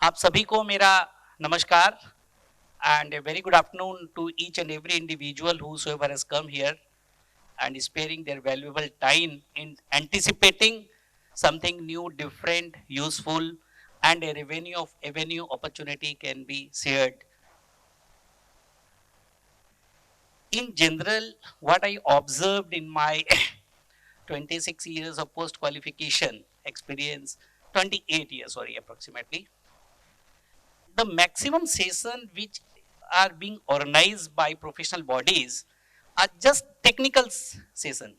आप सभी को मेरा नमस्कार and a very good afternoon to each and every individual whosoever has come here and is sparing their valuable time in anticipating something new, different, useful, and a revenue opportunity can be shared. In general, what I observed in my 26 years of post qualification experience, 28 years, sorry, approximately, the maximum session which are being organized by professional bodies are just technical session,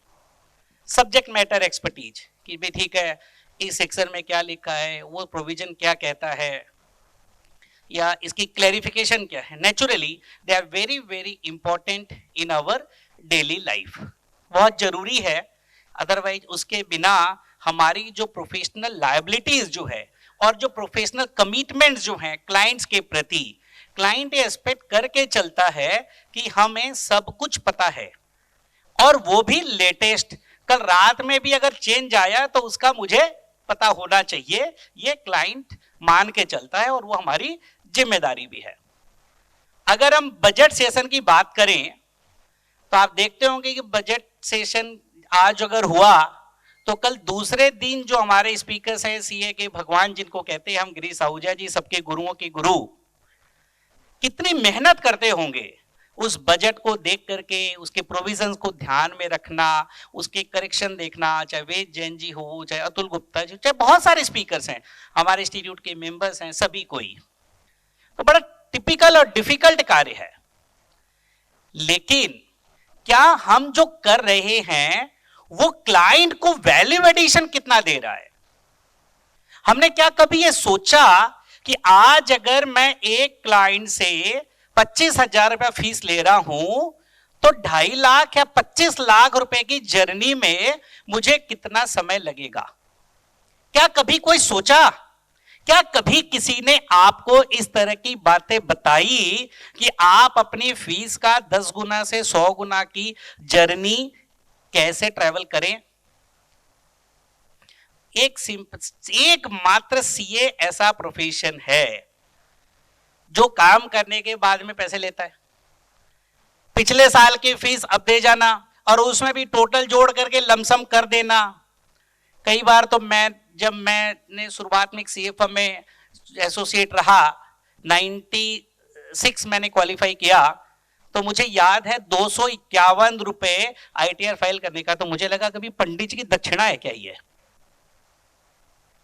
subject matter expertise कि भाई ठीक है इस section में क्या लिखा है, वो प्रोविजन क्या कहता है, या इसकी क्लैरिफिकेशन क्या है. Naturally they are very very important in our daily life, बहुत जरूरी है. अदरवाइज उसके बिना हमारी जो प्रोफेशनल लायबिलिटीज जो है और जो प्रोफेशनल कमिटमेंट्स जो हैं क्लाइंट्स के प्रति, क्लाइंट एक्सपेक्ट करके चलता है कि हमें सब कुछ पता है और वो भी लेटेस्ट. कल रात में भी अगर चेंज आया तो उसका मुझे पता होना चाहिए, ये क्लाइंट मान के चलता है और वो हमारी जिम्मेदारी भी है. अगर हम बजट सेशन की बात करें तो आप देखते होंगे कि बजट सेशन आज अगर हुआ तो कल दूसरे दिन जो हमारे स्पीकर्स हैं सीए के भगवान जिनको कहते हैं हम, गिरीश आहूजा जी, सबके गुरुओं के गुरु, कितनी मेहनत करते होंगे उस बजट को देख करके, उसके प्रोविजंस को ध्यान में रखना, उसके करेक्शन देखना. चाहे वेद जैन जी हो, चाहे अतुल गुप्ता जी, चाहे बहुत सारे स्पीकर्स हैं, हमारे इंस्टीट्यूट के मेंबर्स हैं, सभी कोई. तो बड़ा टिपिकल और डिफिकल्ट कार्य है. लेकिन क्या हम जो कर रहे हैं वो क्लाइंट को वैल्यू एडिशन कितना दे रहा है? हमने क्या कभी ये सोचा कि आज अगर मैं एक क्लाइंट से 25,000 रुपया फीस ले रहा हूं तो 2.5 लाख या 25 लाख रुपए की जर्नी में मुझे कितना समय लगेगा? क्या कभी कोई सोचा? क्या कभी किसी ने आपको इस तरह की बातें बताई कि आप अपनी फीस का 10 गुना से 100 गुना की जर्नी कैसे ट्रैवल करें? एक मात्र सीए ऐसा प्रोफेशन है जो काम करने के बाद में पैसे लेता है. पिछले साल की फीस अब दे जाना और उसमें भी टोटल जोड़ करके लमसम कर देना. कई बार तो जब मैंने शुरुआत में सीए फर्म में एसोसिएट रहा, 96 मैंने क्वालिफाई किया, तो मुझे याद है 251 रुपए आईटीआर फाइल करने का. तो मुझे लगा कभी पंडित जी की दक्षिणा है क्या ये?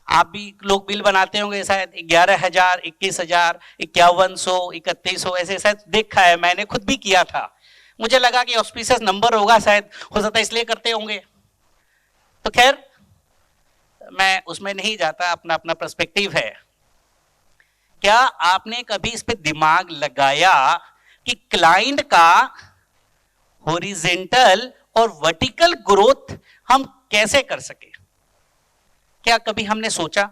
आप भी लोग बिल बनाते होंगे शायद 11,000, 21,000, 5,100, 3,100 ऐसे शायद देखा है, मैंने खुद भी किया था. मुझे लगा कि ऑस्पिशियस नंबर होगा, शायद हो सकता है इसलिए करते होंगे. तो खैर मैं उसमें नहीं जाता, अपना अपना पर्सपेक्टिव है. क्या आपने कभी इस पे दिमाग लगाया कि क्लाइंट का हॉरिजॉन्टल और वर्टिकल ग्रोथ हम कैसे कर सके? क्या कभी हमने सोचा?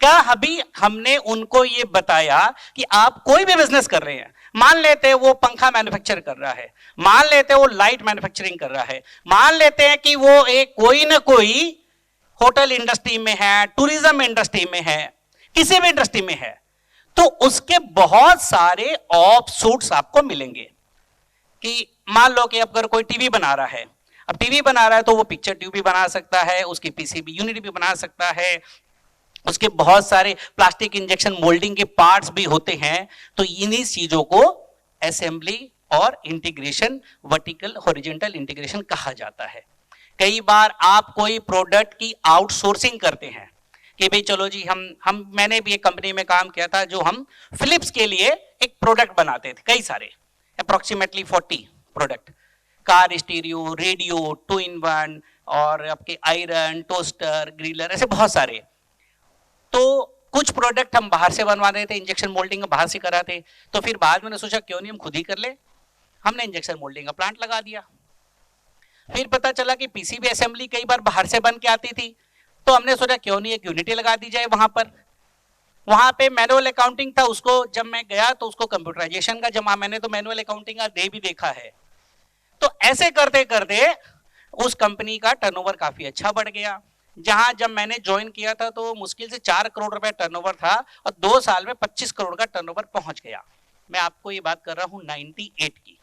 क्या अभी हमने उनको ये बताया कि आप कोई भी बिजनेस कर रहे हैं, मान लेते हैं वो पंखा मैन्युफैक्चर कर रहा है, मान लेते हैं वो लाइट मैन्युफैक्चरिंग कर रहा है, मान लेते हैं कि वो एक कोई ना कोई होटल इंडस्ट्री में है, टूरिज्म इंडस्ट्री में है, किसी भी इंडस्ट्री में है, तो उसके बहुत सारे ऑफशूट्स आपको मिलेंगे. कि मान लो कि अगर कोई टीवी बना रहा है, अब टीवी बना रहा है तो वो पिक्चर ट्यूब भी बना सकता है, उसकी पीसीबी यूनिट भी बना सकता है, उसके बहुत सारे प्लास्टिक इंजेक्शन मोल्डिंग के पार्ट्स भी होते हैं. तो इन्हीं चीजों को असेंबली और इंटीग्रेशन, वर्टिकल हॉरिजॉन्टल इंटीग्रेशन कहा जाता है. कई बार आप कोई प्रोडक्ट की आउटसोर्सिंग करते हैं कि भाई चलो जी मैंने भी एक कंपनी में काम किया था जो हम फिलिप्स के लिए एक प्रोडक्ट बनाते थे, कई सारे, approximately 40 product, car stereo, radio, 2-in-1 और आपके आयरन, टोस्टर, ग्रिलर, ऐसे बहुत सारे. तो कुछ प्रोडक्ट हम बाहर से बनवा रहे थे, इंजेक्शन मोल्डिंग बाहर से कराते. तो फिर बाद में सोचा क्यों नहीं हम खुद ही कर ले, हमने इंजेक्शन मोल्डिंग का प्लांट लगा दिया. फिर पता चला कि पीसीबी असेंबली कई बार बाहर से बन के आती थी, तो हमने सोचा क्यों नहीं एक यूनिटी लगा दी जाए वहां पर. वहां पे मैनुअल अकाउंटिंग था, उसको जब मैं गया तो उसको कंप्यूटराइजेशन का जमा, मैंने तो मैनुअल अकाउंटिंग का डे भी देखा है. तो ऐसे करते करते उस कंपनी का टर्नओवर काफी अच्छा बढ़ गया. जहां जब मैंने ज्वाइन किया था तो मुश्किल से 4 करोड़ रुपए टर्नओवर था और 2 साल में 25 करोड़ का टर्नओवर पहुंच गया। मैं आपको ये बात कर रहा हूं 98 की।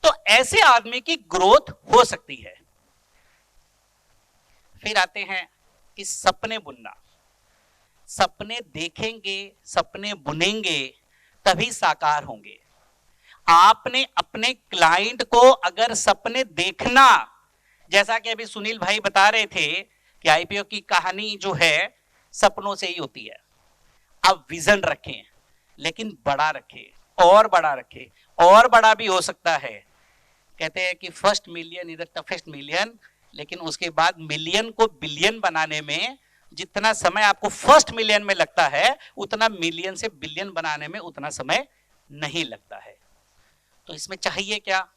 तो ऐसे आदमी की ग्रोथ हो सकती है। फिर आते हैं कि सपने बुनना। सपने देखेंगे, सपने बुनेंगे, तभी साकार होंगे। आपने अपने क्लाइंट को अगर सपने देखना, जैसा कि अभी सुनील भाई बता रहे थे कि आईपीओ की कहानी जो है सपनों से ही होती है। आप विजन रखें, लेकिन बड़ा रखें और बड़ा रखें, और बड़ा भी हो सकता है। कहते हैं कि first million is the toughest million, लेकिन उसके बाद मिलियन को बिलियन बनाने में जितना समय आपको फर्स्ट मिलियन में लगता है, उतना मिलियन से बिलियन बनाने में उतना समय नहीं लगता है। तो इसमें चाहिए क्या?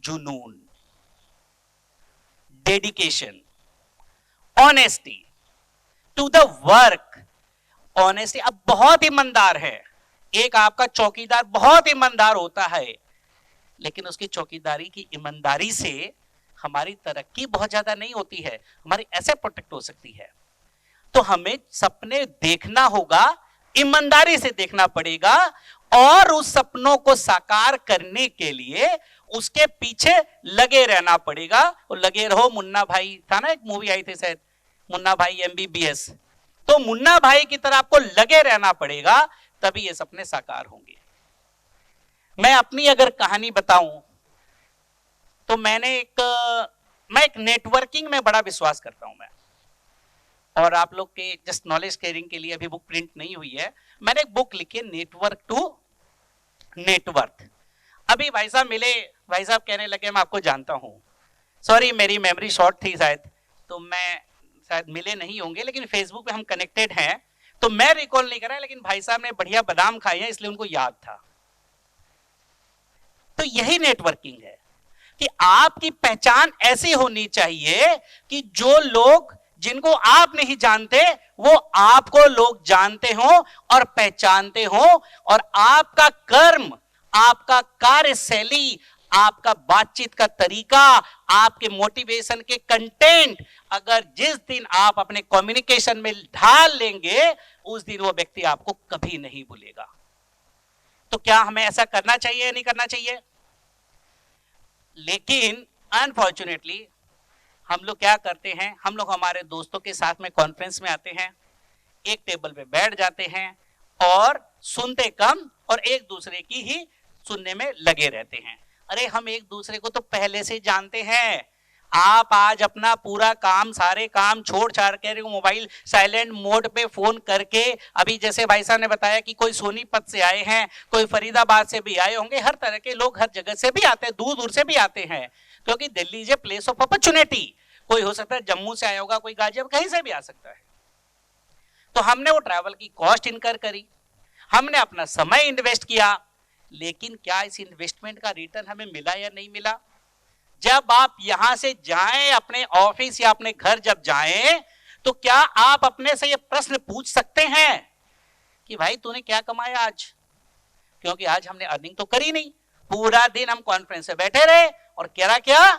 जुनून, dedication, honesty to the work. Honesty, अब बहुत ईमानदार है। एक आपका चौकीदार बहुत ईमानदार होता है, लेकिन उसकी चौकीदारी की ईमानदारी से हमारी तरक्की बहुत ज्यादा नहीं होती है, हमारी एसेट प्रोटेक्ट हो सकती है। तो हमें सपने देखना होगा, ईमानदारी से देखना पड़ेगा, और उस सपनों को साकार करने के लिए उसके पीछे लगे रहना पड़ेगा। और लगे रहो, मुन्ना भाई था ना, एक मूवी आई थी शायद, मुन्ना भाई एमबीबीएस। तो मुन्ना भाई की तरह आपको लगे रहना पड़ेगा, तभी ये सपने साकार होंगे। मैं अपनी अगर कहानी बताऊं तो मैं एक नेटवर्किंग में बड़ा विश्वास करता हूं मैं। और आप लोग के जस्ट नॉलेज शेयरिंग के लिए अभी बुक प्रिंट नहीं हुई है, मैंने एक बुक लिखी है, नेटवर्क टू नेटवर्थ। अभी भाई साहब मिले, भाई साहब कहने लगे मैं आपको जानता हूं। सॉरी, मेरी मेमोरी शॉर्ट थी शायद, तो मैं शायद मिले नहीं होंगे, लेकिन फेसबुक पे हम कनेक्टेड हैं, तो मैं रिकॉल नहीं कर रहा, लेकिन भाई साहब ने बढ़िया बादाम खाए हैं इसलिए उनको याद था। तो यही नेटवर्किंग है कि आपकी पहचान ऐसी होनी चाहिए कि जो लोग जिनको आप नहीं जानते वो आपको लोग जानते हो और पहचानते हो, और आपका कर्म, आपका कार्यशैली, आपका बातचीत का तरीका, आपके मोटिवेशन के कंटेंट अगर जिस दिन आप अपने कम्युनिकेशन में ढाल लेंगे, उस दिन वो व्यक्ति आपको कभी नहीं भूलेगा। तो क्या हमें ऐसा करना चाहिए या नहीं करना चाहिए? लेकिन अनफॉर्चुनेटली हम लोग क्या करते हैं, हम लोग हमारे दोस्तों के साथ में कॉन्फ्रेंस में आते हैं, एक टेबल पे बैठ जाते हैं और सुनते कम और एक दूसरे की ही सुनने में लगे रहते हैं। अरे हम एक दूसरे को तो पहले से जानते हैं। आप आज अपना पूरा काम, सारे काम छोड़ छाड़ कर मोबाइल साइलेंट मोड पे फोन करके, अभी जैसे भाई साहब ने बताया कि कोई सोनीपत से आए हैं, कोई फरीदाबाद से भी आए होंगे, हर तरह के लोग हर जगह से भी आते हैं, दूर दूर से भी आते हैं, क्योंकि Delhi is a place of opportunity. कोई हो सकता है जम्मू से आया होगा, कोई गाजियाबाद, कहीं से भी आ सकता है। तो हमने वो ट्रैवल की कॉस्ट इनकर करी, हमने अपना समय इन्वेस्ट किया, लेकिन क्या इस इन्वेस्टमेंट का रिटर्न हमें मिला या नहीं मिला? जब आप यहां से जाएं अपने ऑफिस या अपने घर जब जाएं, तो क्या आप अपने से ये प्रश्न पूछ सकते हैं कि भाई तूने क्या कमाया आज? क्योंकि आज हमने अर्निंग तो करी नहीं, पूरा दिन हम कॉन्फ्रेंस में बैठे रहे और क्या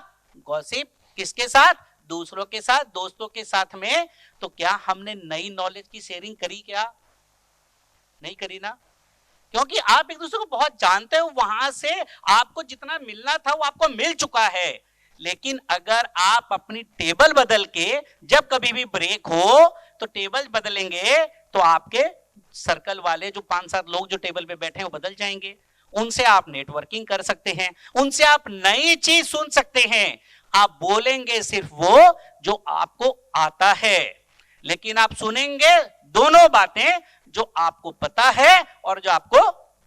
गॉसिप, किसके साथ? दूसरों के साथ, दोस्तों के साथ में। तो क्या हमने नई नॉलेज की शेयरिंग करी? क्या नहीं करी ना, क्योंकि आप एक दूसरे को बहुत जानते हो, वहां से आपको जितना मिलना था वो आपको मिल चुका है। लेकिन अगर आप अपनी टेबल बदल के, जब कभी भी ब्रेक हो तो टेबल बदलेंगे, तो आपके सर्कल वाले जो 5-7 लोग जो टेबल पे बैठे हैं वो बदल जाएंगे। उनसे आप नेटवर्किंग कर सकते हैं, उनसे आप नई चीज सुन सकते हैं। आप बोलेंगे सिर्फ वो जो आपको आता है, लेकिन आप सुनेंगे दोनों बातें, जो आपको पता है और जो आपको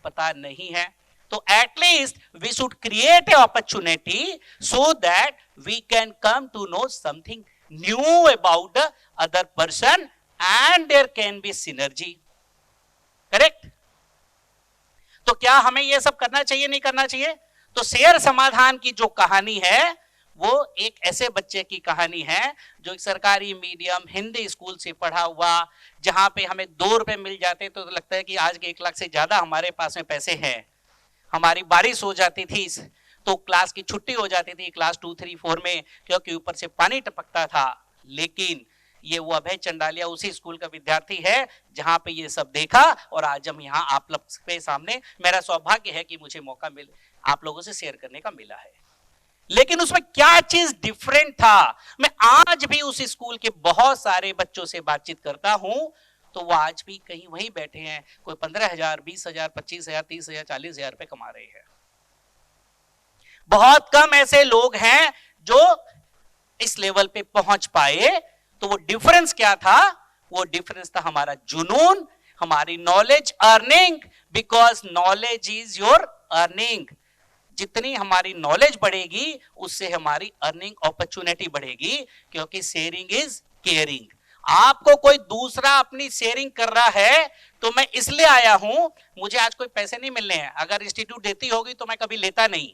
पता नहीं है। तो at least we should create a opportunity so that we can come to know something new about the other person and there can be synergy. Correct? तो क्या हमें यह सब करना चाहिए, नहीं करना चाहिए? तो शेयर समाधान की जो कहानी है वो एक ऐसे बच्चे की कहानी है जो एक सरकारी मीडियम हिंदी स्कूल से पढ़ा हुआ, जहां पे हमें 2 रुपए मिल जाते तो लगता है कि आज के 1 लाख से ज्यादा हमारे पास में पैसे हैं। हमारी बारिश हो जाती थी तो क्लास की छुट्टी हो जाती थी क्लास 2, 3, 4 में, क्योंकि ऊपर से पानी टपकता था। लेकिन ये वो अभय चंडालिया उसी स्कूल का विद्यार्थी है जहां पे ये सब देखा, और आज हम यहाँ आप लोग के सामने, मेरा सौभाग्य है कि मुझे मौका मिल आप लोगों से शेयर करने का मिला है। लेकिन उसमें क्या चीज डिफरेंट था, मैं आज भी उस स्कूल के बहुत सारे बच्चों से बातचीत करता हूं, तो वो आज भी कहीं वहीं बैठे हैं, कोई 15,000, 20,000, 25,000, 30,000, 40,000 रुपए कमा रहे हैं। बहुत कम ऐसे लोग हैं जो इस लेवल पे पहुंच पाए। तो वो डिफरेंस क्या था? वो डिफरेंस था हमारा जुनून, हमारी knowledge earning, because knowledge is your earning. जितनी हमारी नॉलेज बढ़ेगी उससे हमारी अर्निंग अपॉर्चुनिटी बढ़ेगी, क्योंकि शेयरिंग इज केयरिंग। आपको कोई दूसरा अपनी शेयरिंग कर रहा है तो मैं इसलिए आया हूं, मुझे आज कोई पैसे नहीं मिलने हैं, अगर इंस्टीट्यूट देती होगी तो मैं कभी लेता नहीं,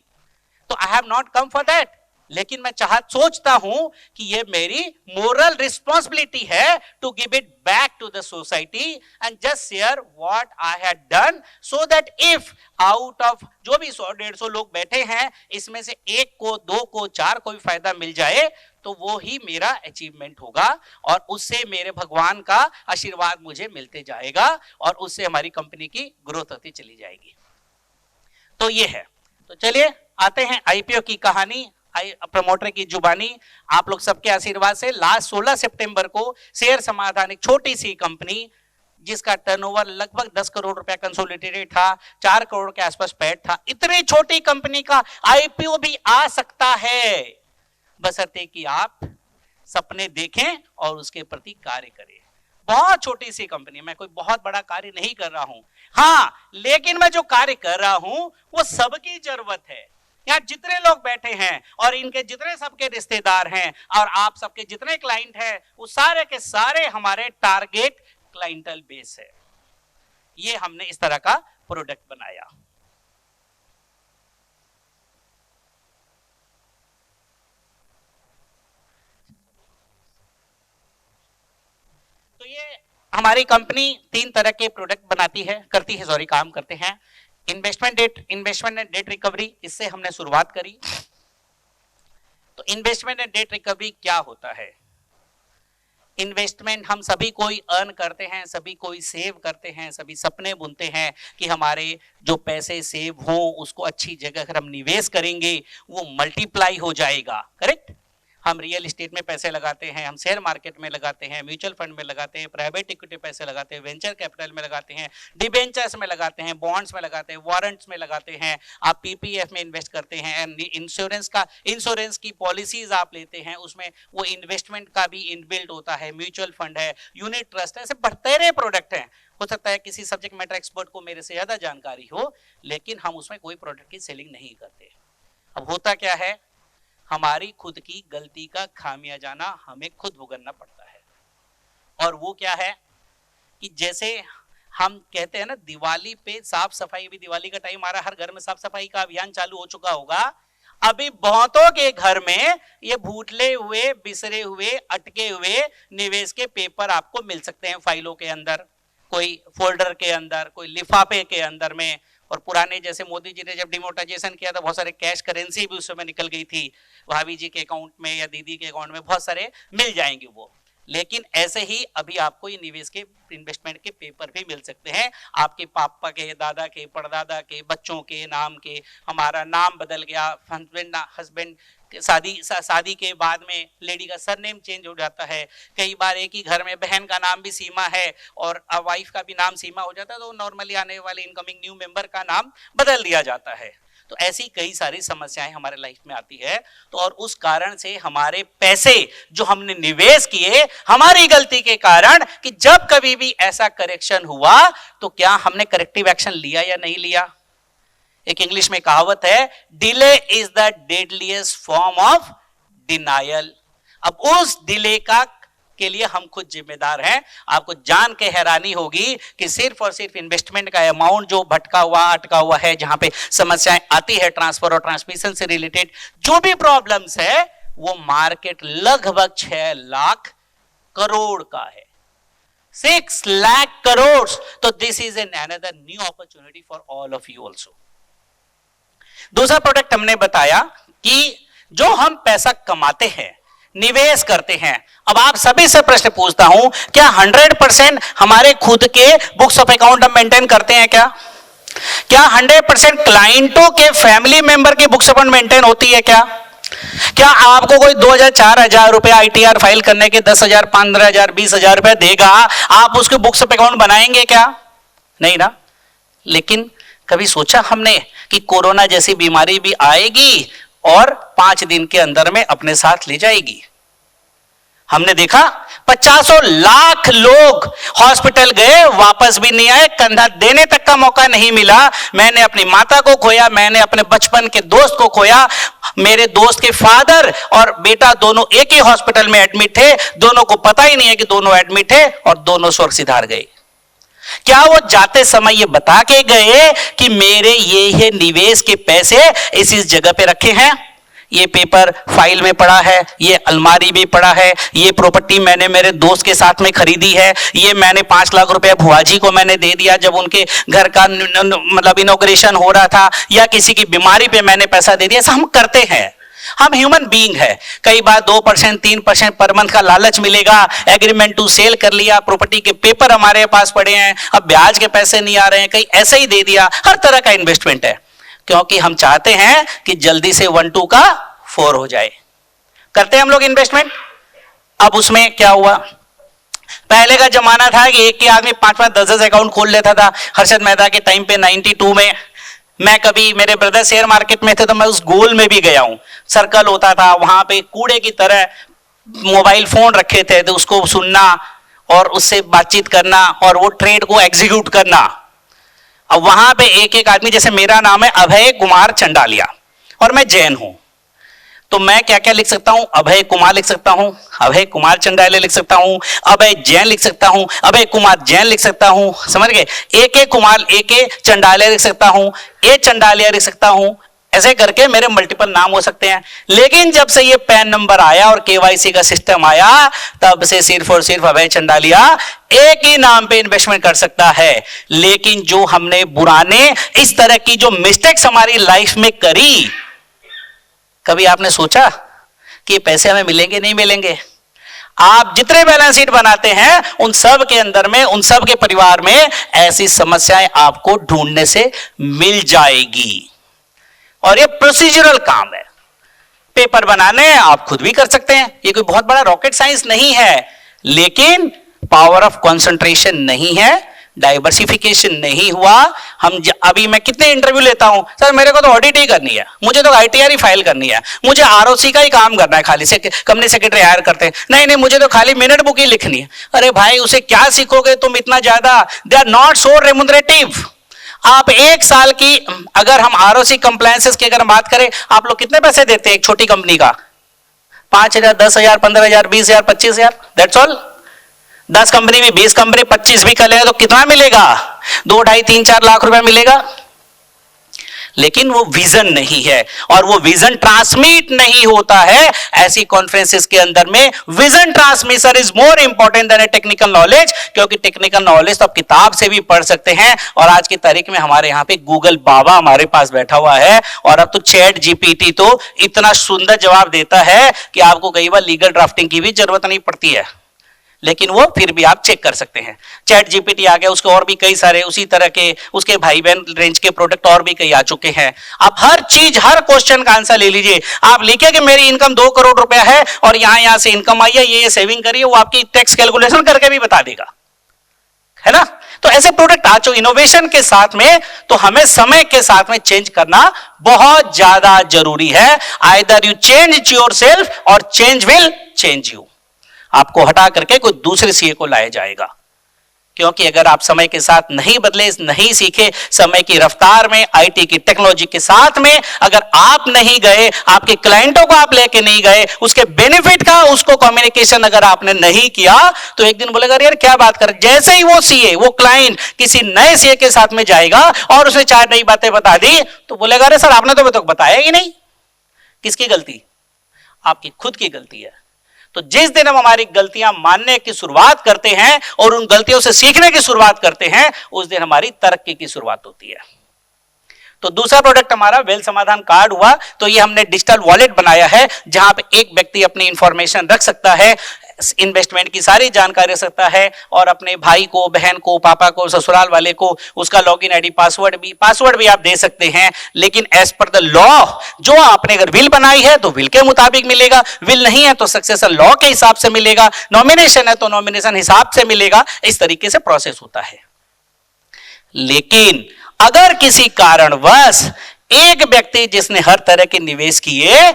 तो I have not come for that. लेकिन मैं सोचता हूं कि ये मेरी मोरल रिस्पॉन्सिबिलिटी है to give it back to the society and just share what I had done, so that if out of जो भी 100-150 लोग बैठे हैं, इसमें से एक को, दो को, चार को भी फायदा मिल जाए तो वो ही मेरा अचीवमेंट होगा, और उससे मेरे भगवान का आशीर्वाद मुझे मिलते जाएगा, और उससे हमारी कंपनी की ग्रोथ होती चली जाएगी। तो ये है। तो चलिए आते हैं आईपीओ की कहानी, प्रमोटर की जुबानी। आप लोग सबके आशीर्वाद से लास्ट 16 सितंबर को शेयर समाधान, एक छोटी सी कंपनी जिसका टर्नओवर लगभग 10 करोड़ रुपया कंसोलिडेटेड था, 4 करोड़ के आसपास पैट था, इतनी छोटी कंपनी का आईपीओ भी आ सकता है, बशर्ते कि आप सपने देखें और उसके प्रति कार्य करें। बहुत छोटी सी कंपनी, मैं कोई बहुत बड़ा कार्य नहीं कर रहा हूं, हाँ, लेकिन मैं जो कार्य कर रहा हूं वो सबकी जरूरत है। यहाँ जितने लोग बैठे हैं और इनके जितने सबके रिश्तेदार हैं और आप सबके जितने क्लाइंट हैं, वो सारे के सारे हमारे टारगेट क्लाइंटल बेस है। ये हमने इस तरह का प्रोडक्ट बनाया। तो ये हमारी कंपनी 3 तरह के प्रोडक्ट बनाती है, काम करते हैं। इन्वेस्टमेंट एंड डेट रिकवरी, इससे हमने शुरुआत करी। तो इन्वेस्टमेंट एंड डेट रिकवरी क्या होता है? इन्वेस्टमेंट हम सभी कोई अर्न करते हैं, सभी कोई सेव करते हैं, सभी सपने बुनते हैं कि हमारे जो पैसे सेव हो उसको अच्छी जगह अगर हम निवेश करेंगे वो मल्टीप्लाई हो जाएगा, करेक्ट? हम रियल एस्टेट में पैसे लगाते हैं, हम शेयर मार्केट में लगाते हैं, म्यूचुअल फंड में लगाते हैं, प्राइवेट इक्विटी पैसे लगाते हैं, वेंचर कैपिटल में लगाते हैं, डिबेंचर्स में लगाते हैं, बॉन्ड्स में लगाते हैं, वारंट्स में लगाते हैं, आप पीपीएफ में इन्वेस्ट करते हैं, इंश्योरेंस की पॉलिसीज आप लेते हैं, उसमें वो इन्वेस्टमेंट का भी इनबिल्ट होता है, म्यूचुअल फंड है, यूनिट ट्रस्ट है, ऐसे बड़तेरे प्रोडक्ट हैं। हो सकता है किसी सब्जेक्ट मैटर एक्सपर्ट को मेरे से ज्यादा जानकारी हो, लेकिन हम उसमें कोई प्रोडक्ट की सेलिंग नहीं करते। अब होता क्या है, हमारी खुद की गलती का खामियाजाना हमें खुद भुगतना पड़ता है। और वो क्या है कि जैसे हम कहते हैं ना, दिवाली पे साफ सफाई, भी दिवाली का टाइम आ रहा है, हर घर में साफ सफाई का अभियान चालू हो चुका होगा। अभी बहुतों के घर में ये भूतले हुए, बिसरे हुए, अटके हुए निवेश के पेपर आपको मिल सकते हैं, फाइलों के अंदर, कोई फोल्डर के अंदर, कोई लिफाफे के अंदर में। और पुराने जैसे मोदी जी ने जब डिमोनेटाइजेशन किया था, बहुत सारे कैश करेंसी भी उस समय निकल गई थी, भाभी जी के अकाउंट में या दीदी के अकाउंट में बहुत सारे मिल जाएंगे वो। लेकिन ऐसे ही अभी आपको ये निवेश के, इन्वेस्टमेंट के पेपर भी मिल सकते हैं, आपके पापा के, दादा के, परदादा के, बच्चों के नाम के। हमारा नाम बदल गया, हस्बैंड शादी के बाद में लेडी का सरनेम चेंज हो जाता है, कई बार एक ही घर में बहन का नाम भी सीमा है और वाइफ का भी नाम सीमा हो जाता है, तो नॉर्मली आने वाले इनकमिंग न्यू मेंबर का नाम बदल दिया जाता है। तो ऐसी कई सारी समस्याएं हमारे लाइफ में आती है। तो और उस कारण से हमारे पैसे जो हमने निवेश किए, हमारी गलती के कारण, कि जब कभी भी ऐसा करेक्शन हुआ तो क्या हमने करेक्टिव एक्शन लिया या नहीं लिया? एक इंग्लिश में कहावत है, delay is the deadliest form of denial. अब उस डिले के लिए हम खुद जिम्मेदार हैं। आपको जान के हैरानी होगी कि सिर्फ और सिर्फ इन्वेस्टमेंट का अमाउंट जो भटका हुआ, अटका हुआ है, जहां पे समस्याएं आती है ट्रांसफर और ट्रांसमिशन से रिलेटेड जो भी प्रॉब्लम्स है, वो मार्केट लगभग 6 लाख करोड़ का है, 6 लाख करोड़। तो this is an another new opportunity for all of you also. दूसरा प्रोडक्ट हमने बताया कि जो हम पैसा कमाते हैं, निवेश करते हैं। अब आप सभी से प्रश्न पूछता हूं, क्या 100% हमारे खुद के बुक्स ऑफ अकाउंट हम मेंटेन करते हैं? क्या 100% क्लाइंटों के फैमिली मेंबर की बुक्स ऑफ अकाउंट मेंटेन होती है? क्या आपको कोई 2,000 4,000 रुपए ITR फाइल करने के 10,000 15,000 20,000 रुपए देगा, आप उसके बुक्स ऑफ अकाउंट बनाएंगे क्या? नहीं ना। लेकिन कभी सोचा हमने कि कोरोना जैसी बीमारी भी आएगी और 5 दिन के अंदर में अपने साथ ले जाएगी? हमने देखा 50 लाख लोग हॉस्पिटल गए, वापस भी नहीं आए, कंधा देने तक का मौका नहीं मिला। मैंने अपनी माता को खोया, मैंने अपने बचपन के दोस्त को खोया। मेरे दोस्त के फादर और बेटा दोनों एक ही हॉस्पिटल में एडमिट थे, दोनों को पता ही नहीं है कि दोनों एडमिट थे और दोनों स्वर्ग सिधार गए। क्या वो जाते समय ये बता के गए कि मेरे ये निवेश के पैसे इस जगह पे रखे हैं, ये पेपर फाइल में पड़ा है, ये अलमारी में पड़ा है, ये प्रॉपर्टी मैंने मेरे दोस्त के साथ में खरीदी है, ये मैंने 5 लाख रुपए भुआ जी को मैंने दे दिया जब उनके घर का मतलब इनॉग्रेशन हो रहा था, या किसी की बीमारी पे मैंने पैसा दे दिया? ऐसा हम करते हैं। हम ह्यूमन बीइंग है। कई बार 2% 3% पर मंथ का लालच मिलेगा, एग्रीमेंट टू सेल कर लिया, प्रॉपर्टी के पेपर हमारे पास पड़े हैं, अब ब्याज के पैसे नहीं आ रहे हैं, कहीं ऐसे ही दे दिया। हर तरह का इन्वेस्टमेंट है, क्योंकि हम चाहते हैं कि जल्दी से 1 2 का 4 हो जाए। करते हैं हम लोग इन्वेस्टमेंट। अब उसमें क्या हुआ, पहले का जमाना था कि एक ही आदमी 5-5 10-10 अकाउंट खोल लेता था। हर्षद मेहता के टाइम पे 92 में मैं कभी, मेरे ब्रदर शेयर मार्केट में थे तो मैं उस गोल में भी गया हूं। सर्कल होता था वहां पे, कूड़े की तरह मोबाइल फोन रखे थे, तो उसको सुनना और उससे बातचीत करना और वो ट्रेड को एग्जीक्यूट करना। अब वहां पे एक एक आदमी, जैसे मेरा नाम है अभय कुमार चंडालिया और मैं जैन हूं, तो मैं क्या क्या लिख सकता हूं? अभय कुमार लिख सकता हूं, अभय कुमार चंडालिया लिख सकता हूं, अभय जैन लिख सकता हूं, अभय कुमार जैन लिख सकता हूं, समझ गए? एक कुमार चंडालिया लिख सकता हूं, चंडालिया लिख सकता हूं। ऐसे करके मेरे मल्टीपल नाम हो सकते हैं। लेकिन जब से ये पैन नंबर आया और KYC का सिस्टम आया, तब से सिर्फ और सिर्फ अभय चंडालिया एक ही नाम पे इन्वेस्टमेंट कर सकता है। लेकिन जो हमने पुराने इस तरह की जो मिस्टेक्स हमारी लाइफ में करी, कभी आपने सोचा कि पैसे हमें मिलेंगे नहीं मिलेंगे? आप जितने बैलेंस शीट बनाते हैं उन सब के अंदर में, उन सब के परिवार में ऐसी समस्याएं आपको ढूंढने से मिल जाएगी। और ये प्रोसीजरल काम है। पेपर बनाने आप खुद भी कर सकते हैं, ये कोई बहुत बड़ा रॉकेट साइंस नहीं है। लेकिन पावर ऑफ कंसंट्रेशन नहीं है, डाइवर्सिफिकेशन नहीं हुआ। अभी मैं कितने इंटरव्यू लेता हूं, सर मेरे को तो ऑडिट ही करनी है, मुझे तो ITR ही फाइल करनी है, मुझे ROC का ही काम करना है, खाली से कंपनी सेक्रेटरी हायर करते हैं, नहीं मुझे तो खाली मिनट बुक ही लिखनी है। अरे भाई, उसे क्या सीखोगे तुम इतना ज्यादा? They are not so remunerative. आप 1 साल की, अगर हम ROC कंप्लायंसेस की अगर बात करें, आप लोग कितने पैसे देते हैं एक छोटी कंपनी का? 5,000 10,000 15,000 20,000 25,000, दैट्स ऑल। 10 कंपनी भी, 20 कंपनी 25 भी कर लेगा तो कितना मिलेगा? 2 2.5 3 4 लाख रुपए मिलेगा। लेकिन वो विजन नहीं है और वो विजन ट्रांसमिट नहीं होता है। ऐसी कॉन्फ्रेंसेस के अंदर में vision transmission is more important than technical knowledge, क्योंकि टेक्निकल नॉलेज तो आप किताब से भी पढ़ सकते हैं। और आज की तारीख में हमारे यहाँ पे गूगल बाबा हमारे पास बैठा हुआ है, और अब तो चैट GPT तो इतना सुंदर जवाब देता है कि आपको कई बार लीगल ड्राफ्टिंग की भी जरूरत नहीं पड़ती है। लेकिन वो फिर भी आप चेक कर सकते हैं। चैट GPT आ गया, उसके और भी कई सारे उसी तरह के उसके भाई बहन रेंज के प्रोडक्ट और भी कई आ चुके हैं। आप हर चीज, हर क्वेश्चन का आंसर ले लीजिए। आप लिखे कि मेरी इनकम 2 करोड़ रुपया है और यहां से इनकम आई है, ये सेविंग करिए, वो आपकी टैक्स कैलकुलेशन करके भी बता देगा, है ना? तो ऐसे प्रोडक्ट आ चुके इनोवेशन के साथ में, तो हमें समय के साथ में चेंज करना बहुत ज्यादा जरूरी है। आइदर यू चेंज योरसेल्फ और चेंज विल चेंज यू। आपको हटा करके कोई दूसरे CA को लाया जाएगा। क्योंकि अगर आप समय के साथ नहीं बदले, नहीं सीखे, समय की रफ्तार में, IT की टेक्नोलॉजी के साथ में अगर आप नहीं गए, आपके क्लाइंटों को आप लेके नहीं गए, उसके बेनिफिट का उसको कम्युनिकेशन अगर आपने नहीं किया, तो एक दिन बोलेगा यार क्या बात कर। जैसे ही वो CA, वो क्लाइंट किसी नए CA के साथ में जाएगा और उसने 4 नई बातें बता दी, तो बोलेगा अरे सर आपने तो बताया ही नहीं। किसकी गलती? आपकी खुद की गलती है। तो जिस दिन हम हमारी गलतियां मानने की शुरुआत करते हैं और उन गलतियों से सीखने की शुरुआत करते हैं, उस दिन हमारी तरक्की की शुरुआत होती है। तो दूसरा प्रोडक्ट हमारा वेल्थ समाधान कार्ड हुआ। तो ये हमने डिजिटल वॉलेट बनाया है जहां पे एक व्यक्ति अपनी इंफॉर्मेशन रख सकता है, इन्वेस्टमेंट की सारी जानकारी रख सकता है और अपने भाई को, बहन को, पापा को, ससुराल वाले को उसका लॉगिन आईडी, पासवर्ड भी आप दे सकते हैं। लेकिन एज पर द लॉ, जो आपने अगर विल बनाई है तो विल के मुताबिक मिलेगा, विल नहीं है तो सक्सेसर लॉ के हिसाब से मिलेगा, नॉमिनेशन है तो नॉमिनेशन हिसाब से मिलेगा। इस तरीके से प्रोसेस होता है। लेकिन अगर किसी कारणवश एक व्यक्ति जिसने हर तरह के निवेश किए,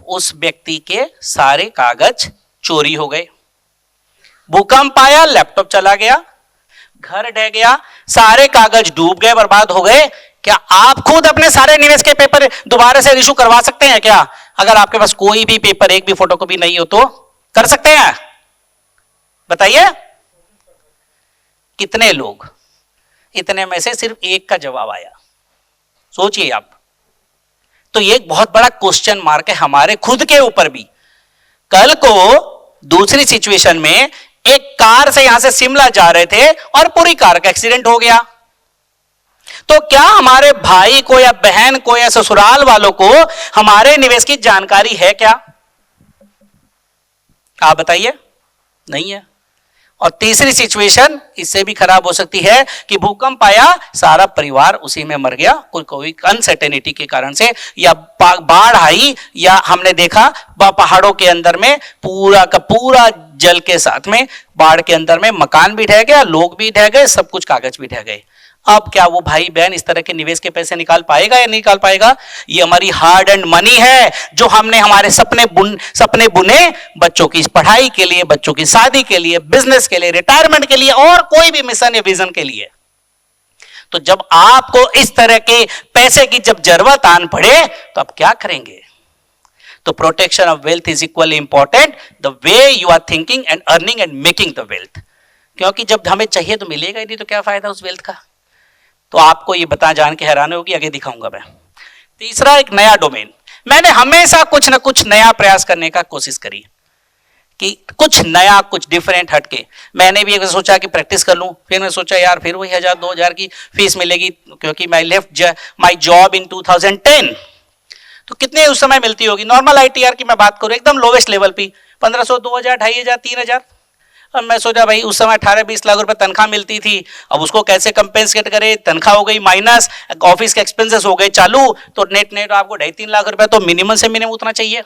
उस व्यक्ति के सारे कागज चोरी हो गए, भूकंप आया, लैपटॉप चला गया, घर ढह गया, सारे कागज डूब गए, बर्बाद हो गए, क्या आप खुद अपने सारे निवेश के पेपर दोबारा से इशू करवा सकते हैं क्या? अगर आपके पास कोई भी पेपर, एक भी फोटोकॉपी नहीं हो तो कर सकते हैं? बताइए कितने लोग? इतने में से सिर्फ एक का जवाब आया। सोचिए आप। तो ये एक बहुत बड़ा क्वेश्चन मार्क है हमारे खुद के ऊपर भी। कल को दूसरी सिचुएशन में एक कार से यहां से शिमला जा रहे थे और पूरी कार का एक्सीडेंट हो गया, तो क्या हमारे भाई को या बहन को या ससुराल वालों को हमारे निवेश की जानकारी है क्या? आप बताइए, नहीं है। और तीसरी सिचुएशन इससे भी खराब हो सकती है कि भूकंप आया, सारा परिवार उसी में मर गया, कोई अनसर्टेनिटी के कारण से, या बाढ़ आई, या हमने देखा पहाड़ों के अंदर में पूरा का पूरा जल के साथ में, बाढ़ के अंदर में मकान भी ढह गया, लोग भी ढह गए, सब कुछ कागज भी ढह गए। अब क्या वो भाई बहन इस तरह के निवेश के पैसे निकाल पाएगा या नहीं निकाल पाएगा? ये हमारी हार्ड एंड मनी है जो हमने हमारे सपने बुने, बच्चों की पढ़ाई के लिए, बच्चों की शादी के लिए, बिजनेस के लिए, रिटायरमेंट के लिए और कोई भी मिशन या विजन के लिए। तो जब आपको इस तरह के पैसे की जब जरूरत आन पड़े तो आप क्या करेंगे? तो protection of wealth is equally important, the way you are thinking and earning and making the wealth. क्योंकि जब हमें चाहिए तो मिलेगा ही नहीं, तो क्या फायदा उस वेल्थ का? तो आपको ये बता जान के हैरान होगी, आगे दिखाऊंगा मैं। तीसरा, एक नया डोमेन। मैंने हमेशा कुछ ना कुछ नया प्रयास करने का कोशिश करी कि कुछ नया, कुछ डिफरेंट हटके। मैंने भी एक सोचा कि प्रैक्टिस कर लूं, फिर मैं सोचा यार फिर वही 1000-2000 की फीस मिलेगी, क्योंकि मैं लेफ्ट माय जॉब इन 2010। तो कितने उस समय मिलती होगी? नॉर्मल आईटीआर की मैं बात करूं, एकदम लोवेस्ट लेवल पे 1500, 2000, 2500, 3000। अब मैं सोचा भाई उस समय 18-20 लाख रुपए तनख्वाह मिलती थी, अब उसको कैसे कंपेंसेट करे? तनख्वाह हो गई माइनस, ऑफिस के एक्सपेंसेस हो गए चालू, तो नेट आपको 2.5-3 लाख रुपए तो मिनिमम से मिनिमम उतना चाहिए।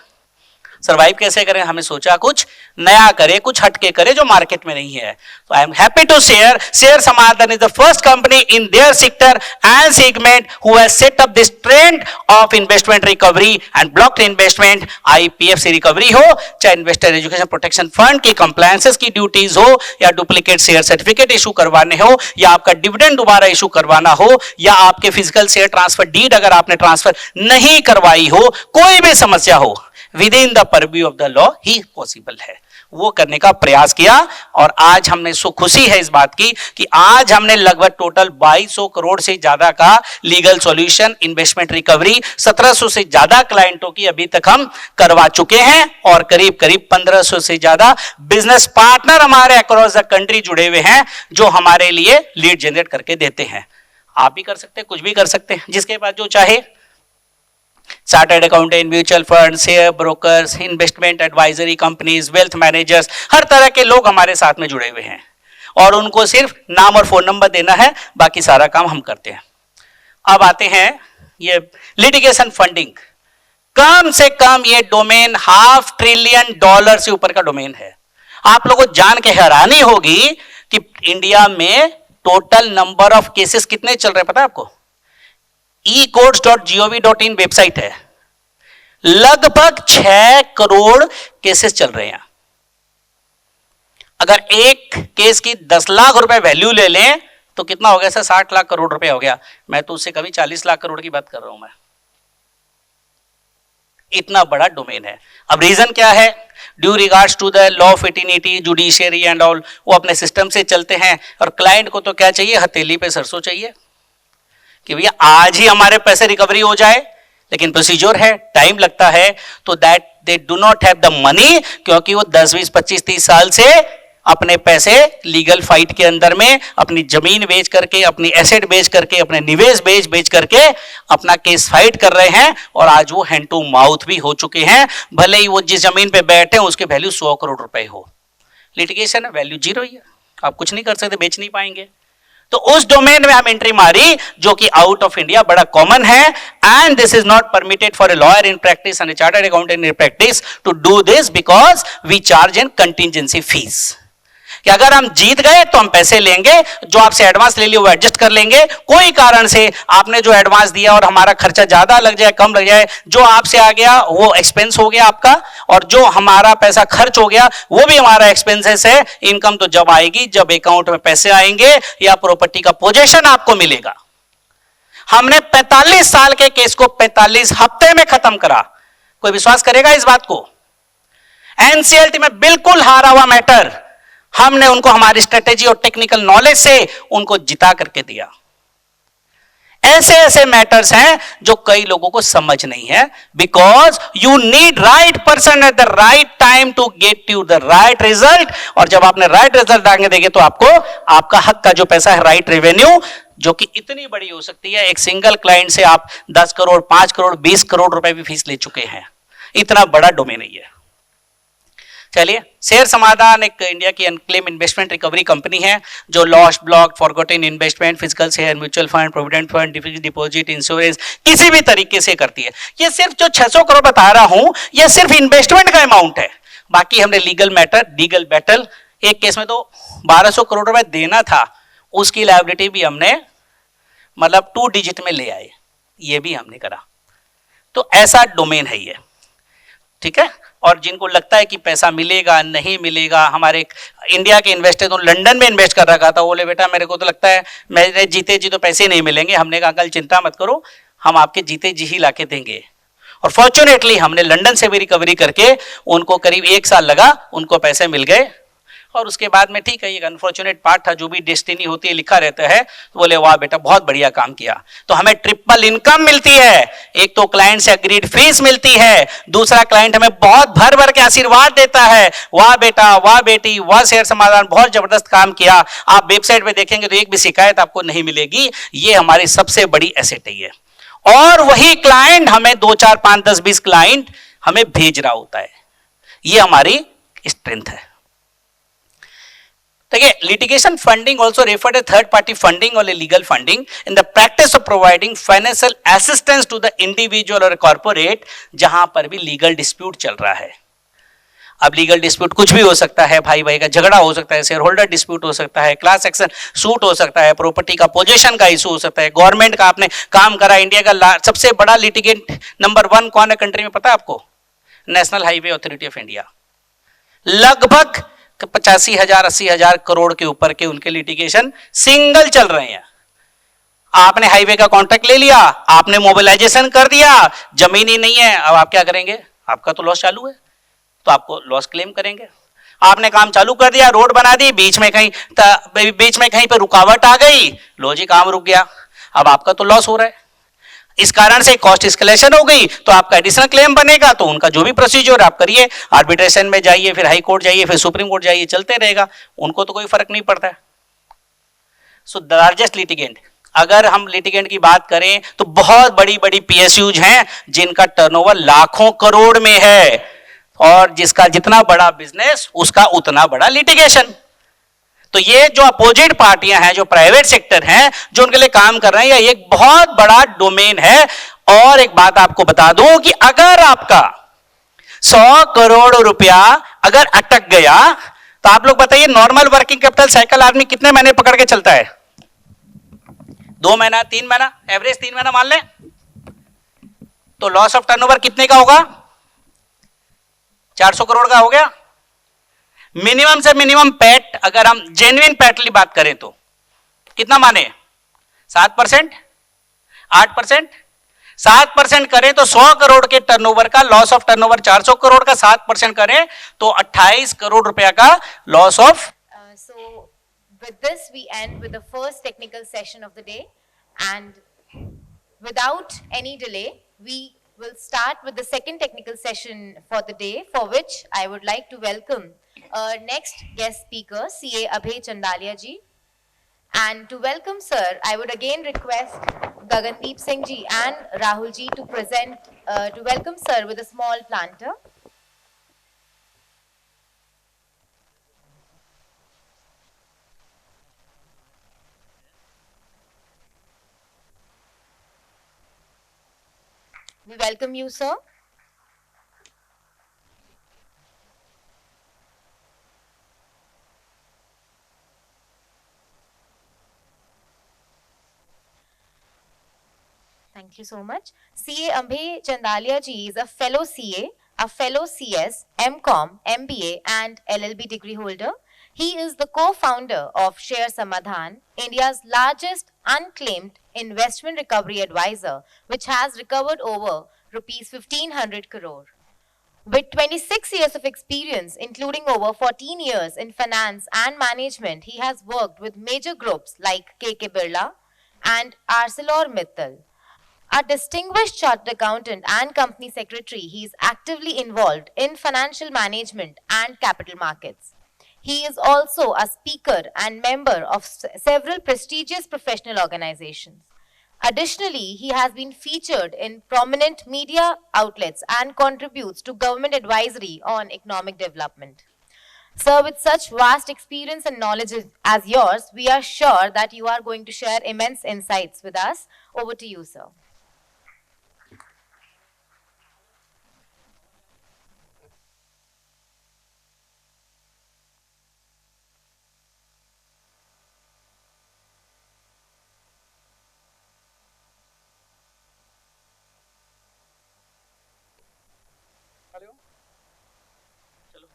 सर्वाइव कैसे करें? हमें सोचा कुछ नया करे, कुछ हटके करे जो मार्केट में नहीं है। तो I am happy to share Samadhan is the first company in their sector and segment who has set up this trend of investment recovery and blocked investment, IPF recovery हो, चाहे इन्वेस्टर एजुकेशन प्रोटेक्शन फंड की compliances की duties हो, या duplicate share certificate issue करवाने हो, या आपका डिविडेंड दोबारा इशू करवाना हो, या आपके फिजिकल शेयर ट्रांसफर डीड अगर आपने ट्रांसफर नहीं करवाई हो, कोई भी समस्या हो, with in the purview of the law he possible है। वो करने का प्रयास किया और आज हमने खुशी है इस बात की कि आज हमने लगभग टोटल 2200 करोड़ से ज्यादा का लीगल सॉल्यूशन, इन्वेस्टमेंट रिकवरी 1700 से ज्यादा क्लाइंटों की अभी तक हम करवा चुके हैं और करीब करीब 1500 से ज्यादा बिजनेस पार्टनर हमारे अक्रॉस द कंट्री जुड़े हुए हैं जो हमारे लिए लीड जनरेट करके देते हैं। आप भी कर सकते हैं, कुछ भी कर सकते हैं, जिसके पास जो चाहे। Chartered accountant, mutual fund, share brokers, investment advisory companies, wealth managers, हर तरह के लोग हमारे साथ में जुड़े हुए हैं और उनको सिर्फ नाम और फोन नंबर देना है, बाकी सारा काम हम करते हैं। अब आते हैं ये लिटिगेशन फंडिंग। कम से कम ये डोमेन $500 ट्रिलियन से ऊपर का डोमेन है। आप लोगों को जान के हैरानी होगी कि इंडिया में टोटल नंबर ऑफ केसेस कितने चल रहे हैं पता है आपको? ecourts.gov.in वेबसाइट है, लगभग 6 करोड़ केसेस चल रहे हैं। अगर एक केस की 10 लाख रुपए वैल्यू ले लें तो कितना हो गया सर? 60 लाख करोड़ रुपए हो गया। मैं तो उससे कभी 40 लाख करोड़ की बात कर रहा हूं मैं। इतना बड़ा डोमेन है। अब रीजन क्या है? Due regards to the law of eternity, judiciary and all, वो अपने सिस्टम से चलते हैं और क्लाइंट को तो क्या चाहिए? हथेली पे सरसों चाहिए कि भैया आज ही हमारे पैसे रिकवरी हो जाए, लेकिन प्रोसीजर है, टाइम लगता है, तो that they do not have the money, क्योंकि वो 10, 20, 25, 30 साल से अपने पैसे लीगल फाइट के अंदर में अपनी जमीन बेच करके, अपनी एसेट बेच करके, अपने निवेश बेच करके अपना केस फाइट कर रहे हैं और आज वो हैंड टू माउथ भी हो चुके हैं। भले ही वो जिस जमीन पे बैठे हैं उसके वैल्यू 100 करोड़ रुपए हो, लिटिगेशन है, वैल्यू जीरो ही है, आप कुछ नहीं कर सकते, बेच नहीं पाएंगे। तो उस डोमेन में हम एंट्री मारी जो कि आउट ऑफ इंडिया बड़ा कॉमन है, and this is not permitted for a lawyer in practice and a chartered accountant in practice to do this because we charge an contingency fees, कि अगर हम जीत गए तो हम पैसे लेंगे, जो आपसे एडवांस ले लिया वो एडजस्ट कर लेंगे। कोई कारण से आपने जो एडवांस दिया और हमारा खर्चा ज्यादा लग जाए, कम लग जाए, जो आपसे आ गया वो एक्सपेंस हो गया आपका, और जो हमारा पैसा खर्च हो गया वो भी हमारा एक्सपेंसेस है। इनकम तो जब आएगी जब अकाउंट में पैसे आएंगे या प्रॉपर्टी का पोजेशन आपको मिलेगा। हमने 45 साल के केस को 45 हफ्ते में खत्म करा। कोई विश्वास करेगा इस बात को? एनसीएलटी में बिल्कुल हारा हुआ मैटर हमने उनको हमारी स्ट्रेटेजी और टेक्निकल नॉलेज से उनको जिता करके दिया। ऐसे ऐसे मैटर्स हैं जो कई लोगों को समझ नहीं है, because you need right person at the right time to get you the right result. और जब आपने राइट रिजल्ट आगे देंगे तो आपको आपका हक का जो पैसा है, राइट रेवेन्यू, जो कि इतनी बड़ी हो सकती है, एक सिंगल क्लाइंट से आप 10 करोड़ 5 करोड़ 20 करोड़ रुपए भी फीस ले चुके हैं। इतना बड़ा डोमेन है ये। चलिए, शेयर समाधान एक इंडिया की अनक्लेम इन्वेस्टमेंट रिकवरी कंपनी है जो lost, block, forgotten investment, physical share, mutual fund, provident fund, deposit, insurance किसी भी तरीके से करती है। ये सिर्फ जो 600 करोड़ बता रहा हूं ये सिर्फ इन्वेस्टमेंट का अमाउंट है। बाकी हमने लीगल मैटर, लीगल बैटल, एक केस में तो 1200 करोड़ रुपए देना था, उसकी लायबिलिटी भी हमने मतलब 2 डिजिट में ले आए, ये भी हमने करा। तो ऐसा डोमेन है ये, ठीक है। और जिनको लगता है कि पैसा मिलेगा नहीं मिलेगा, हमारे इंडिया के इन्वेस्टर तो लंदन में इन्वेस्ट कर रखा था, बोले बेटा मेरे को तो लगता है मेरे जीते जी तो पैसे नहीं मिलेंगे। हमने कहा कल चिंता मत करो, हम आपके जीते जी ही लाके देंगे। और फॉर्चुनेटली हमने लंदन से भी रिकवरी करके उनको करीब 1 साल लगा, उनको पैसे मिल गए। और उसके बाद में ठीक है, ये अनफॉर्चुनेट पार्ट था, जो भी डेस्टिनी होती है लिखा रहता है, तो बोले वाह बेटा बहुत बढ़िया काम किया। तो हमें ट्रिपल इनकम मिलती है, एक तो क्लाइंट से अग्रीड फीस मिलती है, दूसरा क्लाइंट हमें बहुत भर भर के आशीर्वाद देता है, वाह बेटा, वाह बेटी, वाह शेयर समाधान, बहुत जबरदस्त काम किया। आप वेबसाइट पे देखेंगे तो एक भी शिकायत आपको नहीं मिलेगी। ये हमारी सबसे बड़ी एसेट है। और वही क्लाइंट हमें 2 4 5 10 20 क्लाइंट हमें भेज रहा होता है, ये हमारी स्ट्रेंथ है। देखिए, litigation funding also referred to third party funding or legal funding in the practice of providing financial assistance to the individual or corporate, जहां पर भी legal dispute चल रहा है। अब लीगल डिस्प्यूट कुछ भी हो सकता है, भाई भाई का झगड़ा हो सकता है, शेयर होल्डर डिस्प्यूट हो सकता है, क्लास एक्शन सूट हो सकता है, प्रॉपर्टी का पोजीशन का इशू हो सकता है, गवर्नमेंट का आपने काम करा। इंडिया का सबसे बड़ा लिटिगेंट नंबर 1 कौन है कंट्री में, पता है आपको? National highway authority of India. लगभग 85,000 80,000 करोड़ के ऊपर के उनके लिटिगेशन सिंगल चल रहे हैं। आपने हाईवे का कॉन्ट्रैक्ट ले लिया, आपने मोबिलाइजेशन कर दिया, जमीन ही नहीं है, अब आप क्या करेंगे? आपका तो लॉस चालू है, तो आपको लॉस क्लेम करेंगे। आपने काम चालू कर दिया, रोड बना दी, बीच में कहीं पे रुकावट आ गई, लो जी काम रुक गया, अब आपका तो लॉस हो रहा है। इस कारण से कॉस्ट एस्केलेशन हो गई, तो आपका एडिशनल क्लेम बनेगा, तो उनका जो भी प्रोसीजर आप करिए, आर्बिट्रेशन में जाइए, फिर हाई कोर्ट जाइए, फिर सुप्रीम कोर्ट जाइए, चलते रहेगा, उनको तो कोई फर्क नहीं पड़ता है। सो द लार्जेस्ट लिटिगेंट, अगर हम लिटिगेंट की बात करें तो बहुत बड़ी बड़ी पीएसयूज हैं जिनका टर्नओवर लाखों करोड़ में है, और जिसका जितना बड़ा बिजनेस उसका उतना बड़ा लिटिगेशन। तो ये जो अपोजिट पार्टियां हैं, जो प्राइवेट सेक्टर हैं, जो उनके लिए काम कर रहे हैं, ये एक बहुत बड़ा डोमेन है। और एक बात आपको बता दूं कि अगर आपका 100 करोड़ रुपया अगर अटक गया, तो आप लोग बताइए नॉर्मल वर्किंग कैपिटल साइकिल आदमी कितने महीने पकड़ के चलता है? 2 महीना, 3 महीना, एवरेज 3 महीना मान लें, तो लॉस ऑफ टर्नओवर कितने का होगा? 400 करोड़ का हो गया। मिनिमम से मिनिमम पैट, अगर हम जेन्युइन पैटली बात करें तो कितना माने? 7%, 8%, 7% करें तो 100 करोड़ के टर्नओवर का लॉस ऑफ टर्नओवर 400 करोड़ का 7% करें तो 28 करोड़ रुपया का loss of. So with this we end with the first technical session of the day, and without any delay we will start with the second technical session for the day, for which I would like to welcome Our next guest speaker, CA Abhay Chandalia ji. And to welcome sir, I would again request Gagandeep Singh ji and Rahul ji to present, to welcome sir with a small planter. We welcome you, sir. Thank you so much. CA Abhay Chandalia ji is a fellow CA, a fellow CS, MCom, MBA, and LLB degree holder. He is the co-founder of Share Samadhan, India's largest unclaimed investment recovery advisor, which has recovered over rupees 1500 crore. With 26 years of experience, including over 14 years in finance and management, he has worked with major groups like KK Birla and ArcelorMittal. A distinguished chartered accountant and company secretary, he is actively involved in financial management and capital markets. He is also a speaker and member of several prestigious professional organizations. Additionally, he has been featured in prominent media outlets and contributes to government advisory on economic development. Sir, with such vast experience and knowledge as yours, we are sure that you are going to share immense insights with us. Over to you, sir. Hello चलो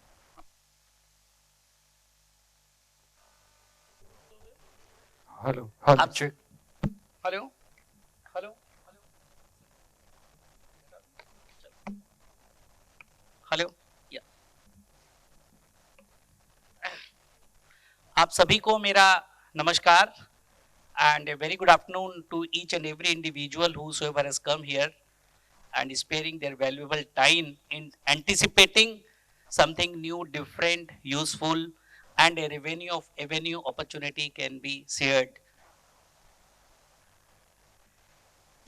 hello hello आप- check hello hello hello या आप सभी को मेरा नमस्कार and a very good afternoon to each and every individual whosoever has come here and is sparing their valuable time in anticipating something new, different, useful, and a avenue opportunity can be shared.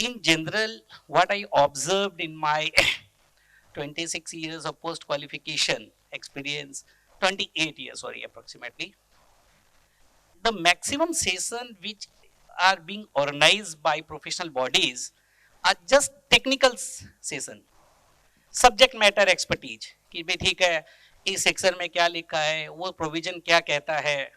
In general, what I observed in my 26 years of post qualification experience, 28 years, sorry, approximately, the maximum session which are being organized by professional bodies are just technical session, subject matter expertise कि भाई ठीक है इस section में क्या लिखा है, वो प्रोविजन क्या कहता है,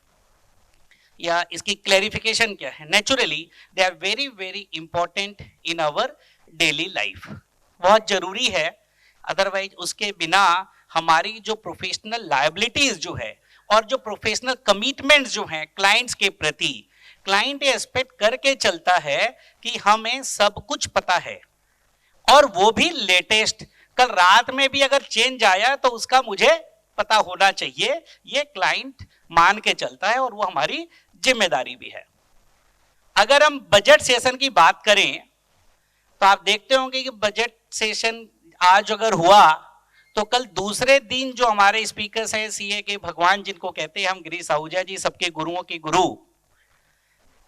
या इसकी क्लैरिफिकेशन क्या है. Naturally they are very very important in our daily life, बहुत जरूरी है. अदरवाइज उसके बिना हमारी जो प्रोफेशनल लायबिलिटीज जो है और जो प्रोफेशनल कमिटमेंट्स जो हैं क्लाइंट्स के प्रति, क्लाइंट एक्सपेक्ट करके चलता है कि हमें सब कुछ पता है और वो भी लेटेस्ट. कल रात में भी अगर चेंज आया तो उसका मुझे पता होना चाहिए, ये क्लाइंट मान के चलता है और वो हमारी जिम्मेदारी भी है. अगर हम बजट सेशन की बात करें तो आप देखते होंगे कि बजट सेशन आज अगर हुआ तो कल दूसरे दिन जो हमारे स्पीकर्स हैं सीए के भगवान जिनको कहते हैं हम, गिरीश आहूजा जी, सबके गुरुओं के गुरु,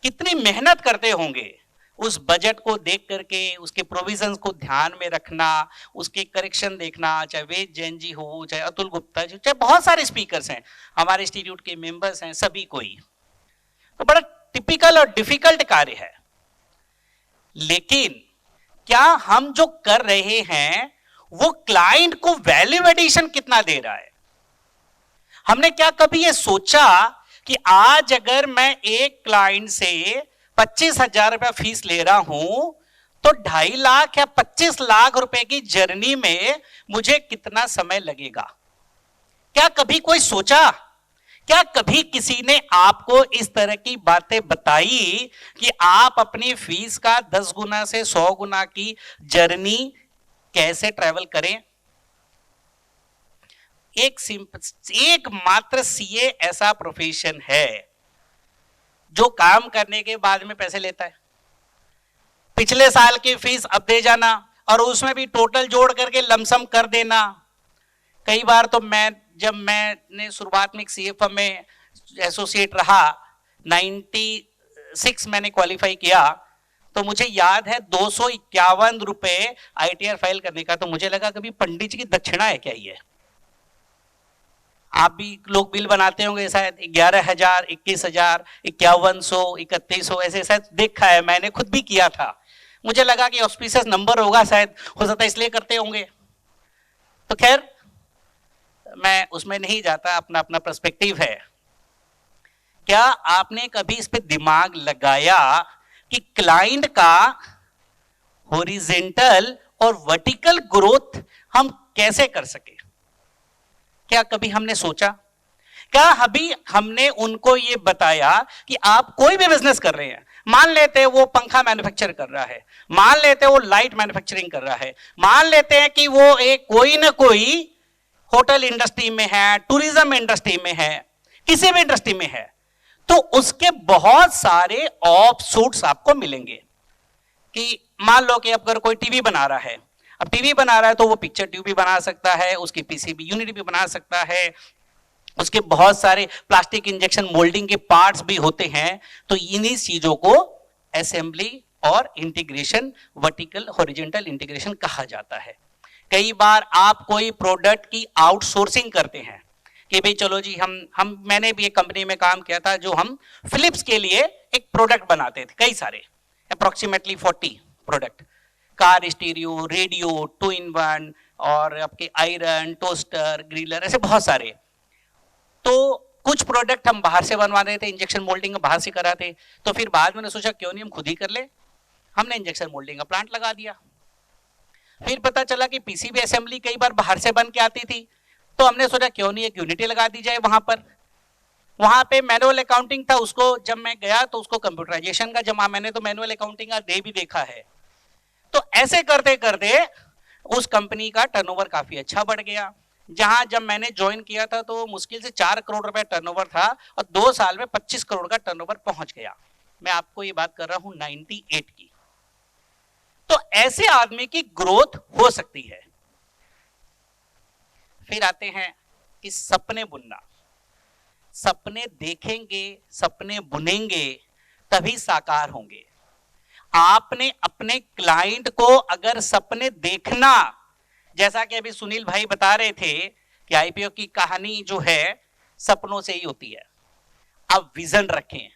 कितनी मेहनत करते होंगे उस बजट को देख करके, उसके प्रोविजंस को ध्यान में रखना, उसके करेक्शन देखना, चाहे वेद जैन जी हो, चाहे अतुल गुप्ता जी, चाहे बहुत सारे स्पीकर्स हैं, हमारे इंस्टीट्यूट के मेंबर्स हैं, सभी कोई. तो बड़ा टिपिकल और डिफिकल्ट कार्य है. लेकिन क्या हम जो कर रहे हैं वो क्लाइंट को वैल्यू एडिशन कितना दे रहा है? हमने क्या कभी ये सोचा कि आज अगर मैं एक क्लाइंट से 25,000 रुपया फीस ले रहा हूं तो 2.5 लाख या 25 लाख रुपए की जर्नी में मुझे कितना समय लगेगा? क्या कभी कोई सोचा? क्या कभी किसी ने आपको इस तरह की बातें बताई कि आप अपनी फीस का 10 गुना से 100 गुना की जर्नी कैसे ट्रैवल करें? एक मात्र सीए ऐसा प्रोफेशन है जो काम करने के बाद में पैसे लेता है. पिछले साल की फीस अब दे जाना और उसमें भी टोटल जोड़ करके लमसम कर देना. कई बार तो मैं जब मैंने शुरुआत में एक सीए फर्म में एसोसिएट रहा, 96 मैंने क्वालिफाई किया, तो मुझे याद है 251 रुपए आईटीआर फाइल करने का। तो मुझे लगा कभी पंडित जी की दक्षिणा है क्या ये? आप भी लोग बिल बनाते होंगे शायद 11,000, 21,000, 5100, 3100 ऐसे शायद देखा है, मैंने खुद भी किया था। मुझे लगा कि ऑस्पिशियस नंबर होगा शायद, हो सकता है इसलिए करते होंगे। तो खैर मैं उसमें नहीं जाता, अपना अपना पर्सपेक्टिव है। क्या आपने कभी इस पे दिमाग लगाया कि क्लाइंट का हॉरिजॉन्टल और वर्टिकल ग्रोथ हम कैसे कर सके? क्या कभी हमने सोचा? क्या अभी हमने उनको ये बताया कि आप कोई भी बिजनेस कर रहे हैं, मान लेते हैं वो पंखा मैन्युफैक्चर कर रहा है, मान लेते हैं वो लाइट मैन्युफैक्चरिंग कर रहा है, मान लेते हैं कि वो एक कोई ना कोई होटल इंडस्ट्री में है, टूरिज्म इंडस्ट्री में है, किसी भी इंडस्ट्री में है, तो उसके बहुत सारे ऑफशूट्स आपको मिलेंगे। कि मान लो कि अगर कोई टीवी बना रहा है, अब टीवी बना रहा है तो वो पिक्चर ट्यूब भी बना सकता है, उसकी पीसीबी यूनिट भी बना सकता है, उसके बहुत सारे प्लास्टिक इंजेक्शन मोल्डिंग के पार्ट्स भी होते हैं। तो इन्हीं चीजों को असेंबली और इंटीग्रेशन, वर्टिकल हॉरिजॉन्टल इंटीग्रेशन कहा जाता है। कई बार आप कोई प्रोडक्ट की आउटसोर्सिंग करते हैं कि भाई चलो जी मैंने भी एक कंपनी में काम किया था जो हम फिलिप्स के लिए एक प्रोडक्ट बनाते थे, कई सारे, approximately 40 product, car stereo, radio, 2-in-1 और आपके आयरन, टोस्टर, ग्रिलर, ऐसे बहुत सारे। तो कुछ प्रोडक्ट हम बाहर से बनवा रहे थे, इंजेक्शन मोल्डिंग बाहर से कराते। तो फिर बाद में सोचा क्यों नहीं हम खुद ही कर ले, हमने इंजेक्शन मोल्डिंग का प्लांट लगा दिया। फिर पता चला कि पीसीबी असेंबली कई बार बाहर से बन के आती थी, तो हमने सोचा क्यों नहीं एक यूनिटी लगा दी जाए वहां पर। वहां पे मैनुअल अकाउंटिंग था, उसको जब मैं गया तो उसको कंप्यूटराइजेशन का जमा, मैंने तो मैनुअल अकाउंटिंग का डे भी देखा है। तो ऐसे करते करते उस कंपनी का टर्नओवर काफी अच्छा बढ़ गया। जहां जब मैंने ज्वाइन किया था तो मुश्किल से 4 करोड़ रुपए टर्नओवर था और 2 साल में 25 करोड़ का टर्नओवर पहुंच गया। मैं आपको ये बात कर रहा हूं 98 की। तो ऐसे आदमी की ग्रोथ हो सकती है। फिर आते हैं कि सपने बुनना। सपने देखेंगे, सपने बुनेंगे, तभी साकार होंगे। आपने अपने क्लाइंट को अगर सपने देखना, जैसा कि अभी सुनील भाई बता रहे थे कि आईपीओ की कहानी जो है सपनों से ही होती है। आप विजन रखें,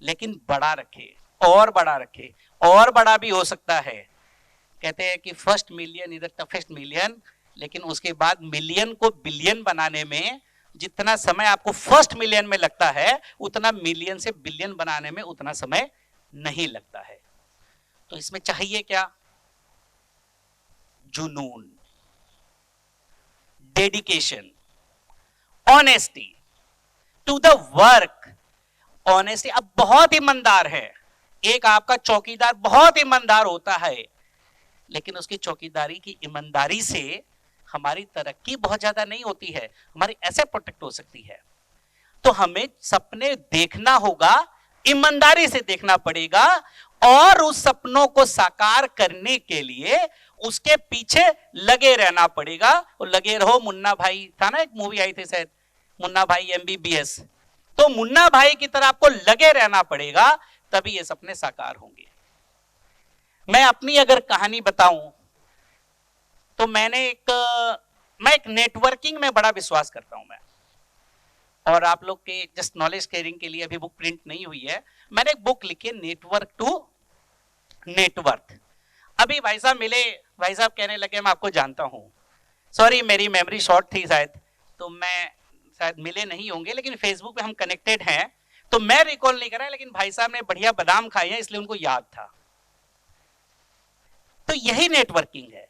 लेकिन बड़ा रखें, और बड़ा रखें, और बड़ा भी हो सकता है। कहते हैं कि first million is the toughest million, लेकिन उसके बाद मिलियन को बिलियन बनाने में जितना समय आपको फर्स्ट मिलियन में लगता है, उतना मिलियन से बिलियन बनाने में उतना समय नहीं लगता है। तो इसमें चाहिए क्या? जुनून, dedication, honesty to the work. Honesty, अब बहुत ईमानदार है, एक आपका चौकीदार बहुत ईमानदार होता है, लेकिन उसकी चौकीदारी की ईमानदारी से हमारी तरक्की बहुत ज्यादा नहीं होती है, हमारी एसेट प्रोटेक्ट हो सकती है। तो हमें सपने देखना होगा, ईमानदारी से देखना पड़ेगा, और उस सपनों को साकार करने के लिए उसके पीछे लगे रहना पड़ेगा। और लगे रहो, मुन्ना भाई था ना, एक मूवी आई थी शायद, मुन्ना भाई MBBS। तो मुन्ना भाई की तरह आपको लगे रहना पड़ेगा, तभी ये सपने साकार होंगे। मैं अपनी अगर कहानी बताऊं तो मैं एक नेटवर्किंग में बड़ा विश्वास करता हूं मैं, और आप लोग के जस्ट नॉलेज शेयरिंग के लिए अभी बुक प्रिंट नहीं हुई है। मैंने एक बुक लिखी है, नेटवर्क टू नेटवर्थ। अभी भाई साहब मिले, भाई साहब कहने लगे मैं आपको जानता हूं। सॉरी मेरी मेमोरी शॉर्ट थी शायद, तो मैं शायद मिले नहीं होंगे, लेकिन फेसबुक पे हम कनेक्टेड हैं, तो मैं रिकॉल नहीं कर रहा, लेकिन भाई साहब ने बढ़िया बादाम खाए हैं इसलिए उनको याद था। तो यही नेटवर्किंग है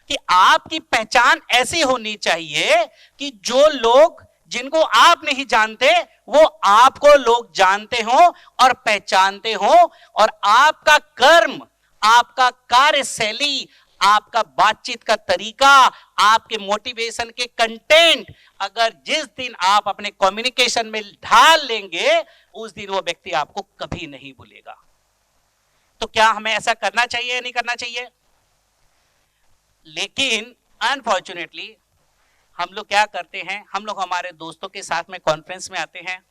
कि आपकी पहचान ऐसी होनी चाहिए कि जो लोग जिनको आप नहीं जानते वो आपको लोग जानते हो और पहचानते हो, और आपका कर्म, आपका कार्यशैली, आपका बातचीत का तरीका, आपके मोटिवेशन के कंटेंट अगर जिस दिन आप अपने कम्युनिकेशन में ढाल लेंगे, उस दिन वो व्यक्ति आपको कभी नहीं भूलेगा। तो क्या हमें ऐसा करना चाहिए या नहीं करना चाहिए? लेकिन अनफॉर्चुनेटली हम लोग क्या करते हैं, हम लोग हमारे दोस्तों के साथ में कॉन्फ्रेंस में आते हैं,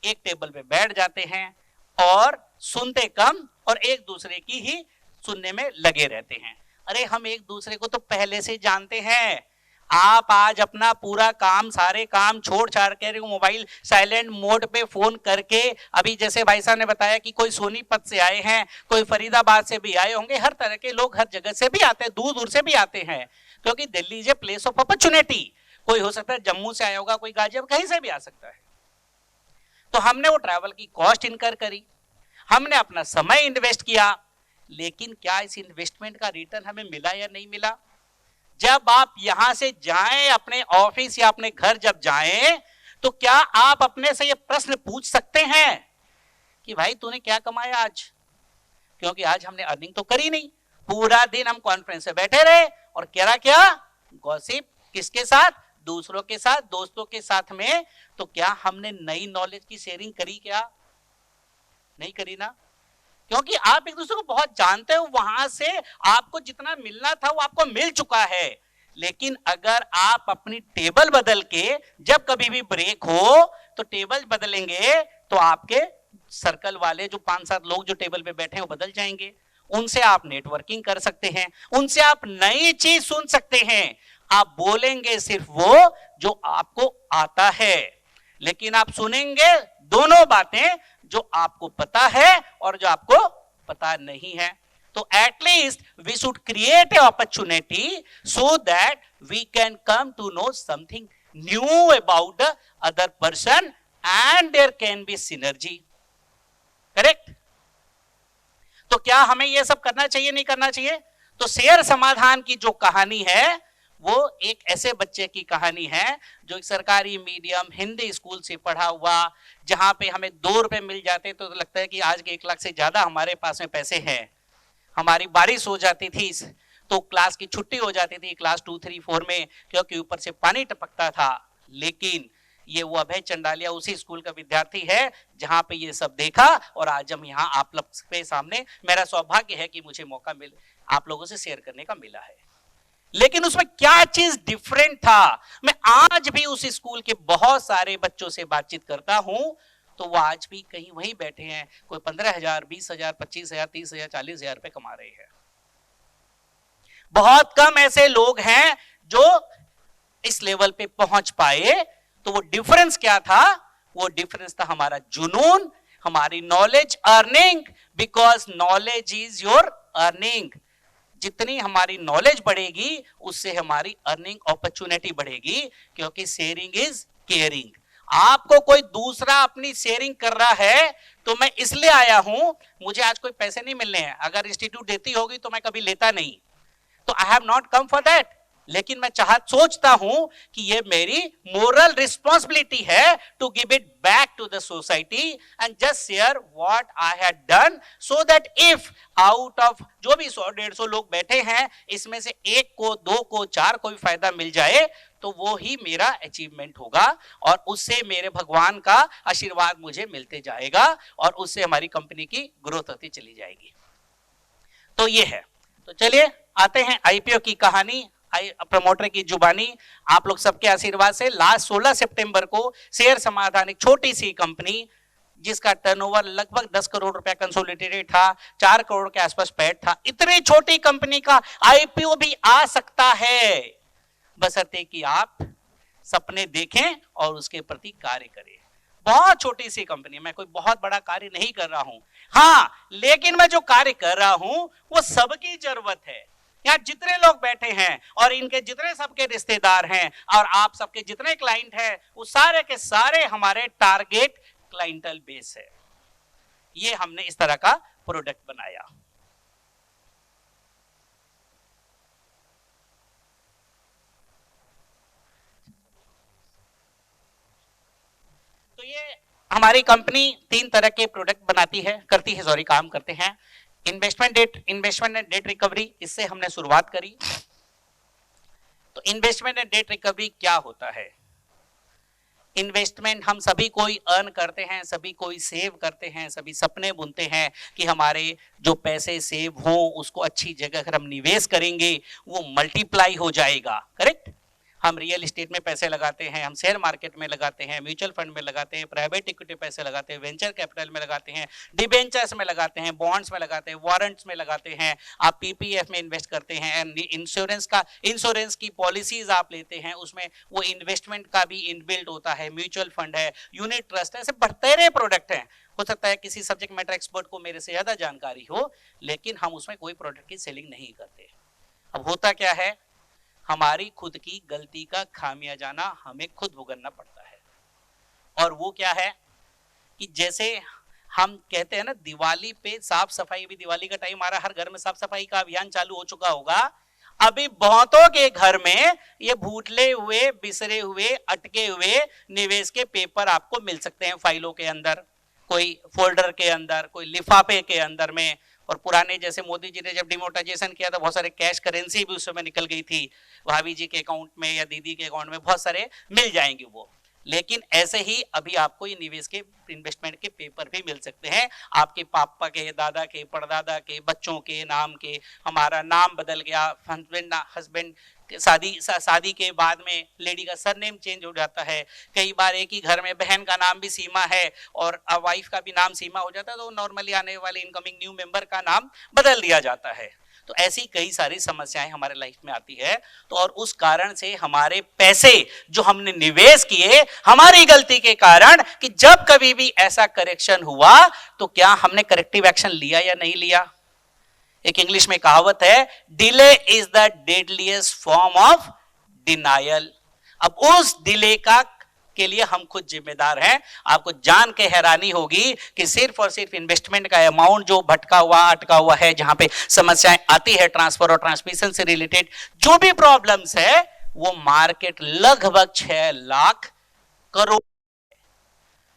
एक टेबल पे बैठ जाते हैं और सुनते कम और एक दूसरे की ही सुनने में लगे रहते हैं। अरे हम एक दूसरे को तो पहले से जानते हैं। आप आज अपना पूरा काम, सारे काम छोड़ छाड़ कर मोबाइल साइलेंट मोड पे फोन करके, अभी जैसे भाई साहब ने बताया कि कोई सोनीपत से आए हैं, कोई फरीदाबाद से भी आए होंगे, हर तरह के लोग हर जगह से भी आते हैं, दूर दूर से भी आते हैं, क्योंकि Delhi is a place of opportunity. कोई हो सकता है जम्मू से आया होगा, कोई गाजियाबाद, कहीं से भी आ सकता है। तो हमने वो ट्रैवल की कॉस्ट इनकर करी, हमने अपना समय इन्वेस्ट किया, लेकिन क्या इस इन्वेस्टमेंट का रिटर्न हमें मिला या नहीं मिला? जब आप यहां से जाएं अपने ऑफिस या अपने घर जब जाएं, तो क्या आप अपने से ये प्रश्न पूछ सकते हैं कि भाई तूने क्या कमाया आज? क्योंकि आज हमने अर्निंग तो करी नहीं, पूरा दिन हम कॉन्फ्रेंस में बैठे रहे और क्या गॉसिप, किसके साथ? दूसरों के साथ, दोस्तों के साथ में। तो क्या हमने नई नॉलेज की शेयरिंग करी? क्या नहीं करी ना, क्योंकि आप एक दूसरे को बहुत जानते हो, वहां से आपको जितना मिलना था वो आपको मिल चुका है। लेकिन अगर आप अपनी टेबल बदल के, जब कभी भी ब्रेक हो तो टेबल बदलेंगे, तो आपके सर्कल वाले जो 5-7 लोग जो टेबल पे बैठे हैं वो बदल जाएंगे। उनसे आप नेटवर्किंग कर सकते हैं, उनसे आप नई चीज सुन सकते हैं। आप बोलेंगे सिर्फ वो जो आपको आता है, लेकिन आप सुनेंगे दोनों बातें, जो आपको पता है और जो आपको पता नहीं है। तो at least we should create a opportunity so that we can come to know something new about the other person and there can be synergy. Correct? तो क्या हमें यह सब करना चाहिए, नहीं करना चाहिए? तो शेयर समाधान की जो कहानी है वो एक ऐसे बच्चे की कहानी है जो एक सरकारी मीडियम हिंदी स्कूल से पढ़ा हुआ, जहां पे हमें 2 रुपए मिल जाते तो लगता है कि आज के 1 लाख से ज्यादा हमारे पास में पैसे हैं। हमारी बारिश हो जाती थी तो क्लास की छुट्टी हो जाती थी क्लास 2, 3, 4 में, क्योंकि ऊपर से पानी टपकता था। लेकिन ये वो अभय चंडालिया उसी स्कूल का विद्यार्थी है जहां पे ये सब देखा, और आज हम यहाँ आप लोग के सामने, मेरा सौभाग्य है कि मुझे मौका मिल आप लोगों से शेयर करने का मिला है। लेकिन उसमें क्या चीज डिफरेंट था? मैं आज भी उस स्कूल के बहुत सारे बच्चों से बातचीत करता हूं, तो वो आज भी कहीं वहीं बैठे हैं, कोई 15,000, 20,000, 25,000, 30,000, 40,000 रुपए कमा रहे हैं। बहुत कम ऐसे लोग हैं जो इस लेवल पे पहुंच पाए। तो वो डिफरेंस क्या था? वो डिफरेंस था हमारा जुनून, हमारी knowledge earning, because knowledge is your earning. जितनी हमारी नॉलेज बढ़ेगी उससे हमारी अर्निंग अपॉर्चुनिटी बढ़ेगी, क्योंकि शेयरिंग इज केयरिंग। आपको कोई दूसरा अपनी शेयरिंग कर रहा है तो मैं इसलिए आया हूं, मुझे आज कोई पैसे नहीं मिलने हैं, अगर इंस्टीट्यूट देती होगी तो मैं कभी लेता नहीं, तो I have not come for that. लेकिन मैं सोचता हूं कि ये मेरी मोरल रिस्पॉन्सिबिलिटी है to give it back to the society and just share what I had done, so that if out of जो भी 100-150 लोग बैठे हैं, इसमें से 1 को, 2 को, 4 को भी फायदा मिल जाए तो वो ही मेरा अचीवमेंट होगा, और उससे मेरे भगवान का आशीर्वाद मुझे मिलते जाएगा, और उससे हमारी कंपनी की ग्रोथ होती चली जाएगी। तो ये है। तो चलिए आते हैं आईपीओ की कहानी, प्रमोटर की जुबानी। आप लोग सबके आशीर्वाद से लास्ट 16 सितंबर को शेयर समाधान, एक छोटी सी कंपनी जिसका टर्नओवर लगभग 10 करोड़ रुपया कंसोलिडेटेड था, 4 करोड़ के आसपास पैट था, इतनी छोटी कंपनी का आईपीओ भी आ सकता है, बशर्ते कि आप सपने देखें और उसके प्रति कार्य करें। बहुत छोटी सी कंपनी, मैं कोई बहुत बड़ा कार्य नहीं कर रहा हूं, हाँ, लेकिन मैं जो कार्य कर रहा हूं वो सबकी जरूरत है। यहाँ जितने लोग बैठे हैं और इनके जितने सबके रिश्तेदार हैं और आप सबके जितने क्लाइंट हैं, वो सारे के सारे हमारे टारगेट क्लाइंटल बेस है। ये हमने इस तरह का प्रोडक्ट बनाया। तो ये हमारी कंपनी 3 तरह के प्रोडक्ट बनाती है, काम करते हैं। इन्वेस्टमेंट एंड डेट रिकवरी, इससे हमने शुरुआत करी। तो इन्वेस्टमेंट एंड डेट रिकवरी क्या होता है? इन्वेस्टमेंट हम सभी कोई अर्न करते हैं, सभी कोई सेव करते हैं, सभी सपने बुनते हैं कि हमारे जो पैसे सेव हो उसको अच्छी जगह अगर हम निवेश करेंगे वो मल्टीप्लाई हो जाएगा। करेक्ट? हम रियल इस्टेट में पैसे लगाते हैं, हम शेयर मार्केट में लगाते हैं, म्यूचुअल फंड में लगाते हैं, प्राइवेट इक्विटी पैसे लगाते हैं, वेंचर कैपिटल में लगाते हैं, डिबेंचर्स में लगाते हैं, बॉन्ड्स में लगाते हैं, वारंट्स में लगाते हैं, आप पीपीएफ में इन्वेस्ट करते हैं, इंश्योरेंस की पॉलिसीज आप लेते हैं, उसमें वो इन्वेस्टमेंट का भी इनबिल्ट होता है, म्यूचुअल फंड है, यूनिट ट्रस्ट है, ऐसे बढ़ते प्रोडक्ट हैं। हो सकता है किसी सब्जेक्ट मैटर एक्सपर्ट को मेरे से ज्यादा जानकारी हो, लेकिन हम उसमें कोई प्रोडक्ट की सेलिंग नहीं करते। अब होता क्या है, हमारी खुद की गलती का खामियाजाना हमें खुद भुगतना पड़ता है। और वो क्या है कि जैसे हम कहते हैं ना, दिवाली पे साफ सफाई, भी दिवाली का टाइम आ रहा है, हर घर में साफ सफाई का अभियान चालू हो चुका होगा। अभी बहुतों के घर में ये भूतले हुए, बिसरे हुए, अटके हुए निवेश के पेपर आपको मिल सकते हैं, फाइलों के अंदर, कोई फोल्डर के अंदर, कोई लिफाफे के अंदर में। और पुराने जैसे मोदी जी ने जब डिमोनेटाइजेशन किया था, बहुत सारे कैश करेंसी भी उस समय निकल गई थी, भाभी जी के अकाउंट में या दीदी के अकाउंट में बहुत सारे मिल जाएंगे वो। लेकिन ऐसे ही अभी आपको ये निवेश के, इन्वेस्टमेंट के पेपर भी मिल सकते हैं, आपके पापा के, दादा के, परदादा के, बच्चों के नाम के। हमारा नाम बदल गया, हस्बैंड शादी के बाद में लेडी का सरनेम चेंज हो जाता है। कई बार एक ही घर में बहन का नाम भी सीमा है और वाइफ का भी नाम सीमा हो जाता है, तो नॉर्मली आने वाले इनकमिंग न्यू मेंबर का नाम बदल दिया जाता है। तो ऐसी कई सारी समस्याएं हमारे लाइफ में आती है। तो और उस कारण से हमारे पैसे जो हमने निवेश किए, हमारी गलती के कारण, कि जब कभी भी ऐसा करेक्शन हुआ तो क्या हमने करेक्टिव एक्शन लिया या नहीं लिया। एक इंग्लिश में कहावत है, delay is the deadliest form of denial. अब उस डिले के लिए हम खुद जिम्मेदार हैं। आपको जान के हैरानी होगी कि सिर्फ और सिर्फ इन्वेस्टमेंट का अमाउंट जो भटका हुआ, अटका हुआ है, जहां पे समस्याएं आती है ट्रांसफर और ट्रांसमिशन से रिलेटेड जो भी प्रॉब्लम्स है, वो मार्केट लगभग 6 लाख करोड़,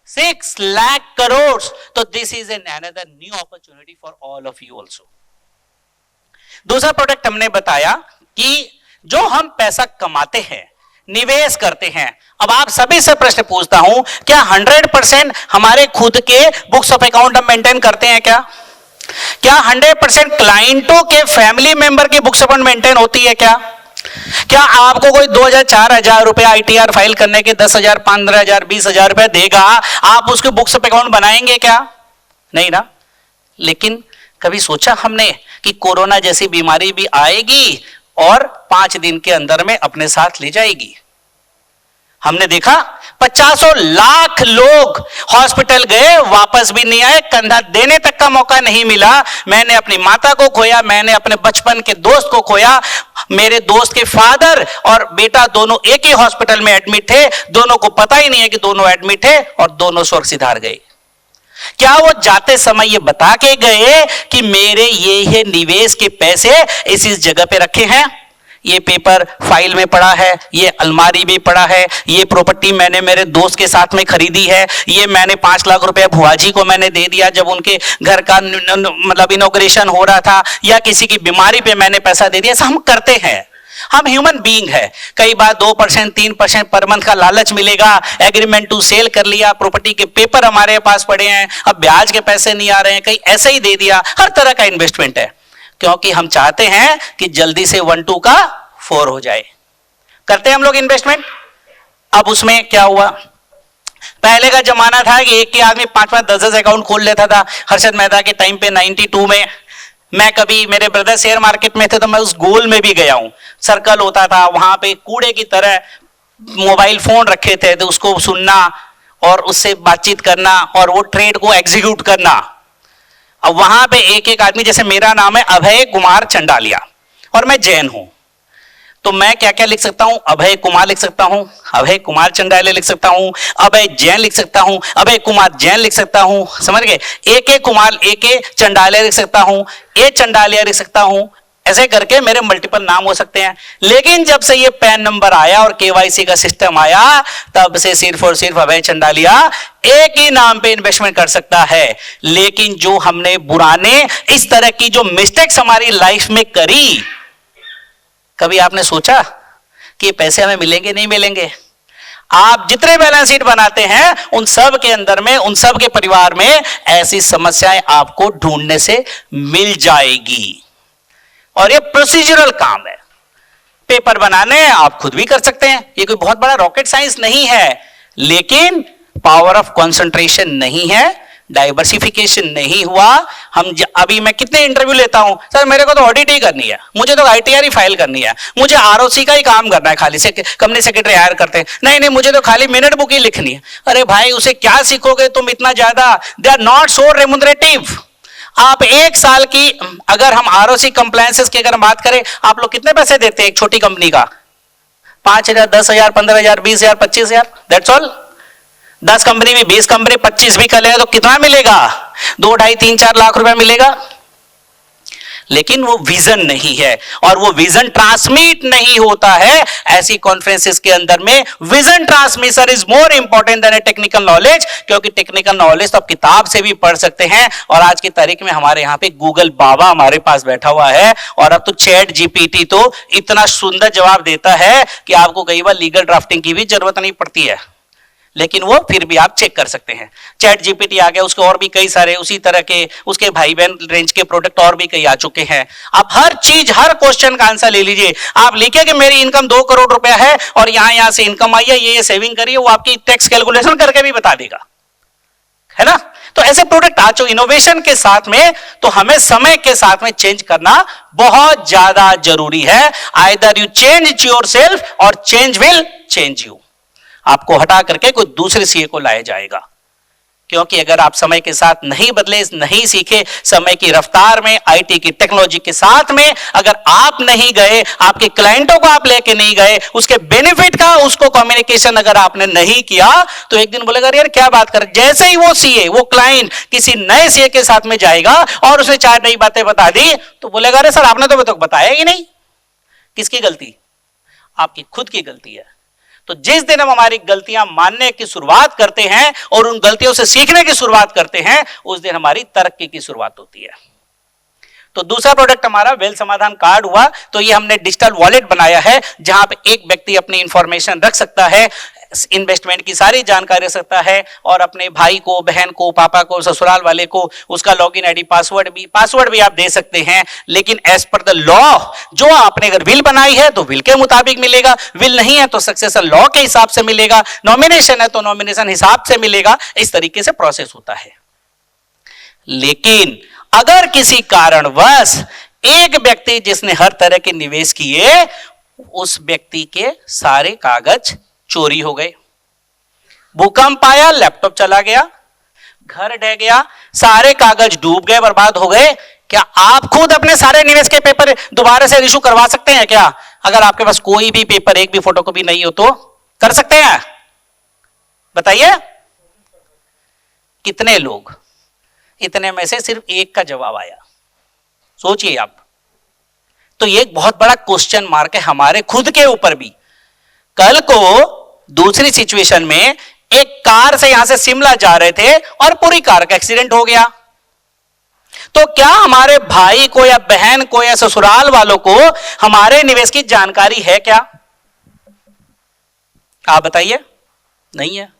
6 लाख करोड़। तो this is an another new opportunity for all of you also. दूसरा प्रोडक्ट हमने बताया कि जो हम पैसा कमाते हैं, निवेश करते हैं। अब आप सभी से प्रश्न पूछता हूं, क्या 100% हमारे खुद के बुक्स ऑफ अकाउंट हम मेंटेन करते हैं? क्या 100% क्लाइंटों के फैमिली मेंबर की बुक्स ऑफ अकाउंट मेंटेन होती है? क्या आपको कोई 2,000 4,000 रुपए आईटीआर फाइल करने के 10,000 15,000 20,000 रुपए देगा, आप उसके बुक्स ऑफ अकाउंट बनाएंगे क्या? नहीं ना। लेकिन कभी सोचा हमने कि कोरोना जैसी बीमारी भी आएगी और 5 दिन के अंदर में अपने साथ ले जाएगी? हमने देखा 50 लाख लोग हॉस्पिटल गए, वापस भी नहीं आए, कंधा देने तक का मौका नहीं मिला। मैंने अपनी माता को खोया, मैंने अपने बचपन के दोस्त को खोया। मेरे दोस्त के फादर और बेटा दोनों एक ही हॉस्पिटल में एडमिट थे, दोनों को पता ही नहीं है कि दोनों एडमिट है और दोनों स्वर्ग सिधार गए। क्या वो जाते समय ये बता के गए कि मेरे ये निवेश के पैसे इस जगह पे रखे हैं, ये पेपर फाइल में पड़ा है, ये अलमारी में पड़ा है, ये प्रॉपर्टी मैंने मेरे दोस्त के साथ में खरीदी है, ये मैंने 5 लाख रुपए भुआ जी को मैंने दे दिया जब उनके घर का मतलब इनॉग्रेशन हो रहा था, या किसी की बीमारी पे मैंने पैसा दे दिया? ऐसा हम करते हैं। हम ह्यूमन बीइंग है। कई बार 2% 3% पर मंथ का लालच मिलेगा, एग्रीमेंट टू सेल कर लिया, प्रॉपर्टी के पेपर हमारे पास पड़े हैं, अब ब्याज के पैसे नहीं आ रहे हैं, कहीं ऐसे ही दे दिया। हर तरह का इन्वेस्टमेंट है, क्योंकि हम चाहते हैं कि जल्दी से 1 2 का 4 हो जाए। करते हैं हम लोग इन्वेस्टमेंट। अब उसमें क्या हुआ, पहले का जमाना था कि एक ही आदमी 5-5 10-10 अकाउंट खोल लेता था। हर्षद मेहता के टाइम पे 92 में मैं कभी, मेरे ब्रदर शेयर मार्केट में थे तो मैं उस गोल में भी गया हूं। सर्कल होता था, वहां पे कूड़े की तरह मोबाइल फोन रखे थे, तो उसको सुनना और उससे बातचीत करना और वो ट्रेड को एग्जीक्यूट करना। अब वहां पे एक एक आदमी, जैसे मेरा नाम है अभय कुमार चंडालिया और मैं जैन हूं, तो मैं क्या क्या लिख सकता हूं? अभय कुमार लिख सकता हूं, अभय कुमार चंडालिया लिख सकता हूं, अभय जैन लिख सकता हूं, अभय कुमार जैन लिख सकता हूं, समझ गए? एक कुमार, एक चंडालिया लिख सकता हूं, ए चंडालिया लिख सकता हूं। ऐसे करके मेरे मल्टीपल नाम हो सकते हैं। लेकिन जब से ये पैन नंबर आया और केवाईसी का सिस्टम आया, तब से सिर्फ और सिर्फ अभय चंडालिया एक ही नाम पे इन्वेस्टमेंट कर सकता है। लेकिन जो हमने पुराने इस तरह की जो मिस्टेक्स हमारी लाइफ में करी, कभी आपने सोचा कि पैसे हमें मिलेंगे नहीं मिलेंगे? आप जितने बैलेंस शीट बनाते हैं उन सब के अंदर में, उन सब के परिवार में ऐसी समस्याएं आपको ढूंढने से मिल जाएगी। और ये प्रोसीजरल काम है। पेपर बनाने आप खुद भी कर सकते हैं, ये कोई बहुत बड़ा रॉकेट साइंस नहीं है, लेकिन पावर ऑफ कंसंट्रेशन नहीं है, डाइवर्सिफिकेशन नहीं हुआ। अभी मैं कितने इंटरव्यू लेता हूं, सर मेरे को तो ऑडिट ही करनी है, मुझे तो आईटीआर ही फाइल करनी है, मुझे आरओसी का ही काम करना है, खाली से कंपनी सेक्रेटरी हायर करते हैं, नहीं नहीं मुझे तो खाली मिनट बुक ही लिखनी है। अरे भाई उसे क्या सीखोगे तुम इतना ज्यादा, they are not so remunerative. आप एक साल की, अगर हम आरओसी कंप्लायंसेस की अगर हम बात करें, आप लोग कितने पैसे देते हैं एक छोटी कंपनी का? 5,000, 10,000, 15,000, 20,000, 25,000, दैट्स ऑल। 10 कंपनी भी, 20 कंपनी 25 भी कर लेगा तो कितना मिलेगा? 2, 2.5, 3, 4 लाख रुपए मिलेगा। लेकिन वो विजन नहीं है, और वो विजन ट्रांसमिट नहीं होता है। ऐसी कॉन्फ्रेंसेस के अंदर में vision transmission is more important than a technical knowledge, क्योंकि टेक्निकल नॉलेज तो आप किताब से भी पढ़ सकते हैं, और आज की तारीख में हमारे यहाँ पे गूगल बाबा हमारे पास बैठा हुआ है, और अब तो चैट जीपीटी तो इतना सुंदर जवाब देता है कि आपको कई बार लीगल ड्राफ्टिंग की भी जरूरत नहीं पड़ती है, लेकिन वो फिर भी आप चेक कर सकते हैं। चैट जीपीटी आ गया, उसके और भी कई सारे उसी तरह के उसके भाई बहन रेंज के प्रोडक्ट और भी कई आ चुके हैं। आप हर चीज, हर क्वेश्चन का आंसर ले लीजिए। आप लिखे कि मेरी इनकम 2 करोड़ रुपया है और यहां से इनकम आई है, ये सेविंग करिए, वो आपकी टैक्स कैलकुलेशन करके भी बता देगा, है ना। तो ऐसे प्रोडक्ट आ चुके इनोवेशन के साथ में, तो हमें समय के साथ में चेंज करना बहुत ज्यादा जरूरी है। आइदर यू चेंज योरसेल्फ और चेंज विल चेंज यू। आपको हटा करके कोई दूसरे सीए को लाया जाएगा, क्योंकि अगर आप समय के साथ नहीं बदले, नहीं सीखे, समय की रफ्तार में, आईटी की टेक्नोलॉजी के साथ में अगर आप नहीं गए, आपके क्लाइंटों को आप लेके नहीं गए, उसके बेनिफिट का उसको कम्युनिकेशन अगर आपने नहीं किया, तो एक दिन बोलेगा यार क्या बात कर। जैसे ही वो सीए, वो क्लाइंट किसी नए सीए के साथ में जाएगा और उसने 4 नई बातें बता दी, तो बोलेगा अरे सर आपने तो बताया ही नहीं। किसकी गलती? आपकी खुद की गलती है। तो जिस दिन हम हमारी गलतियां मानने की शुरुआत करते हैं और उन गलतियों से सीखने की शुरुआत करते हैं, उस दिन हमारी तरक्की की शुरुआत होती है। तो दूसरा प्रोडक्ट हमारा वेल्थ समाधान कार्ड हुआ। तो ये हमने डिजिटल वॉलेट बनाया है, जहां पे एक व्यक्ति अपनी इंफॉर्मेशन रख सकता है, इन्वेस्टमेंट की सारी जानकारी रख सकता है, और अपने भाई को, बहन को, पापा को, ससुराल वाले को उसका लॉगिन आईडी, पासवर्ड भी आप दे सकते हैं। लेकिन एज पर द लॉ, जो आपने अगर विल बनाई है तो विल के मुताबिक मिलेगा, विल नहीं है तो सक्सेसर लॉ के हिसाब से मिलेगा, नॉमिनेशन है तो नॉमिनेशन हिसाब से मिलेगा। इस तरीके से प्रोसेस होता है। लेकिन अगर किसी कारणवश एक व्यक्ति जिसने हर तरह के निवेश किए, उस व्यक्ति के सारे कागज चोरी हो गए, भूकंप आया, लैपटॉप चला गया, घर ढह गया, सारे कागज डूब गए, बर्बाद हो गए, क्या आप खुद अपने सारे निवेश के पेपर दोबारा से इशू करवा सकते हैं क्या? अगर आपके पास कोई भी पेपर, एक भी फोटोकॉपी नहीं हो तो कर सकते हैं? बताइए कितने लोग? इतने में से सिर्फ एक का जवाब आया। सोचिए आप। तो ये एक बहुत बड़ा क्वेश्चन मार्क है हमारे खुद के ऊपर भी। कल को दूसरी सिचुएशन में एक कार से यहां से शिमला जा रहे थे और पूरी कार का एक्सीडेंट हो गया, तो क्या हमारे भाई को या बहन को या ससुराल वालों को हमारे निवेश की जानकारी है क्या? आप बताइए, नहीं है।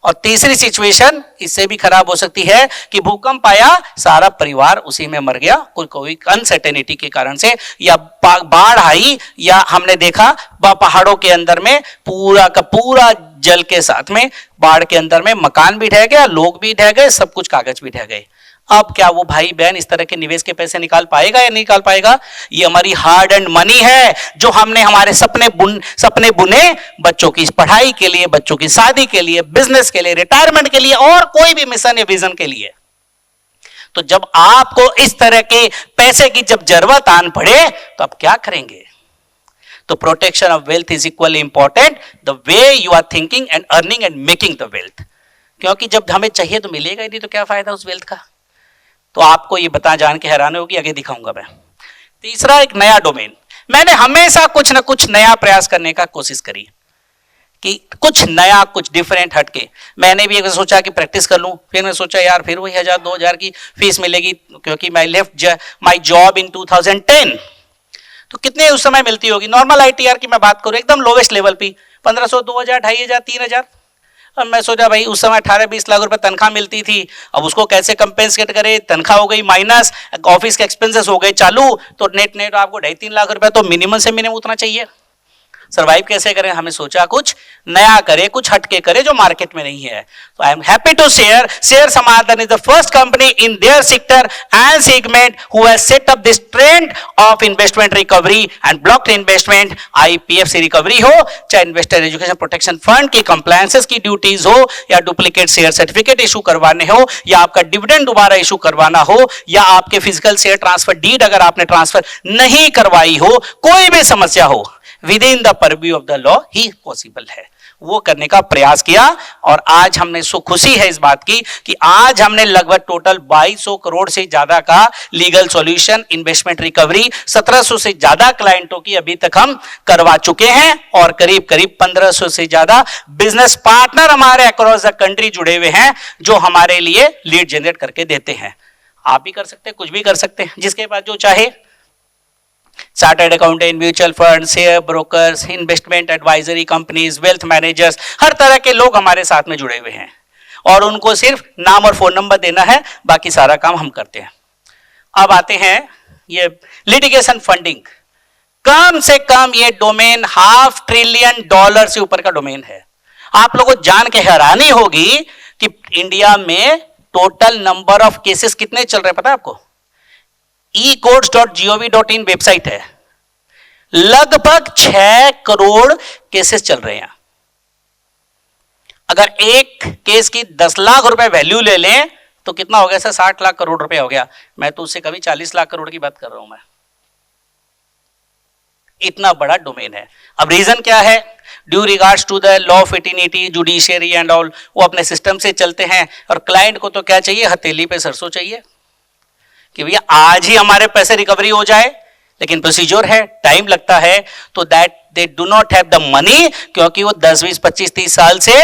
और तीसरी सिचुएशन इससे भी खराब हो सकती है कि भूकंप आया, सारा परिवार उसी में मर गया, कोई अनसर्टेनिटी के कारण से, या बाढ़ आई, या हमने देखा पहाड़ों के अंदर में पूरा का पूरा जल के साथ में, बाढ़ के अंदर में मकान भी ढह गया, लोग भी ढह गए, सब कुछ कागज भी ढह गए। अब क्या वो भाई बहन इस तरह के निवेश के पैसे निकाल पाएगा या नहीं निकाल पाएगा? ये हमारी हार्ड एंड मनी है, जो हमने हमारे सपने बुने, बच्चों की पढ़ाई के लिए, बच्चों की शादी के लिए, बिजनेस के लिए, रिटायरमेंट के लिए, और कोई भी मिशन या विजन के लिए। तो जब आपको इस तरह के पैसे की जब जरूरत आन पड़े, तो आप क्या करेंगे? तो protection of wealth is equally important, the way you are thinking and earning and making the wealth. क्योंकि जब हमें चाहिए तो मिलेगा ही नहीं, तो क्या फायदा उस वेल्थ का? तो आपको ये बता जान के हैरान होगी, आगे दिखाऊंगा मैं। तीसरा, एक नया डोमेन। मैंने हमेशा कुछ ना कुछ नया प्रयास करने का कोशिश करी, कि कुछ नया, कुछ डिफरेंट हटके। मैंने भी एक सोचा कि प्रैक्टिस कर लूं, फिर मैं सोचा यार फिर वही 1000-2000 की फीस मिलेगी, क्योंकि मैं लेफ्ट माय जॉब इन 2010। तो कितने उस समय मिलती होगी? नॉर्मल आईटीआर की मैं बात करूं, एकदम लोवेस्ट लेवल पे 1500, 2000, 2500, 3000। अब मैं सोचा भाई उस समय 18-20 लाख रुपए तनख्वाह मिलती थी, अब उसको कैसे कंपेंसेट करे, तनख्वाह हो गई माइनस, ऑफिस के एक्सपेंसेस हो गए चालू, तो नेट नेट आपको 2.5-3 लाख रुपए तो मिनिमम से मिनिमम उतना चाहिए। सर्वाइव कैसे करें, हमें सोचा कुछ नया करे, कुछ हटके करे जो मार्केट में नहीं है। तो I am happy to share Samadhan is the first company in their sector and segment who has set up this trend of investment recovery and blocked investment, IPF से रिकवरी हो, चाहे इन्वेस्टर एजुकेशन प्रोटेक्शन फंड की compliances की duties हो, या duplicate share certificate issue करवाने हो, या आपका डिविडेंड दोबारा इशू करवाना हो, या आपके फिजिकल शेयर ट्रांसफर डीड अगर आपने ट्रांसफर नहीं करवाई हो, कोई भी समस्या हो, with in the purview of the law he possible है, वो करने का प्रयास किया। और आज हमने खुशी है इस बात की कि आज हमने लगभग टोटल 2200 करोड़ से ज्यादा का लीगल सॉल्यूशन, इन्वेस्टमेंट रिकवरी 1700 से ज्यादा क्लाइंटों की अभी तक हम करवा चुके हैं, और करीब करीब 1500 से ज्यादा बिजनेस पार्टनर हमारे अक्रॉस द कंट्री जुड़े हुए हैं जो हमारे लिए लीड जनरेट करके देते हैं। आप भी कर सकते हैं, कुछ भी कर सकते हैं, जिसके पास जो चाहे, chartered accountant, mutual fund, share brokers, investment advisory companies, wealth managers, हर तरह के लोग हमारे साथ में जुड़े हुए हैं, और उनको सिर्फ नाम और फोन नंबर देना है, बाकी सारा काम हम करते हैं। अब आते हैं ये लिटिगेशन फंडिंग, कम से कम ये डोमेन $500 ट्रिलियन से ऊपर का डोमेन है। आप लोगों को जान के हैरानी होगी कि इंडिया में टोटल नंबर ऑफ केसेस कितने चल रहे हैं, पता है आपको? ecourts.gov.in वेबसाइट है, लगभग 6 करोड़ केसेस चल रहे हैं। अगर एक केस की 10 लाख रुपए वैल्यू ले लें तो कितना हो गया सर? 60 लाख करोड़ रुपए हो गया। मैं तो उससे कभी 40 लाख करोड़ की बात कर रहा हूं मैं, इतना बड़ा डोमेन है। अब रीजन क्या है? Due regards to the law of eternity, judiciary and all, वो अपने सिस्टम से चलते हैं, और क्लाइंट को तो क्या चाहिए? हथेली पे सरसों चाहिए कि भैया आज ही हमारे पैसे रिकवरी हो जाए, लेकिन प्रोसीजर है, टाइम लगता है, तो that they do not have the money, क्योंकि वो 10, 20, 25, 30 साल से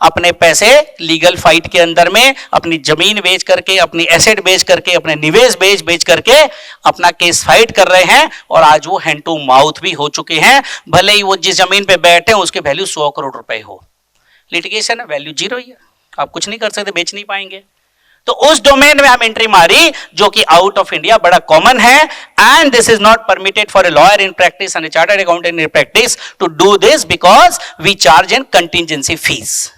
अपने पैसे लीगल फाइट के अंदर में अपनी जमीन बेच करके, अपनी एसेट बेच करके, अपने निवेश बेच करके अपना केस फाइट कर रहे हैं, और आज वो हैंड टू माउथ भी हो चुके हैं, भले ही वो जिस जमीन पे बैठे उसके वैल्यू 100 करोड़ रुपए हो। लिटिगेशन है, वैल्यू 0 ही है, आप कुछ नहीं कर सकते, बेच नहीं पाएंगे। तो उस डोमेन में हम एंट्री मारी जो कि आउट ऑफ इंडिया बड़ा कॉमन है, and this is not permitted for a lawyer in practice and a chartered accountant in practice to do this, because we charge an contingency fees,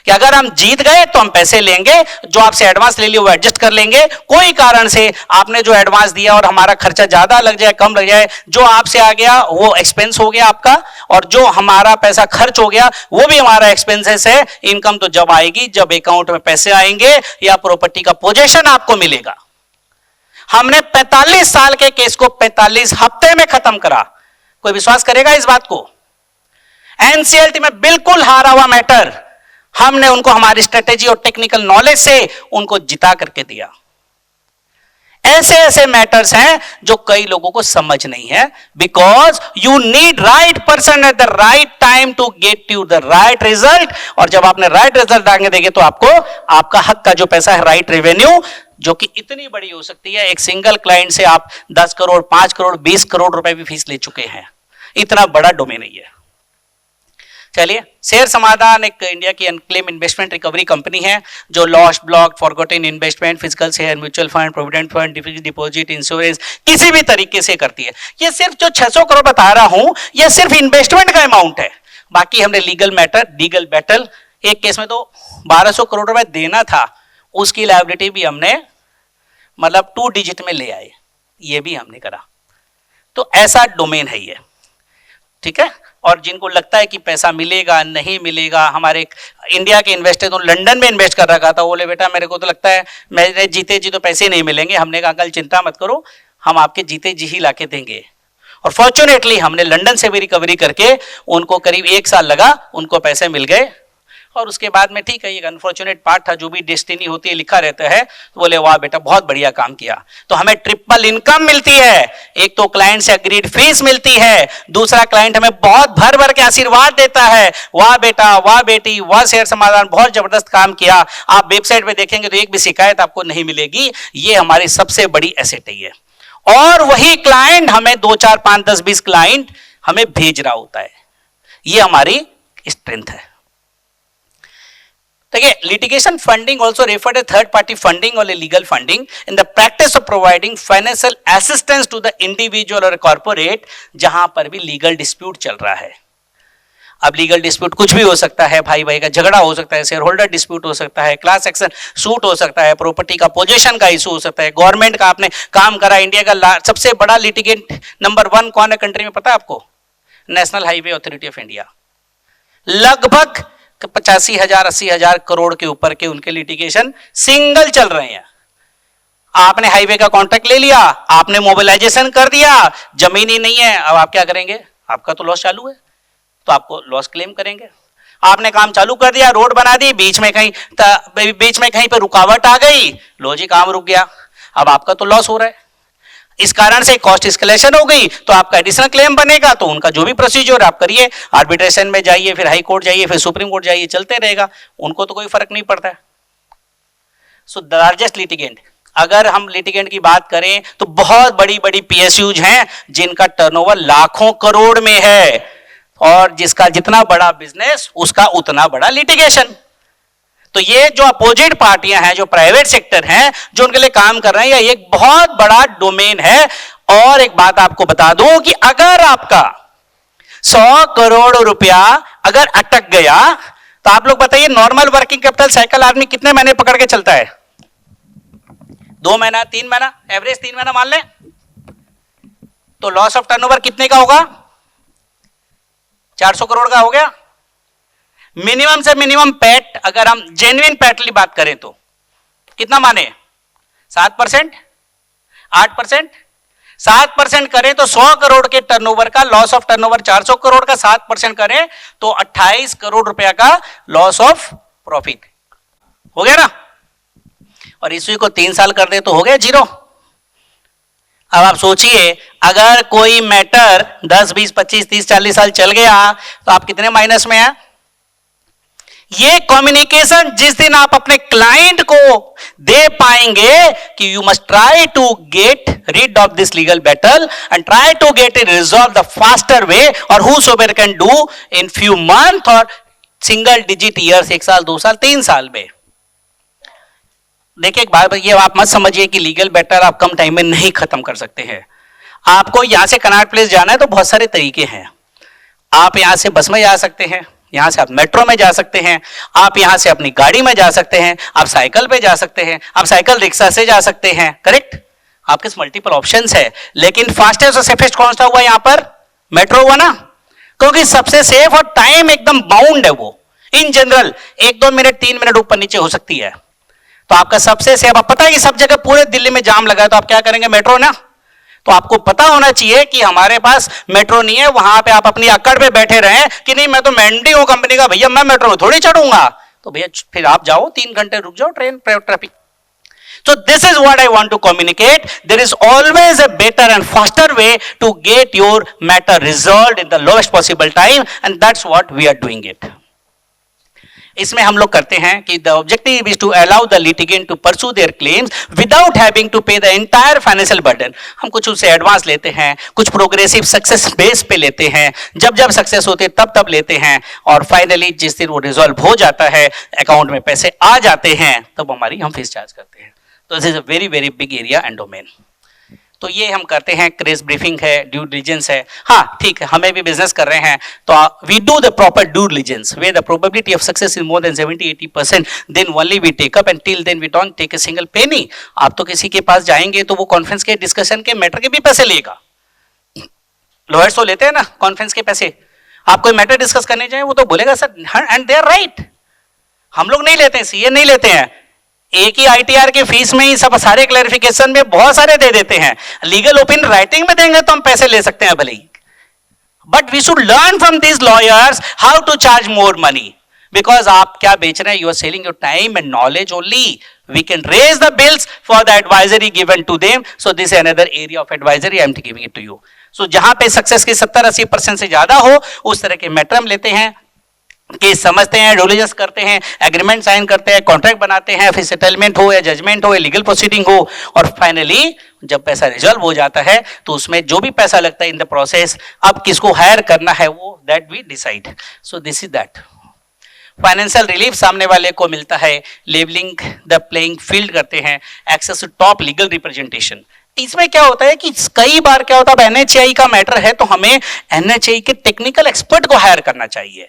कि अगर हम जीत गए तो हम पैसे लेंगे, जो आपसे एडवांस ले लिया वो एडजस्ट कर लेंगे। कोई कारण से आपने जो एडवांस दिया और हमारा खर्चा ज्यादा लग जाए, कम लग जाए, जो आपसे आ गया वो एक्सपेंस हो गया आपका, और जो हमारा पैसा खर्च हो गया वो भी हमारा एक्सपेंसेस है। इनकम तो जब आएगी जब अकाउंट में पैसे आएंगे या प्रॉपर्टी का पोजेशन आपको मिलेगा। हमने 45 साल के केस को 45 हफ्ते में खत्म करा। कोई विश्वास करेगा इस बात को? एनसीएलटी में बिल्कुल हारा हुआ मैटर हमने उनको हमारी स्ट्रेटेजी और टेक्निकल नॉलेज से उनको जिता करके दिया। ऐसे ऐसे मैटर्स हैं जो कई लोगों को समझ नहीं है, because you need right person at the right time to get you the right result, और जब आपने राइट रिजल्ट आगे देंगे तो आपको आपका हक का जो पैसा है, राइट रेवेन्यू, जो कि इतनी बड़ी हो सकती है, एक सिंगल क्लाइंट से आप 10 करोड़, 5 करोड़, 20 करोड़ रुपए भी फीस ले चुके हैं। इतना बड़ा डोमेन है ये। चलिए, शेयर समाधान एक इंडिया की अनक्लेम इन्वेस्टमेंट रिकवरी कंपनी है जो lost, block, forgotten investment, physical share, mutual fund, provident fund, deposit, insurance किसी भी तरीके से करती है। ये सिर्फ जो 600 करोड़ बता रहा हूं, ये सिर्फ इन्वेस्टमेंट का अमाउंट है। बाकी हमने लीगल मैटर, लीगल बैटल, एक केस में तो 1200 करोड़ रुपए देना था, उसकी लायबिलिटी भी हमने मतलब 2 डिजिट में ले आए, ये भी हमने करा। तो ऐसा डोमेन है ये, ठीक है। और जिनको लगता है कि पैसा मिलेगा नहीं मिलेगा, हमारे इंडिया के इन्वेस्टर तो लंदन में इन्वेस्ट कर रखा था, बोले बेटा मेरे को तो लगता है मेरे जीते जी तो पैसे नहीं मिलेंगे। हमने कहा कल चिंता मत करो, हम आपके जीते जी ही लाके देंगे। और फॉर्चुनेटली हमने लंदन से भी रिकवरी करके उनको करीब 1 साल लगा, उनको पैसे मिल गए। और उसके बाद में ठीक है, ये अनफॉर्चुनेट पार्ट था, जो भी डेस्टिनी होती है लिखा रहता है, तो बोले वाह बेटा बहुत बढ़िया काम किया। तो हमें ट्रिपल इनकम मिलती है, एक तो क्लाइंट से अग्रीड फीस मिलती है, दूसरा क्लाइंट हमें बहुत भर भर के आशीर्वाद देता है, वाह बेटा, वाह बेटी, वाह शेयर समाधान, बहुत जबरदस्त काम किया। आप वेबसाइट पे देखेंगे तो एक भी शिकायत आपको नहीं मिलेगी। ये हमारी सबसे बड़ी एसेट है ये। और वही क्लाइंट हमें 2, 4, 5, 10, 20 क्लाइंट हमें भेज रहा होता है, ये हमारी स्ट्रेंथ है। देखिए, litigation funding also referred as third party funding or legal funding in the practice of providing financial assistance to the individual or corporate जहां पर भी legal dispute चल रहा है. अब लीगल डिस्प्यूट कुछ भी हो सकता है, भाई भाई का झगड़ा हो सकता है, शेयर होल्डर डिस्प्यूट हो सकता है, क्लास एक्शन सूट हो सकता है, प्रॉपर्टी का पोजीशन का इशू हो सकता है, गवर्नमेंट का आपने काम करा. इंडिया का सबसे बड़ा लिटिगेंट नंबर 1 कौन है कंट्री में पता है आपको? National highway authority of India. लगभग 85,000 80,000 करोड़ के ऊपर के उनके लिटिगेशन सिंगल चल रहे हैं. आपने हाईवे का कॉन्ट्रैक्ट ले लिया, आपने मोबिलाइजेशन कर दिया, जमीन ही नहीं है, अब आप क्या करेंगे? आपका तो लॉस चालू है, तो आपको लॉस क्लेम करेंगे. आपने काम चालू कर दिया, रोड बना दी, बीच में कहीं पे रुकावट आ गई, लो जी काम रुक गया, अब आपका तो लॉस हो रहा है. इस कारण से कॉस्ट एस्केलेशन हो गई, तो आपका एडिशनल क्लेम बनेगा. तो उनका जो भी प्रोसीजर आप करिए, आर्बिट्रेशन में जाइए, फिर हाई कोर्ट जाइए, फिर सुप्रीम कोर्ट जाइए, चलते रहेगा, उनको तो कोई फर्क नहीं पड़ता है. सो द लार्जेस्ट लिटिगेंट, अगर हम लिटिगेंट की बात करें तो बहुत बड़ी बड़ी पीएसयूज हैं जिनका टर्नओवर लाखों करोड़ में है, और जिसका जितना बड़ा बिजनेस उसका उतना बड़ा लिटिगेशन. तो ये जो अपोजिट पार्टियां हैं, जो प्राइवेट सेक्टर हैं, जो उनके लिए काम कर रहे हैं, ये एक बहुत बड़ा डोमेन है. और एक बात आपको बता दूं कि अगर आपका 100 करोड़ रुपया अगर अटक गया, तो आप लोग बताइए नॉर्मल वर्किंग कैपिटल साइकिल आदमी कितने महीने पकड़ के चलता है? 2 महीना, 3 महीना, एवरेज 3 महीना मान लें, तो लॉस ऑफ टर्नओवर कितने का होगा? 400 करोड़ का हो गया. मिनिमम से मिनिमम पैट, अगर हम जेन्युइन पैट की बात करें तो कितना माने? 7%, 8%, 7% करें तो 100 करोड़ के टर्नओवर का लॉस ऑफ टर्नओवर 400 करोड़ का 7% करें तो 28 करोड़ रुपया का लॉस ऑफ प्रॉफिट हो गया ना. और इसी को 3 साल कर दे तो हो गया जीरो. अब आप सोचिए, अगर कोई मैटर 10, 20, 25, 30, 40 साल चल गया तो आप कितने माइनस में हैं? ये कम्युनिकेशन जिस दिन आप अपने क्लाइंट को दे पाएंगे कि you must try to get rid of this legal battle and try to get it resolve the faster way, और whosoever can do in few month और सिंगल डिजिट ईयर्स, 1 साल, 2 साल, 3 साल में. देखिए एक बात, ये आप मत समझिए कि लीगल बैटल आप कम टाइम में नहीं खत्म कर सकते हैं. आपको यहां से कनॉट प्लेस जाना है तो बहुत सारे तरीके हैं. आप यहां से बस में जा सकते हैं, यहां से आप मेट्रो में जा सकते हैं, आप यहां से अपनी गाड़ी में जा सकते हैं, आप साइकिल पे जा सकते हैं, आप साइकिल रिक्शा से जा सकते हैं. करेक्ट, आपके मल्टीपल ऑप्शंस है. लेकिन फास्टेस्ट और सेफेस्ट कौन सा हुआ? यहां पर मेट्रो हुआ ना, क्योंकि सबसे सेफ और टाइम एकदम बाउंड है. वो इन जनरल 1-2 मिनट 3 मिनट ऊपर नीचे हो सकती है, तो आपका सबसे सेफ. आप पता है कि सब जगह पूरे दिल्ली में जाम लगा है, तो आप क्या करेंगे? मेट्रो ना. तो आपको पता होना चाहिए कि हमारे पास मेट्रो नहीं है, वहां पे आप अपनी अकड़ पे बैठे रहें कि नहीं मैं तो मेंढी हूं कंपनी का, भैया मैं मेट्रो में थोड़ी चढ़ूंगा. तो भैया फिर आप जाओ 3 घंटे रुक जाओ train traffic. So this is what I want to communicate. There is always a better and faster way to get your matter resolved in the lowest possible time, and that's what we are doing it. इसमें हम लोग करते हैं कि the objective is to allow the litigant to pursue their claims without having to pay the entire financial burden. हम कुछ उससे advance लेते हैं, कुछ प्रोग्रेसिव सक्सेस बेस पे लेते हैं, जब जब सक्सेस होते तब तब लेते हैं, और फाइनली जिस दिन वो रिजॉल्व हो जाता है, अकाउंट में पैसे आ जाते हैं, तब हमारी हम फीस चार्ज करते हैं. तो this is a very very big area and domain. तो ये हम करते हैं, क्रेज ब्रीफिंग है, ड्यू डिलिजेंस है. हाँ ठीक है, हमें भी बिजनेस कर रहे हैं तो we do the proper due diligence way the probability of success is more than 70-80%, then only we take up, and till then we don't take a single penny. आप तो किसी के पास जाएंगे तो वो कॉन्फ्रेंस के डिस्कशन के मैटर के भी पैसे लेगा. लॉयर्स तो लेते हैं ना कॉन्फ्रेंस के पैसे. आप कोई मैटर डिस्कस करने जाए वो तो बोलेगा sir, and they are right. हम लोग नहीं लेते हैं, सीए नहीं लेते हैं. एक ही आईटीआर की फीस में ही सब सारे क्लैरिफिकेशन में बहुत सारे दे देते हैं. लीगल ओपिनियन राइटिंग में देंगे तो हम पैसे ले सकते हैं भले ही, but we should learn from these lawyers how to charge more money. Because आप क्या बेच रहे हैं? You are selling your time and knowledge only. We can raise the bills for the advisory given to them. So this is another area of advisory I am giving it to you. So जहां पे success की 70-80% से ज्यादा हो, उस तरह के matter हम लेते हैं, केस समझते हैं, डिलिजेंस करते हैं, एग्रीमेंट साइन करते हैं, कॉन्ट्रैक्ट बनाते हैं, फिर सेटलमेंट हो या जजमेंट हो या लीगल प्रोसीडिंग हो, और फाइनली जब पैसा रिजॉल्व हो जाता है तो उसमें जो भी पैसा लगता है इन द प्रोसेस, अब किसको हायर करना है वो that we decide. So this is that. Financial relief सामने वाले को मिलता है, लेवलिंग द प्लेइंग फील्ड करते हैं, access to top legal representation. इसमें क्या होता है कि कई बार क्या होता है, एनएचएआई का मैटर है तो हमें एनएचएआई के टेक्निकल एक्सपर्ट को हायर करना चाहिए,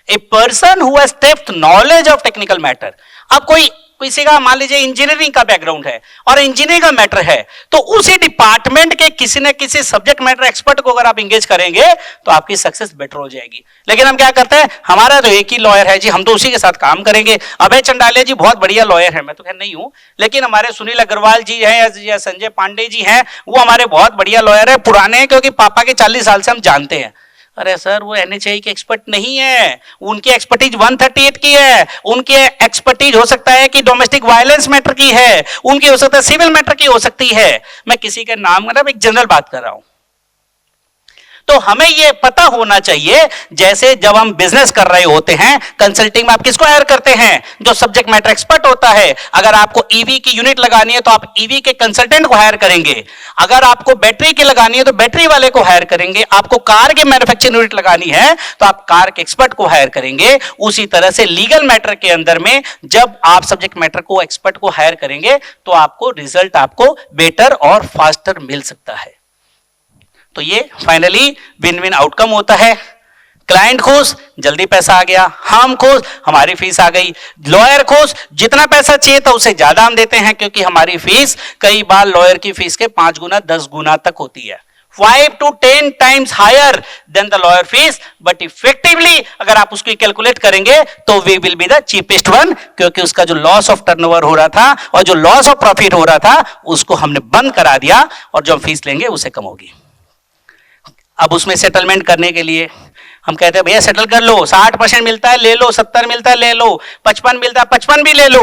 a person who has depth knowledge of technical matter. अब किसी का मान लीजिए इंजीनियरिंग का बैकग्राउंड है और इंजीनियरिंग का मैटर है, तो उसी डिपार्टमेंट के किसी न किसी सब्जेक्ट मैटर एक्सपर्ट को अगर आप इंगेज करेंगे तो आपकी सक्सेस बेटर हो जाएगी। लेकिन हम क्या करते हैं, हमारा तो एक ही लॉयर है जी, हम तो उसी के साथ काम करेंगे। अभय चंडालिया जी बहुत बढ़िया लॉयर है, मैं तो खैर नहीं हूं, लेकिन हमारे सुनील अग्रवाल जी हैं या संजय पांडे जी हैं, वो हमारे बहुत बढ़िया लॉयर है, पुराने हैं, क्योंकि पापा के 40 साल से हम जानते हैं। अरे सर, वो एनएचएआई के एक्सपर्ट नहीं है, उनकी एक्सपर्टीज 138 की है, उनकी एक्सपर्टीज हो सकता है कि डोमेस्टिक वायलेंस मैटर की है, उनकी हो सकता है सिविल मैटर की हो सकती है। मैं किसी के नाम मतलब एक जनरल बात कर रहा हूं। तो हमें यह पता होना चाहिए, जैसे जब हम बिजनेस कर रहे होते हैं, कंसल्टिंग में आप किसको हायर करते हैं, जो सब्जेक्ट मैटर एक्सपर्ट होता है। अगर आपको ईवी की यूनिट लगानी है तो आप ईवी के कंसल्टेंट को हायर करेंगे, अगर आपको बैटरी की लगानी है तो बैटरी वाले को हायर करेंगे, आपको कार के मैन्युफैक्चरिंग यूनिट लगानी है तो आप कार के एक्सपर्ट को हायर करेंगे। उसी तरह से लीगल मैटर के अंदर में जब आप सब्जेक्ट मैटर को एक्सपर्ट को हायर करेंगे तो आपको रिजल्ट आपको बेटर और फास्टर मिल सकता है। तो ये फाइनली विन विन आउटकम होता है। क्लाइंट खुश, जल्दी पैसा आ गया, हम खुश, हमारी फीस आ गई, लॉयर खुश, जितना पैसा चाहिए था उससे ज्यादा हम देते हैं, क्योंकि हमारी फीस कई बार लॉयर की फीस के 5 गुना 10 गुना तक होती है, 5 to 10 times higher than the lawyer fees, but effectively अगर आप उसको कैलकुलेट करेंगे तो we will be the cheapest one, क्योंकि उसका जो लॉस ऑफ टर्नओवर हो रहा था और जो लॉस ऑफ प्रॉफिट हो रहा था उसको हमने बंद करा दिया, और जो हम फीस लेंगे उससे कम होगी। अब उसमें सेटलमेंट करने के लिए हम कहते हैं भैया सेटल कर लो, 60% मिलता है ले लो, 70 मिलता है ले लो, 55 मिलता है 55 भी ले लो।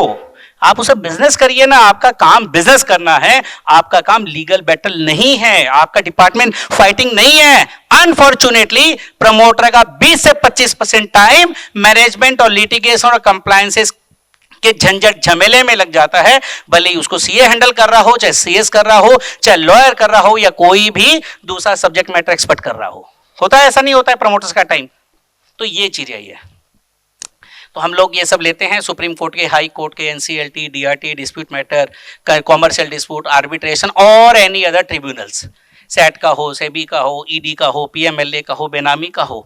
आप उसे बिजनेस करिए ना, आपका काम बिजनेस करना है, आपका काम लीगल बैटल नहीं है, आपका डिपार्टमेंट फाइटिंग नहीं है। अनफॉर्चुनेटली प्रमोटर का 20 से 25% टाइम मैनेजमेंट और लिटिगेशन और कंप्लायंसेस के झंझट झमेले में लग जाता है, भले ही उसको सीए हैंडल कर रहा हो, चाहे सीएस कर रहा हो, चाहे लॉयर कर रहा हो, या कोई भी दूसरा सब्जेक्ट मैटर एक्सपर्ट कर रहा हो। होता है, ऐसा नहीं होता है प्रमोटर्स का टाइम। तो ये चीज है। तो हम लोग ये सब लेते हैं सुप्रीम कोर्ट के, हाई कोर्ट के, NCLT, DRT, dispute matter, commercial dispute, arbitration और एनी अदर ट्रिब्यूनल्स, सेट का हो, सेबी का हो, ईडी का हो, पीएमएलए का हो, बेनामी का हो।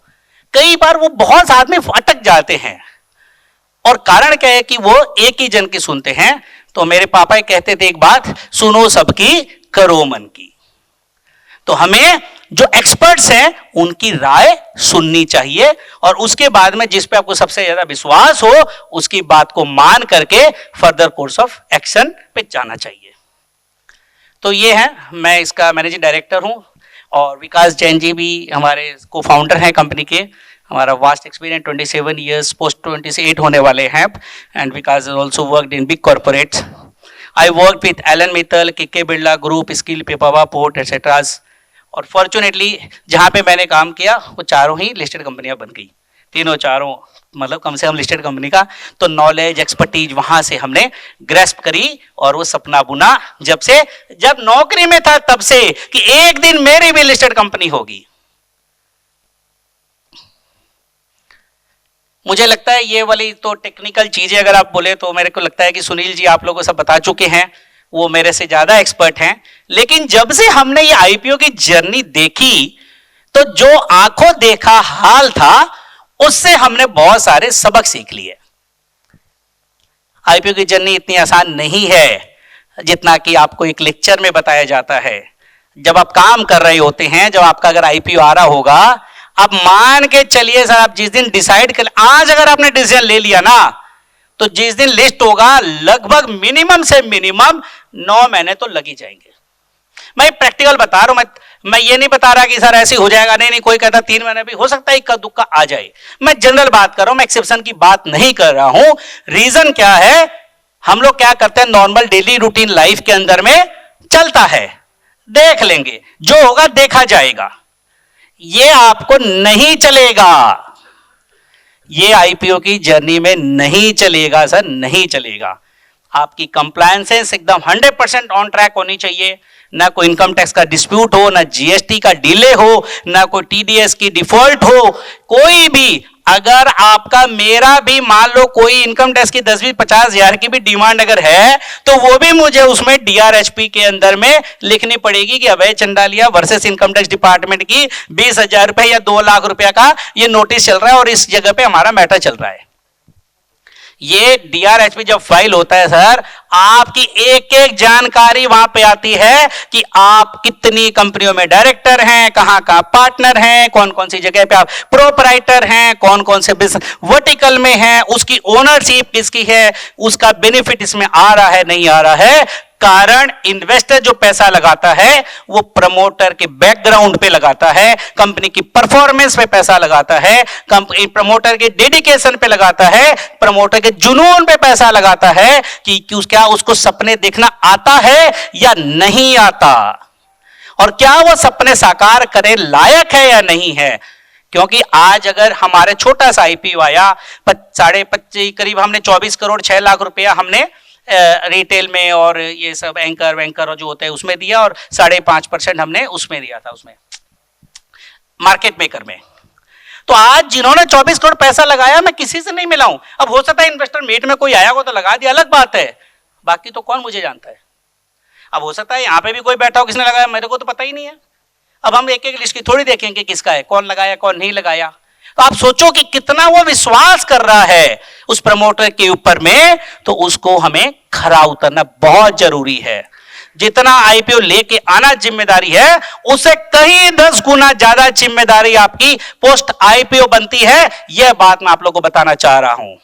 कई बार वो बहुत साथ में अटक जाते हैं, और कारण क्या है कि वो एक ही जन की सुनते हैं। तो मेरे पापा कहते थे एक बात, सुनो सबकी करो मन की। तो हमें जो एक्सपर्ट्स हैं उनकी राय सुननी चाहिए, और उसके बाद में जिस पे आपको सबसे ज्यादा विश्वास हो उसकी बात को मान करके फर्दर कोर्स ऑफ एक्शन पे जाना चाहिए। तो ये है, मैं इसका मैनेजिंग डायरेक्टर हूं, और विकास जैन जी भी हमारे को फाउंडर हैं कंपनी के। हमारा वास्ट एक्सपीरियंस 27 ईयर्स, पोस्ट 28 होने वाले हैं, and Vikas also worked in big corporates. I work with Allen Mittal, KK Birla group, skill, Pipavav port etcetera. और फॉर्चुनेटली जहाँ पे मैंने काम किया वो चारों ही लिस्टेड कंपनियां बन गई, तीनों चारों, मतलब कम से कम लिस्टेड कंपनी का। तो नॉलेज एक्सपर्टीज वहां से हमने ग्रेस्प करी, और वो सपना बुना जब नौकरी में था तब से, कि एक दिन मेरी भी लिस्टेड कंपनी होगी। मुझे लगता है ये वाली तो टेक्निकल चीजें अगर आप बोले तो मेरे को लगता है कि सुनील जी आप लोगों को सब बता चुके हैं, वो मेरे से ज्यादा एक्सपर्ट हैं। लेकिन जब से हमने ये आईपीओ की जर्नी देखी तो जो आंखों देखा हाल था उससे हमने बहुत सारे सबक सीख लिए। आईपीओ की जर्नी इतनी आसान नहीं है जितना कि आपको एक लेक्चर में बताया जाता है। जब आप काम कर रहे होते हैं, जब आपका अगर आईपीओ आ रहा होगा, आप मान के चलिए सर, आप जिस दिन डिसाइड कर, आज अगर आपने डिसीजन ले लिया ना, तो जिस दिन लिस्ट होगा लगभग मिनिमम से मिनिमम 9 महीने तो लग ही जाएंगे। मैं प्रैक्टिकल बता रहा हूं, मैं ये नहीं बता रहा कि सर ऐसे हो जाएगा, नहीं, कोई कहता 3 महीने भी हो सकता है, इक्का दुक्का आ जाए। मैं जनरल बात कर रहा हूं, मैं एक्सेप्शन की बात नहीं कर रहा हूं। रीजन क्या है, हम लोग क्या करते हैं, नॉर्मल डेली रूटीन लाइफ के अंदर में चलता है, देख लेंगे, जो होगा देखा जाएगा। ये आपको नहीं चलेगा, ये आईपीओ की जर्नी में नहीं चलेगा सर, नहीं चलेगा। आपकी कंप्लायंसेस एकदम 100% ऑन ट्रैक होनी चाहिए, ना कोई इनकम टैक्स का डिस्प्यूट हो, ना जीएसटी का डिले हो, ना कोई टीडीएस की डिफॉल्ट हो, कोई भी अगर आपका मेरा भी मान लो कोई इनकम टैक्स की 10-20-50 हजार की भी डिमांड अगर है तो वो भी मुझे उसमें DRHP के अंदर में लिखनी पड़ेगी कि Abhay Chandalia versus income tax department की 20,000 रुपए या 2 लाख रुपए का ये नोटिस चल रहा है और इस जगह पे हमारा मैटर चल रहा है। ये DRHP जब फाइल होता है सर, आपकी एक एक जानकारी वहां पे आती है कि आप कितनी कंपनियों में डायरेक्टर हैं, कहां कहां पार्टनर हैं, कौन कौन सी जगह पे आप प्रोपराइटर हैं, कौन कौन से बिजनेस वर्टिकल में हैं, उसकी ओनरशिप किसकी है, उसका बेनिफिट इसमें आ रहा है नहीं आ रहा है। कारण इन्वेस्टर जो पैसा लगाता है वो प्रमोटर के बैकग्राउंड पे लगाता है, कंपनी की परफॉर्मेंस पे पैसा लगाता है, कंपनी प्रमोटर के डेडिकेशन पे लगाता है, प्रमोटर के जुनून पे पैसा लगाता है कि क्या उसको सपने देखना आता है या नहीं आता, और क्या वो सपने साकार करे लायक है या नहीं है। क्योंकि आज अगर हमारे छोटा सा IPO आया 25.5 करीब, हमने 24 करोड़ 6 लाख रुपया हमने रिटेल में और ये सब एंकर वैंकर और जो होते हैं उसमें दिया, और 5.5% हमने उसमें दिया था, उसमें मार्केट मेकर में। तो आज जिन्होंने 24 करोड़ पैसा लगाया मैं किसी से नहीं मिला हूं। अब हो सकता है इन्वेस्टर मीट में कोई आया हो तो लगा दिया, अलग बात है, बाकी तो कौन मुझे जानता है। अब हो सकता है यहां पे भी कोई बैठा हो किसने लगाया, मेरे को तो पता ही नहीं है। अब हम एक एक लिस्ट की थोड़ी देखेंगे किसका है, कौन लगाया कौन नहीं लगाया। तो आप सोचो कि कितना वो विश्वास कर रहा है उस प्रमोटर के ऊपर में, तो उसको हमें खरा उतरना बहुत जरूरी है। जितना IPO लेके आना जिम्मेदारी है, उससे कहीं 10 गुना ज्यादा जिम्मेदारी आपकी पोस्ट IPO बनती है। यह बात मैं आप लोगों को बताना चाह रहा हूं।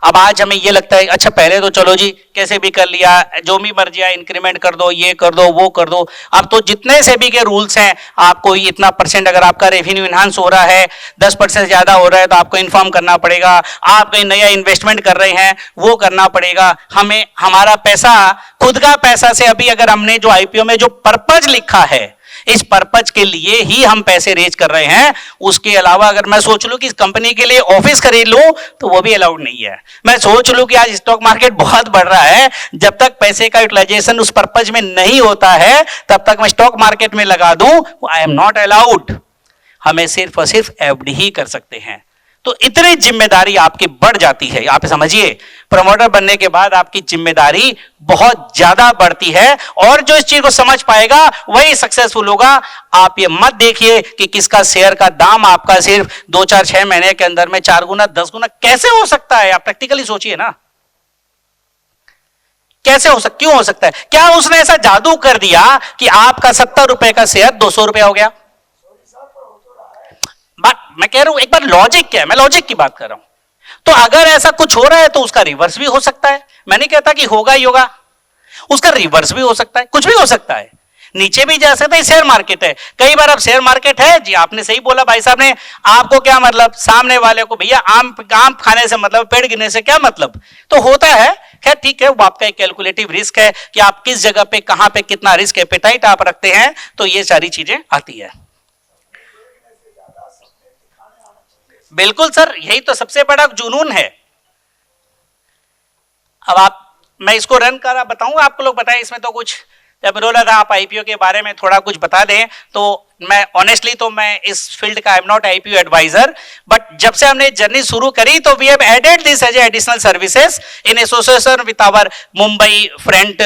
अब आज हमें ये लगता है अच्छा पहले तो चलो जी कैसे भी कर लिया, जो भी मर्जी आए इंक्रीमेंट कर दो, ये कर दो वो कर दो। अब तो जितने सेबी के रूल्स हैं, आपको इतना परसेंट अगर आपका रेवेन्यू इनहांस हो रहा है, 10% ज्यादा हो रहा है तो आपको इन्फॉर्म करना पड़ेगा। आप कहीं नया इन्वेस्टमेंट कर रहे हैं वो करना पड़ेगा। हमें हमारा पैसा खुद का पैसा से, अभी अगर हमने जो IPO में जो पर्पज लिखा है इस पर्पज के लिए ही हम पैसे रेज कर रहे हैं। उसके अलावा अगर मैं सोच लूं कि इस कंपनी के लिए ऑफिस खरीद लूं तो वो भी अलाउड नहीं है। मैं सोच लूं कि आज स्टॉक मार्केट बहुत बढ़ रहा है, जब तक पैसे का यूटिलाइजेशन उस पर्पज में नहीं होता है तब तक मैं स्टॉक मार्केट में लगा दूं, आई एम नॉट अलाउड। हमें सिर्फ और सिर्फ FD ही कर सकते हैं। तो इतनी जिम्मेदारी आपकी बढ़ जाती है। आप समझिए प्रमोटर बनने के बाद आपकी जिम्मेदारी बहुत ज्यादा बढ़ती है, और जो इस चीज को समझ पाएगा वही सक्सेसफुल होगा। आप ये मत देखिए कि किसका शेयर का दाम आपका सिर्फ 2-4-6 महीने के अंदर में 4 गुना 10 गुना कैसे हो सकता है। आप प्रैक्टिकली सोचिए ना, कैसे हो सकता, क्यों हो सकता है। क्या उसने ऐसा जादू कर दिया कि आपका 70 रुपए का शेयर 200 रुपया हो गया। बात मैं कह रहा हूं एक बार लॉजिक क्या है, मैं लॉजिक की बात कर रहा हूं। तो अगर ऐसा कुछ हो रहा है तो उसका रिवर्स भी हो सकता है। मैं नहीं कहता कि होगा ही होगा, उसका रिवर्स भी हो सकता है, कुछ भी हो सकता है, नीचे भी जा सकता है। शेयर मार्केट है, कई बार अब शेयर मार्केट है जी, आपने सही बोला भाई साहब ने। आपको क्या मतलब, सामने वाले को भैया आम खाने से मतलब, पेड़ गिरने से क्या मतलब, तो होता है। खैर ठीक है, वो आपका एक कैलकुलेटिव रिस्क है कि आप किस जगह पे कहां पे कितना रिस्क एपेटाइट आप रखते हैं, तो ये सारी चीजें आती है। बिल्कुल सर, यही तो सबसे बड़ा जुनून है। अब मैं इसको रन कर बताऊंगा आपको, लोग बताएं इसमें तो कुछ, जब बोला था आप IPO के बारे में थोड़ा कुछ बता दें, तो मैं ऑनेस्टली तो मैं इस फील्ड का I am not IPO advisor, but जब से हमने जर्नी शुरू करी तो we have added this as additional services in association with our Mumbai friend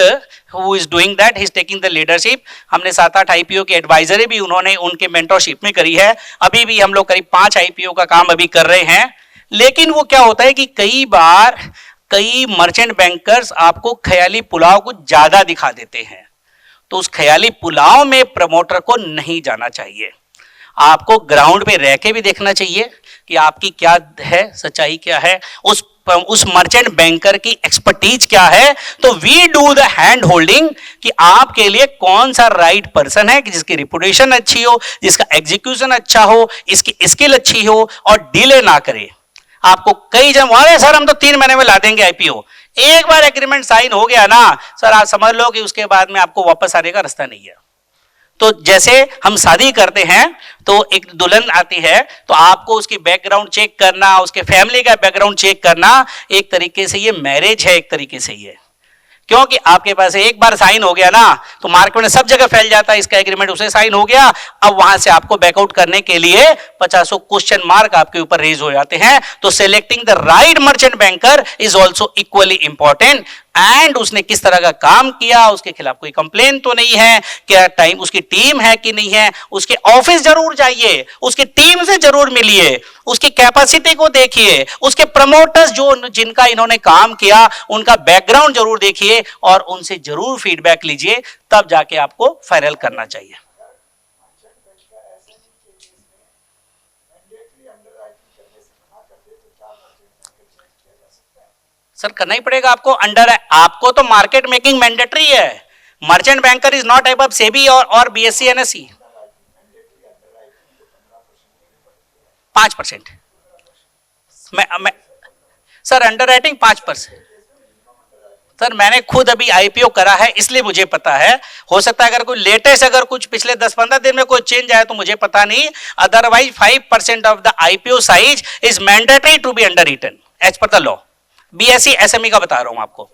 who is doing that, he is taking the leadership। हमने 7-8 IPO की एडवाइजरी भी उन्होंने उनके मेंटरशिप में करी है। अभी भी हम लोग करीब 5 IPO का काम अभी कर रहे हैं। लेकिन वो क्या होता है कि कई बार कई मर्चेंट बैंकर्स आपको ख्याली पुलाव को ज्यादा दिखा देते हैं, तो उस ख्याली पुलाव में प्रमोटर को नहीं जाना चाहिए। आपको ग्राउंड पे रह के भी देखना चाहिए कि आपकी क्या है, सच्चाई क्या है, उस मर्चेंट बैंकर की एक्सपर्टीज क्या है। तो we do the hand holding कि आपके लिए कौन सा राइट पर्सन है, कि जिसकी रिपुटेशन अच्छी हो, जिसका एग्जीक्यूशन अच्छा हो, इसकी स्किल अच्छी हो और डिले ना करे। आपको कई जन अरे सर हम तो 3 महीने में ला देंगे IPO, एक बार एग्रीमेंट साइन हो गया ना सर, आप समझ लो कि उसके बाद में आपको वापस आने का रास्ता नहीं है। तो जैसे हम शादी करते हैं तो एक दुल्हन आती है तो आपको उसकी बैकग्राउंड चेक करना, उसके फैमिली का बैकग्राउंड चेक करना, एक तरीके से ये मैरिज है, एक तरीके से ये, क्योंकि आपके पास एक बार साइन हो गया ना तो मार्केट में सब जगह फैल जाता है इसका एग्रीमेंट, उसे साइन हो गया, अब वहां से आपको बैकआउट करने के लिए 50 क्वेश्चन मार्क आपके ऊपर रेज हो जाते हैं। तो selecting the right merchant banker is also equally important. And उसने किस तरह का काम किया, उसके खिलाफ कोई कंप्लेन तो नहीं है, क्या टाइम उसकी टीम है कि नहीं है, उसके ऑफिस जरूर जाइए, उसकी टीम से जरूर मिलिए, उसकी कैपेसिटी को देखिए, उसके प्रमोटर्स जो जिनका इन्होंने काम किया उनका बैकग्राउंड जरूर देखिए और उनसे जरूर फीडबैक लीजिए, तब जाके आपको फाइनल करना चाहिए। सर करना ही पड़ेगा आपको, आपको तो मार्केट मेकिंग मैंडेटरी है। Merchant banker is not above SEBI और बीएससी एनएससी। 5%। मैं सर अंडर राइटिंग 5%। सर मैंने खुद अभी आईपीओ करा है इसलिए मुझे पता है, हो सकता है अगर कोई लेटेस्ट अगर कुछ पिछले 10-15 दिन में कोई चेंज आया तो मुझे पता नहीं, otherwise 5% of the IPO size is mandatory to be underwritten as per the law. BSC SME का बता रहा हूं आपको,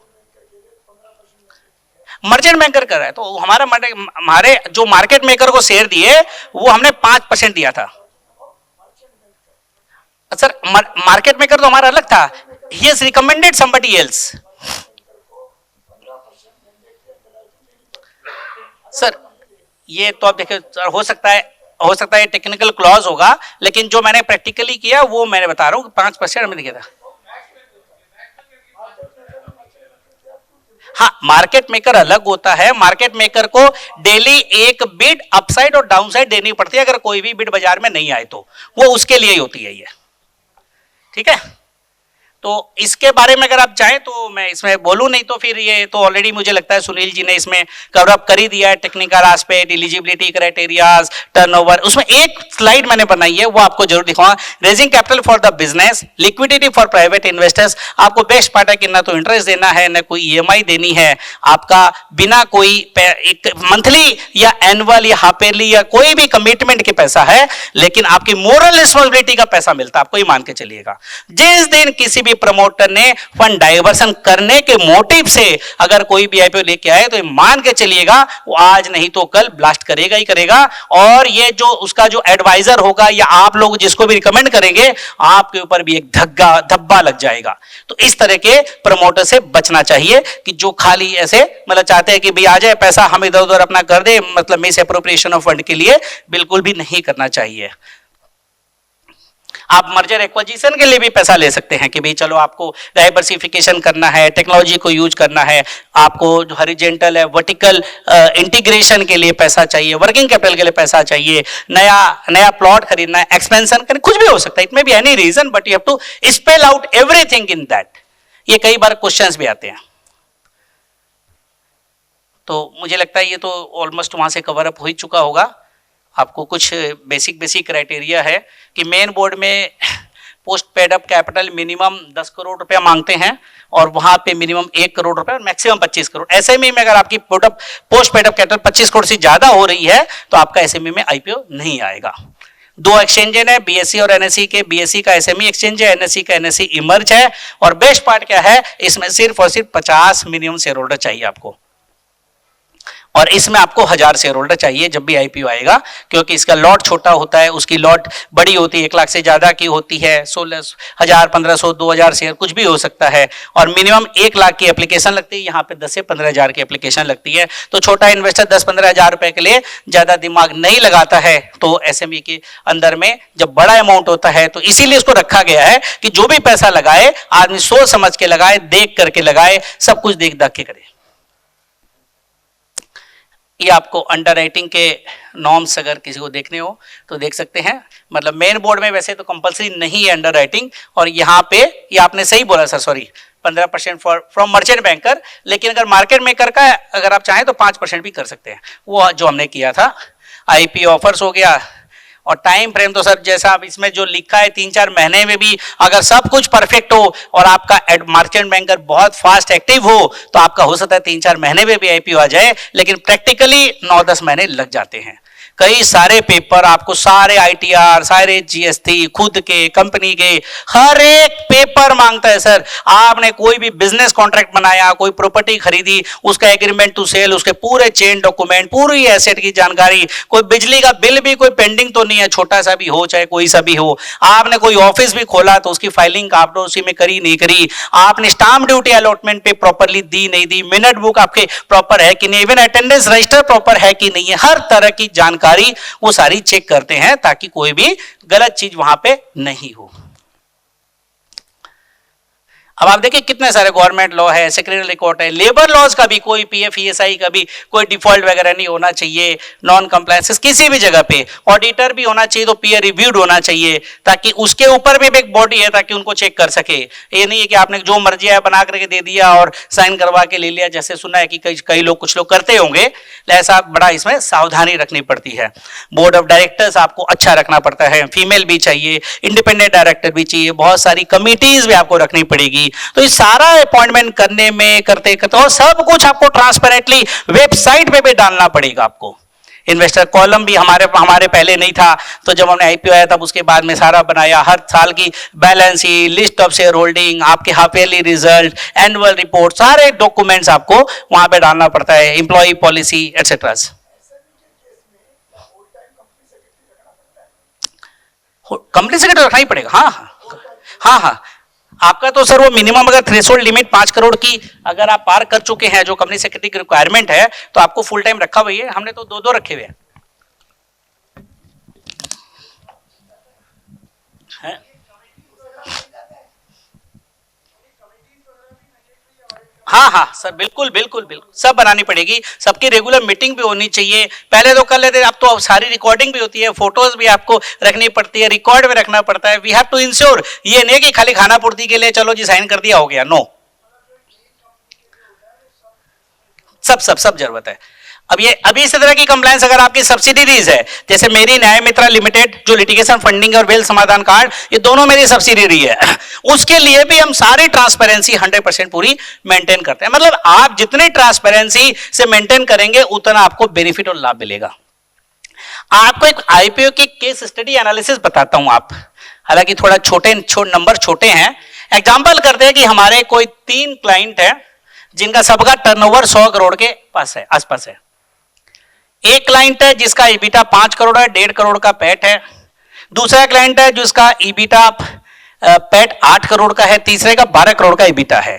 मर्चेंट बैंकर कर रहा है तो हमारे जो मार्केट मेकर को शेयर दिए वो हमने 5% दिया था। सर मार्केट मेकर तो हमारा अलग था, he has recommended somebody else. Sir ये तो आप देखिए हो सकता है टेक्निकल क्लॉज होगा, लेकिन जो मैंने प्रैक्टिकली किया वो मैंने बता रहा हूं 5% में दिया था। हाँ मार्केट मेकर अलग होता है, मार्केट मेकर को डेली एक बिड अपसाइड और डाउनसाइड देनी पड़ती है अगर कोई भी बिड बाजार में नहीं आए तो, वो उसके लिए ही होती है ये, ठीक है। तो इसके बारे में अगर आप चाहें तो मैं इसमें बोलूं, नहीं तो फिर ये तो ऑलरेडी मुझे लगता है सुनील जी ने इसमें कवर अप कर ही दिया है, technical aspect, eligibility criterias, turnover. उसमें एक स्लाइड मैंने बनाई है वो आपको जरूर दिखाऊंगा, raising capital for the business, liquidity for private investors. आपको बेस्ट पार्ट है कि ना तो इंटरेस्ट देना है ना कोई ईएमआई देनी है, आपका बिना कोई मंथली या एनुअल या हाफ ईयरली या कोई भी कमिटमेंट के पैसा है, लेकिन आपकी मोरल रिस्पॉन्सिबिलिटी का पैसा मिलता है, आपको ही मान के चलिएगा। जिस दिन किसी भी प्रमोटर ने फंड डाइवर्सन करने के मोटिव से अगर कोई भी आईपीओ लेके आए तो मान के चलिएगा वो आज नहीं तो कल ब्लास्ट करेगा ही करेगा, और ये जो उसका जो एडवाइजर होगा या आप लोग जिसको भी रिकमेंड करेंगे आपके ऊपर भी एक धब्बा लग जाएगा। तो इस तरह के प्रमोटर से बचना चाहिए कि जो खाली ऐसे मतलब चाहते हैं कि भाई आ जाए पैसा हम इधर उधर अपना कर दे, मतलब मिस एप्रोप्रिएशन ऑफ फंड के लिए बिल्कुल भी नहीं करना चाहिए। आप मर्जर एक्विजिशन के लिए भी पैसा ले सकते हैं कि भाई चलो आपको डाइवर्सिफिकेशन करना है, टेक्नोलॉजी को यूज करना है, आपको जो हॉरिजॉन्टल है वर्टिकल इंटीग्रेशन के लिए पैसा चाहिए, वर्किंग कैपिटल के लिए पैसा चाहिए, नया प्लॉट खरीदना है, एक्सपेंशन करना, कुछ भी हो सकता है। It may be any reason but you have to spell out everything in that. ये कई बार क्वेश्चंस भी आते हैं, तो मुझे लगता है ये तो ऑलमोस्ट वहां से कवर अप हो ही चुका होगा। आपको कुछ बेसिक क्राइटेरिया है कि मेन बोर्ड में post paid up capital minimum 10 crore रुपया मांगते हैं और वहां पे मिनिमम 1 करोड़ रुपया और मैक्सिमम 25 करोड़। एसएमई में अगर आपकी post paid up capital 25 crore से ज्यादा हो रही है तो आपका एसएमई में आईपीओ नहीं आएगा। 2 एक्सचेंज है बीएससी और एनएससी के, बीएससी का एसएमई एक्सचेंज है, एनएससी का एनएससी इमर्ज है। और बेस्ट पार्ट क्या है, इसमें सिर्फ और सिर्फ 50 मिनिमम शेयर होल्डर चाहिए आपको, और इसमें आपको 1000 शेयर होल्डर चाहिए जब भी आईपीओ आएगा, क्योंकि इसका लॉट छोटा होता है, उसकी लॉट बड़ी होती है, 1 लाख से ज्यादा की होती है, 16,000 1500 2000 शेयर कुछ भी हो सकता है, और मिनिमम 1 लाख की एप्लीकेशन लगती है। यहाँ पे 10 से 15,000 की एप्लीकेशन लगती है। तो छोटा इन्वेस्टर 10-15 हजार रुपए के लिए ज्यादा दिमाग नहीं लगाता है। तो एसएमई के अंदर में जब बड़ा अमाउंट होता है तो इसीलिए इसको रखा गया है कि जो भी पैसा लगाए आदमी सोच समझ के लगाए, देख करके लगाए, सब कुछ देख दाख के करे। ये आपको अंडरराइटिंग के नॉर्म्स अगर किसी को देखने हो तो देख सकते हैं। मतलब मेन बोर्ड में वैसे तो कंपलसरी नहीं है अंडरराइटिंग, और यहाँ पे ये आपने सही बोला sir, sorry 15% from merchant banker, लेकिन अगर मार्केट मेकर का अगर आप चाहें तो 5% भी कर सकते हैं, वो जो हमने किया था। आईपीओ ऑफर्स हो गया, और टाइम फ्रेम तो सर जैसा अब इसमें जो लिखा है 3-4 महीने में भी अगर सब कुछ परफेक्ट हो और आपका मार्चेंट बैंकर बहुत फास्ट एक्टिव हो तो आपका हो सकता है 3-4 महीने में भी आईपीओ आ जाए, लेकिन प्रैक्टिकली 9-10 महीने लग जाते हैं। कई सारे पेपर आपको, सारे ITR, सारे GST, खुद के, कंपनी के, हर एक पेपर मांगता है सर। आपने कोई भी बिजनेस कॉन्ट्रैक्ट बनाया, कोई प्रॉपर्टी खरीदी, उसका एग्रीमेंट टू सेल, उसके पूरे चेन डॉक्यूमेंट, पूरी एसेट की जानकारी, कोई बिजली का बिल भी कोई पेंडिंग तो नहीं है, छोटा सा भी हो चाहे कोई सा भी हो, आपने कोई ऑफिस भी खोला तो उसकी फाइलिंग आपने उसी में करी नहीं करी, आपने स्टाम्प ड्यूटी अलॉटमेंट पे प्रॉपरली दी नहीं दी, मिनट बुक आपके प्रॉपर है कि नहीं, इवन अटेंडेंस रजिस्टर प्रॉपर है कि नहीं है, हर तरह की जानकारी वो सारी चेक करते हैं ताकि कोई भी गलत चीज वहां पे नहीं हो। अब आप देखिए कितने सारे गवर्नमेंट लॉ है, सेक्रेटरी रिकॉर्ड है, लेबर लॉज का भी, कोई PF ESI का भी कोई डिफॉल्ट वगैरह नहीं होना चाहिए, नॉन कंप्लायंसेस किसी भी जगह पे, ऑडिटर भी होना चाहिए तो पीयर रिव्यूड होना चाहिए, ताकि उसके ऊपर भी एक बॉडी है ताकि उनको चेक कर सके। ये नहीं है कि आपने जो मर्जी है बना करके दे दिया और साइन करवा के ले लिया, जैसे सुना है कि कई लोग, कुछ लोग करते होंगे, ऐसा बड़ा इसमें सावधानी रखनी पड़ती है। बोर्ड ऑफ डायरेक्टर्स आपको अच्छा रखना पड़ता है, फीमेल भी चाहिए, इंडिपेंडेंट डायरेक्टर भी चाहिए, बहुत सारी कमिटीज भी आपको रखनी पड़ेगी। तो ये सारा अपॉइंटमेंट करने में करते और सब कुछ आपको ट्रांसपेरेंटली वेबसाइट पे भी डालना पड़ेगा आपको। इन्वेस्टर कॉलम भी हमारे पहले नहीं था, तो जब हमने IPO आया तब उसके बाद में सारा बनाया, हर साल की balance sheet, list of shareholding, आपके half yearly result, annual report, सारे डॉक्यूमेंट्स आपको वहां पे डालना पड़ता है, employ policy etcetera. Company secretary रखना ही पड़ेगा। हाँ, आपका तो सर वो मिनिमम अगर थ्रेशोल्ड लिमिट 5 करोड़ की अगर आप पार कर चुके हैं, जो कंपनी सेक्रेटरी की रिक्वायरमेंट है, तो आपको फुल टाइम रखा हुआ है। हमने तो 2 रखे हुए हैं। हाँ सर, बिल्कुल सब बनानी पड़ेगी, सबकी रेगुलर मीटिंग भी होनी चाहिए। पहले तो कर लेते, अब तो सारी रिकॉर्डिंग भी होती है, फोटोज भी आपको रखनी पड़ती है, रिकॉर्ड भी रखना पड़ता है। वी हैव टू इंश्योर, ये नहीं कि खाली खाना पूर्ति के लिए चलो जी साइन कर दिया हो गया, नो, सब जरूरत है। अभी इस तरह की कंप्लायंस अगर आपकी सब्सिडीज है, जैसे मेरी न्याय मित्रा लिमिटेड जो लिटिगेशन फंडिंग और वेल्थ समाधान कार्ड, ये दोनों मेरी सब्सिडरी है, उसके लिए भी हम सारी ट्रांसपेरेंसी 100% पूरी मेंटेन करते हैं। मतलब आप जितनी ट्रांसपेरेंसी से मेंटेन करेंगे उतना आपको बेनिफिट और लाभ मिलेगा। आपको एक IPO की केस स्टडी एनालिसिस बताता हूं। आप हालांकि थोड़ा नंबर छोटे हैं। एग्जाम्पल करते हैं कि हमारे कोई 3 क्लाइंट है जिनका सबका टर्नओवर 100 करोड़ के पास है, आसपास है। एक क्लाइंट है जिसका EBITDA 5 करोड़ है, 1.5 करोड़ का पैट है। दूसरा क्लाइंट है जिसका EBITDA पैट 8 करोड़ का है, तीसरे का 12 करोड़ का EBITDA है।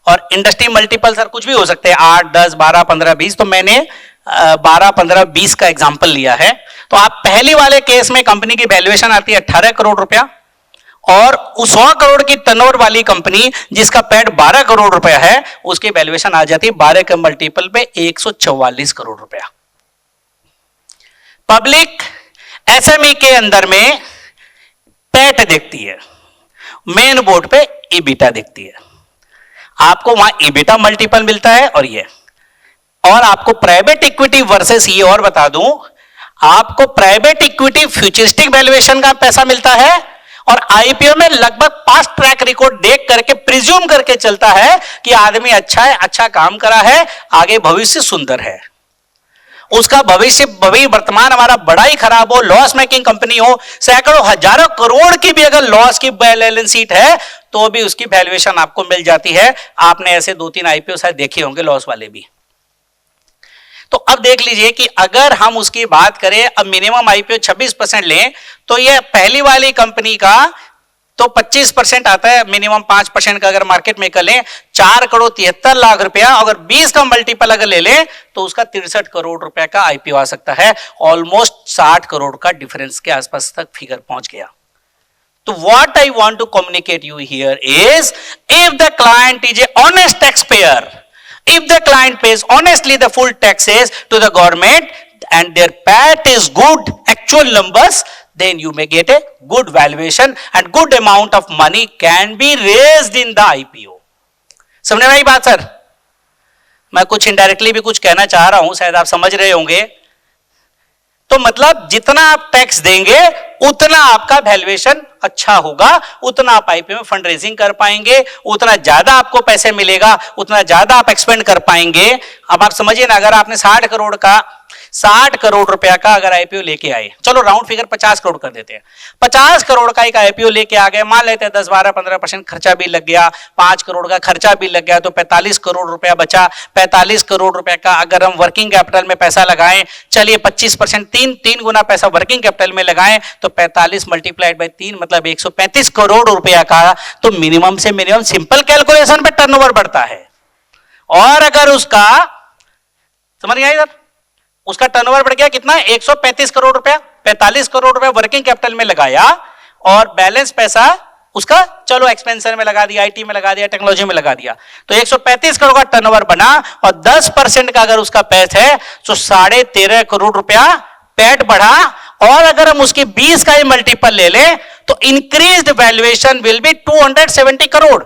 और इंडस्ट्री मल्टीपल सर कुछ भी हो सकते हैं, 8, 10, 12, 15, 20, तो मैंने 12, 15, 20 का एग्जाम्पल लिया है। तो आप पहली वाले केस में कंपनी की वैल्यूएशन आती है 18 करोड़ रुपया, और उस 100 करोड़ की टर्नओवर वाली कंपनी जिसका पैट 12 करोड़ रुपया है, उसकी वैल्यूएशन आ जाती है 12 के मल्टीपल पे 144 करोड़ रुपया। पब्लिक SME के अंदर में पैट देखती है, मेन बोर्ड पे EBITDA देखती है। आपको वहां EBITDA मल्टीपल मिलता है और आपको प्राइवेट इक्विटी वर्सेस, ये और बता दूं, आपको प्राइवेट इक्विटी फ्यूचरिस्टिक वैल्यूएशन का पैसा मिलता है, और IPO में लगभग पास्ट ट्रैक रिकॉर्ड देख करके प्रिज्यूम करके चलता है कि आदमी अच्छा है, अच्छा काम करा है, आगे भविष्य सुंदर है। उसका भविष्य वर्तमान हमारा बड़ा ही खराब हो, लॉस मेकिंग कंपनी हो, सैकड़ों हजारों करोड़ की भी अगर लॉस की बैलेंस शीट है, तो भी उसकी वैल्यूएशन आपको मिल जाती है। आपने ऐसे 2-3 IPO शायद देखे होंगे, लॉस वाले भी। तो अब देख लीजिए कि अगर हम उसकी बात करें, अब मिनिमम IPO 26% लें, तो ये पहली वाली कंपनी का तो 25% आता है, मिनिमम 5% का अगर मार्केट में कर लें 4 करोड़ 73 लाख रुपया, अगर 20 का मल्टीपल अगर ले लें तो उसका 63 करोड़ रुपया का IPO आ सकता है। ऑलमोस्ट 60 करोड़ का डिफरेंस के आसपास तक फिगर पहुंच गया। तो what I want to communicate you here is, if the client is a honest taxpayer, if the client pays honestly the full taxes to the government and their PAT is good, actual numbers, then you may get a good valuation and good amount of money can be raised in the IPO. समझ में आई बात sir? मैं कुछ indirectly भी कुछ कहना चाह रहा हूं, शायद आप समझ रहे होंगे। तो मतलब जितना आप टैक्स देंगे उतना आपका वैल्यूएशन अच्छा होगा, उतना आप IPO में फंड रेजिंग कर पाएंगे, उतना ज्यादा आपको पैसे मिलेगा, उतना ज्यादा आप एक्सपेंड कर पाएंगे। अब आप समझिए ना, अगर आपने 60 करोड़ का 60 करोड़ रुपया का अगर आईपीओ लेके आए, चलो राउंड फिगर 50 करोड़ कर देते हैं, 50 करोड़ का एक आईपीओ लेके आ गए, मान लेते हैं 10-12-15% खर्चा भी लग गया, 5 करोड़ का खर्चा भी लग गया, तो 45 करोड़ रुपया बचा। 45 करोड़ रुपए का अगर हम वर्किंग कैपिटल में पैसा लगाएं, चलिए 25% तीन गुना पैसा वर्किंग कैपिटल में लगाएं, तो 45 मल्टीप्लाइड बाय 3 मतलब 135 करोड़ रुपया का, तो मिनिमम से मिनिमम सिंपल कैलकुलेशन पे टर्नओवर बढ़ता है। और अगर उसका, समझ गए सर, उसका टर्नओवर बढ़ गया कितना, 135 करोड़ रुपया, 45 करोड़ रुपया वर्किंग कैपिटल में लगाया और बैलेंस पैसा उसका चलो एक्सपेंशन में लगा दिया, आईटी में लगा दिया, टेक्नोलॉजी में लगा दिया, तो 135 करोड़ का टर्नओवर बना और 10% का अगर उसका पैट है तो 13.5 करोड़ रुपया पैट बढ़ा। और अगर हम उसके 20 का ही मल्टीपल ले लें तो increased valuation will be 270 crore.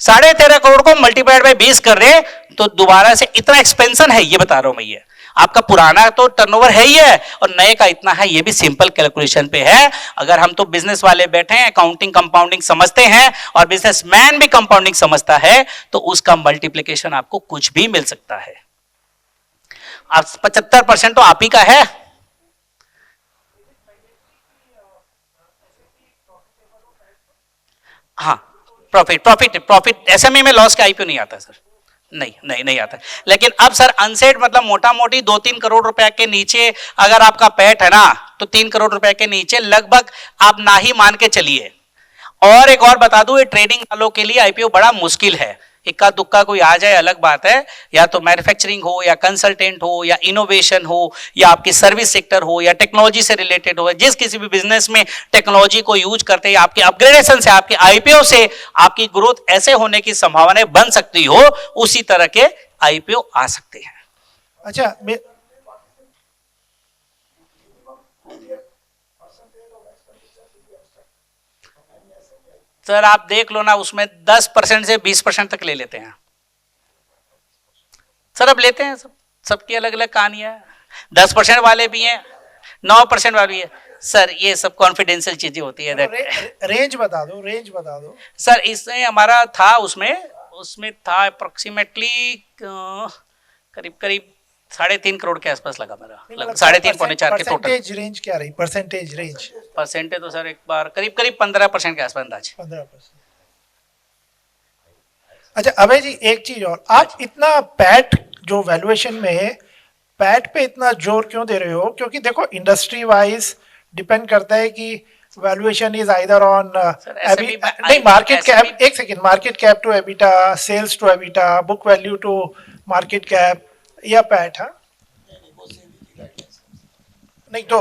13.5 crore को मल्टीप्लाइड बाय 20 कर रहे तो दोबारा से इतना एक्सपेंशन है, ये बता रहा हूं मैं। ये आपका पुराना तो टर्नओवर है ही है और नए का इतना है, ये भी सिंपल कैलकुलेशन पे है। अगर हम तो बिजनेस वाले बैठे हैं, अकाउंटिंग कंपाउंडिंग समझते हैं और बिजनेसमैन भी कंपाउंडिंग समझता है, तो उसका मल्टीप्लिकेशन आपको कुछ भी मिल सकता है। आप 75% तो आप ही का है। हाँ, प्रॉफिट एसएमई में लॉस का आईपीओ नहीं आता सर, नहीं आता। लेकिन अब सर अनसेट मतलब मोटा मोटी 2-3 करोड़ रुपए के नीचे अगर आपका पैट है ना, तो 3 करोड़ रुपए के नीचे लगभग आप ना ही मान के चलिए। और एक और बता दूं, ये ट्रेडिंग वालों के लिए आईपीओ बड़ा मुश्किल है। इक्का दुक्का कोई आ जाए अलग बात है, या तो मैन्युफैक्चरिंग हो या कंसल्टेंट हो या इनोवेशन हो या आपकी सर्विस सेक्टर हो या टेक्नोलॉजी से रिलेटेड हो, जिस किसी भी बिजनेस में टेक्नोलॉजी को यूज करते हैं, आपके अपग्रेडेशन से, आपके आईपीओ से आपकी ग्रोथ ऐसे होने की संभावनाएं बन सकती हो, उसी तरह के आईपीओ आ सकते हैं। अच्छा, सर आप देख लो ना, उसमें 10% से 20% तक ले लेते हैं सर। अब लेते हैं, सबकी अलग अलग कहानी है। 10% वाले भी हैं, 9% वाले भी है सर। ये सब कॉन्फिडेंशियल चीजें होती है। रेंज बता दो सर। इसमें हमारा था, उसमें था अप्रोक्सीमेटली करीब 3.5 करोड़ के आसपास लगा मेरा, 3.5-4 के टोटल। रेंज क्या रही? परसेंटेज तो सर एक बार करीब 15% के आसपास अंदाज। 15%। अच्छा अभय जी, एक चीज और, आप इतना पैट जो वैल्यूएशन में पैट पे इतना जोर क्यों दे रहे हो? क्योंकि देखो इंडस्ट्री वाइज डिपेंड करता है कि वैल्यूएशन इज आइदर ऑन नहीं मार्केट कैप, एक second, market cap to EBITDA, sales to EBITDA, book value to market cap या पैट। हाँ नहीं तो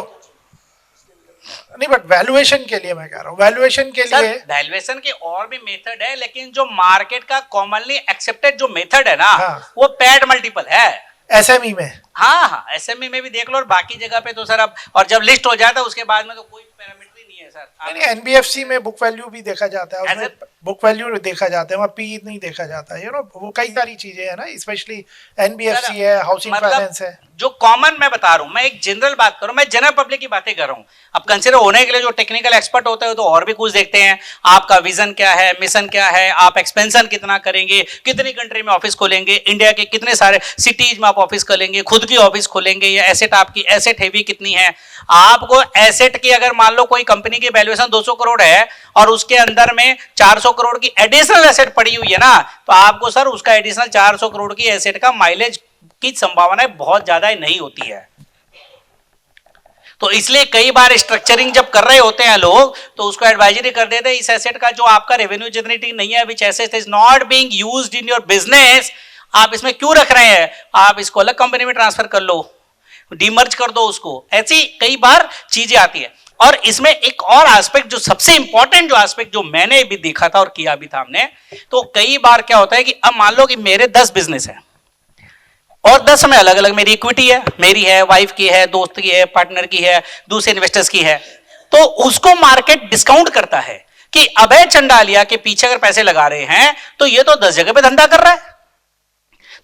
नहीं, बट वैल्यूएशन के लिए मैं कह रहा हूँ, वैल्यूएशन के लिए वैल्यूएशन के और भी मेथड है, लेकिन जो मार्केट का कॉमनली एक्सेप्टेड जो मेथड है ना, हाँ, वो पैट मल्टीपल है एसएमई में। हाँ, एसएमई में भी देख लो और बाकी जगह पे तो सर अब, और जब लिस्ट हो जाता है उसके बाद में तो कोई पैरामीटर ही नहीं है सर। नहीं, एनबीएफसी में बुक वैल्यू भी देखा जाता है, उसमें बुक वैल्यू देखा जाता है, वहाँ पी नहीं देखा जाता है, वो कई सारी चीजें है ना, स्पेशली एनबीएफसी है, हाउसिंग फाइनेंस है। जो कॉमन मैं बता रहा हूँ, मैं एक जनरल बात करूँ, मैं जनरल पब्लिक की बातें कर रहा हूँ। अब कंसिडर होने के लिए जो टेक्निकल एक्सपर्ट होते हैं तो और भी कुछ देखते हैं, आपका विजन क्या है, मिशन क्या है, आप एक्सपेंशन कितना करेंगे, कितनी कंट्री में ऑफिस खोलेंगे, इंडिया के कितने सारे सिटीज में आप ऑफिस खोलेंगे, खुद की ऑफिस खोलेंगे, या एसेट, आपकी एसेट हेवी कितनी है। आपको एसेट की अगर मान लो कोई कंपनी की वैल्यूएशन 200 करोड़ है और उसके अंदर में 400 करोड़ की एडिशनल एसेट पड़ी हुई है ना, तो आपको सर उसका एडिशनल 400 करोड़ की एसेट का माइलेज की संभावना बहुत ज्यादा नहीं होती है। तो इसलिए कई बार स्ट्रक्चरिंग जब कर रहे होते हैं लोग, तो उसको एडवाइजरी कर देते हैं, इस एसेट का जो आपका रेवेन्यू जनरेटिंग नहीं है, which asset is not being used in your business, आप इसमें क्यों रख रहे हैं, आप इसको अलग कंपनी में ट्रांसफर कर लो, डीमर्ज कर दो उसको। ऐसी कई बार चीजें आती है। और इसमें एक और एस्पेक्ट जो सबसे इंपॉर्टेंट जो एस्पेक्ट जो मैंने भी देखा था और किया भी था हमने, तो कई बार क्या होता है कि अब मान लो कि मेरे 10 बिजनेस हैं और 10 में अलग अलग मेरी इक्विटी है, मेरी है, वाइफ की है, दोस्त की है, पार्टनर की है, दूसरे इन्वेस्टर्स की है, तो उसको मार्केट डिस्काउंट करता है कि अभय चंडालिया के पीछे अगर पैसे लगा रहे हैं तो ये तो 10 जगह पे धंधा कर रहा है,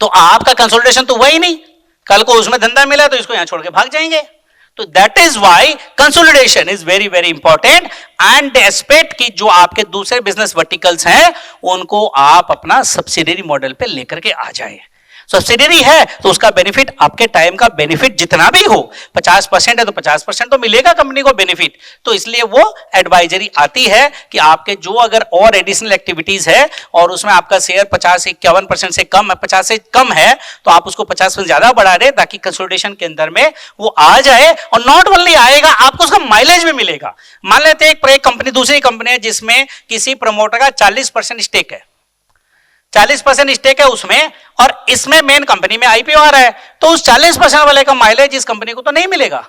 तो आपका कंसोलिडेशन तो हुआ ही नहीं, कल को उसमें धंधा मिला तो इसको यहां छोड़ के भाग जाएंगे। तो that is why consolidation is very very important and aspect की जो आपके दूसरे बिजनेस वर्टिकल्स हैं उनको आप अपना सब्सिडियरी मॉडल पे लेकर के आ जाए। सब्सिडरी है तो उसका बेनिफिट, आपके टाइम का बेनिफिट जितना भी हो, 50% है तो 50% तो मिलेगा कंपनी को बेनिफिट। तो इसलिए वो एडवाइजरी आती है कि आपके जो अगर और एडिशनल एक्टिविटीज है और उसमें आपका शेयर 50-51% से कम है, 50 से कम है, तो आप उसको 50% ज्यादा बढ़ा दें ताकि कंसोलिडेशन के अंदर में वो आ जाए। और नॉट ओनली आएगा, आपको उसका माइलेज भी मिलेगा। मान लेते हैं एक कंपनी, दूसरी कंपनी है जिसमें किसी प्रमोटर का 40% स्टेक है, 40% स्टेक है उसमें, और इसमें मेन कंपनी में आईपीओ आ रहा है, तो उस 40% वाले का माइलेज इस कंपनी को तो नहीं मिलेगा।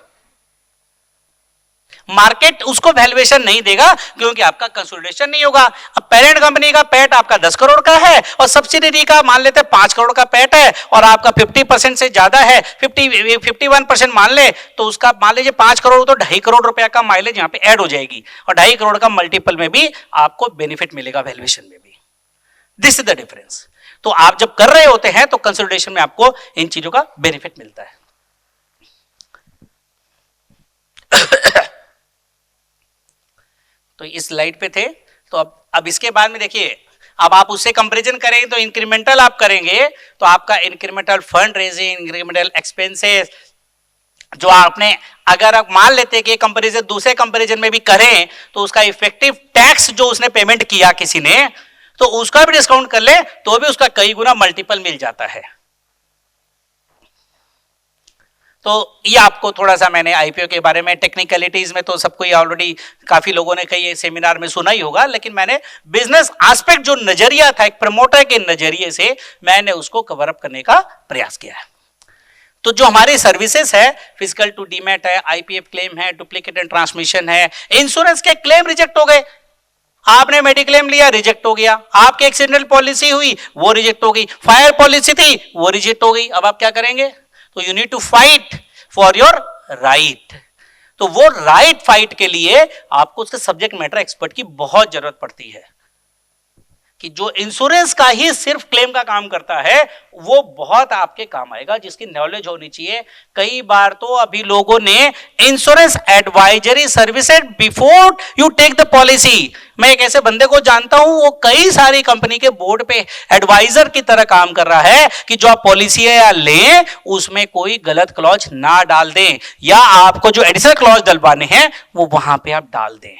मार्केट उसको वैल्यूएशन नहीं देगा क्योंकि आपका कंसोलिडेशन नहीं होगा। अब पेरेंट कंपनी का पैट आपका 10 करोड़ का है और सब्सिडरी का मान लेते हैं 5 करोड़ का पैट है और आपका 50% से ज्यादा है, 51% मान ले, तो उसका मान लीजिए 5 करोड़ तो 2.5 करोड़ रुपया का माइलेज यहां पे ऐड हो जाएगी और 2.5 करोड़ का मल्टीपल में भी आपको बेनिफिट मिलेगा, वैल्यूएशन में भी। This is the difference. तो आप जब कर रहे होते हैं तो कंसोलिडेशन में आपको इन चीजों का बेनिफिट मिलता है। तो इस स्लाइड पे थे, तो अब इसके बाद में देखिए, अब आप उससे कंपैरिजन करेंगे तो इंक्रीमेंटल आप करेंगे तो आपका incremental fund raising, incremental expenses जो आपने, अगर आप मान लेते हैं कि कंपैरिजन दूसरे कंपैरिजन में भी करें तो उसका इफेक्टिव टैक्स जो उसने पेमेंट किया किसी ने, तो उसका भी डिस्काउंट कर ले तो भी उसका कई गुना मल्टीपल मिल जाता है। तो ये आपको थोड़ा सा मैंने आईपीओ के बारे में, टेक्निकलिटीज में तो सबको ये ऑलरेडी काफी लोगों ने कई सेमिनार में सुना ही होगा, लेकिन मैंने बिजनेस एस्पेक्ट जो नजरिया था एक प्रमोटर के नजरिए से मैंने उसको कवर अप करने का प्रयास किया है। तो जो हमारी सर्विसेज है, फिजिकल टू डीमैट है, आईपीएफ क्लेम है, डुप्लीकेट एंड ट्रांसमिशन है, इंश्योरेंस के क्लेम रिजेक्ट हो गए, आपने मेडिक्लेम लिया रिजेक्ट हो गया, आपकी एक्सीडेंटल पॉलिसी हुई वो रिजेक्ट हो गई, फायर पॉलिसी थी वो रिजेक्ट हो गई, अब आप क्या करेंगे? तो you need to fight for your right. तो वो राइट फाइट के लिए आपको उसके सब्जेक्ट मैटर एक्सपर्ट की बहुत जरूरत पड़ती है कि जो इंश्योरेंस का ही सिर्फ क्लेम का काम करता है वो बहुत आपके काम आएगा, जिसकी नॉलेज होनी चाहिए। कई बार तो अभी लोगों ने insurance advisory services before you take the policy, मैं एक ऐसे बंदे को जानता हूं वो कई सारी कंपनी के बोर्ड पे एडवाइजर की तरह काम कर रहा है कि जो आप पॉलिसी है या लें उसमें कोई गलत क्लॉज ना डाल दें या आपको जो एडिशनल क्लॉज डलवाने हैं वो वहां पे आप डाल दें।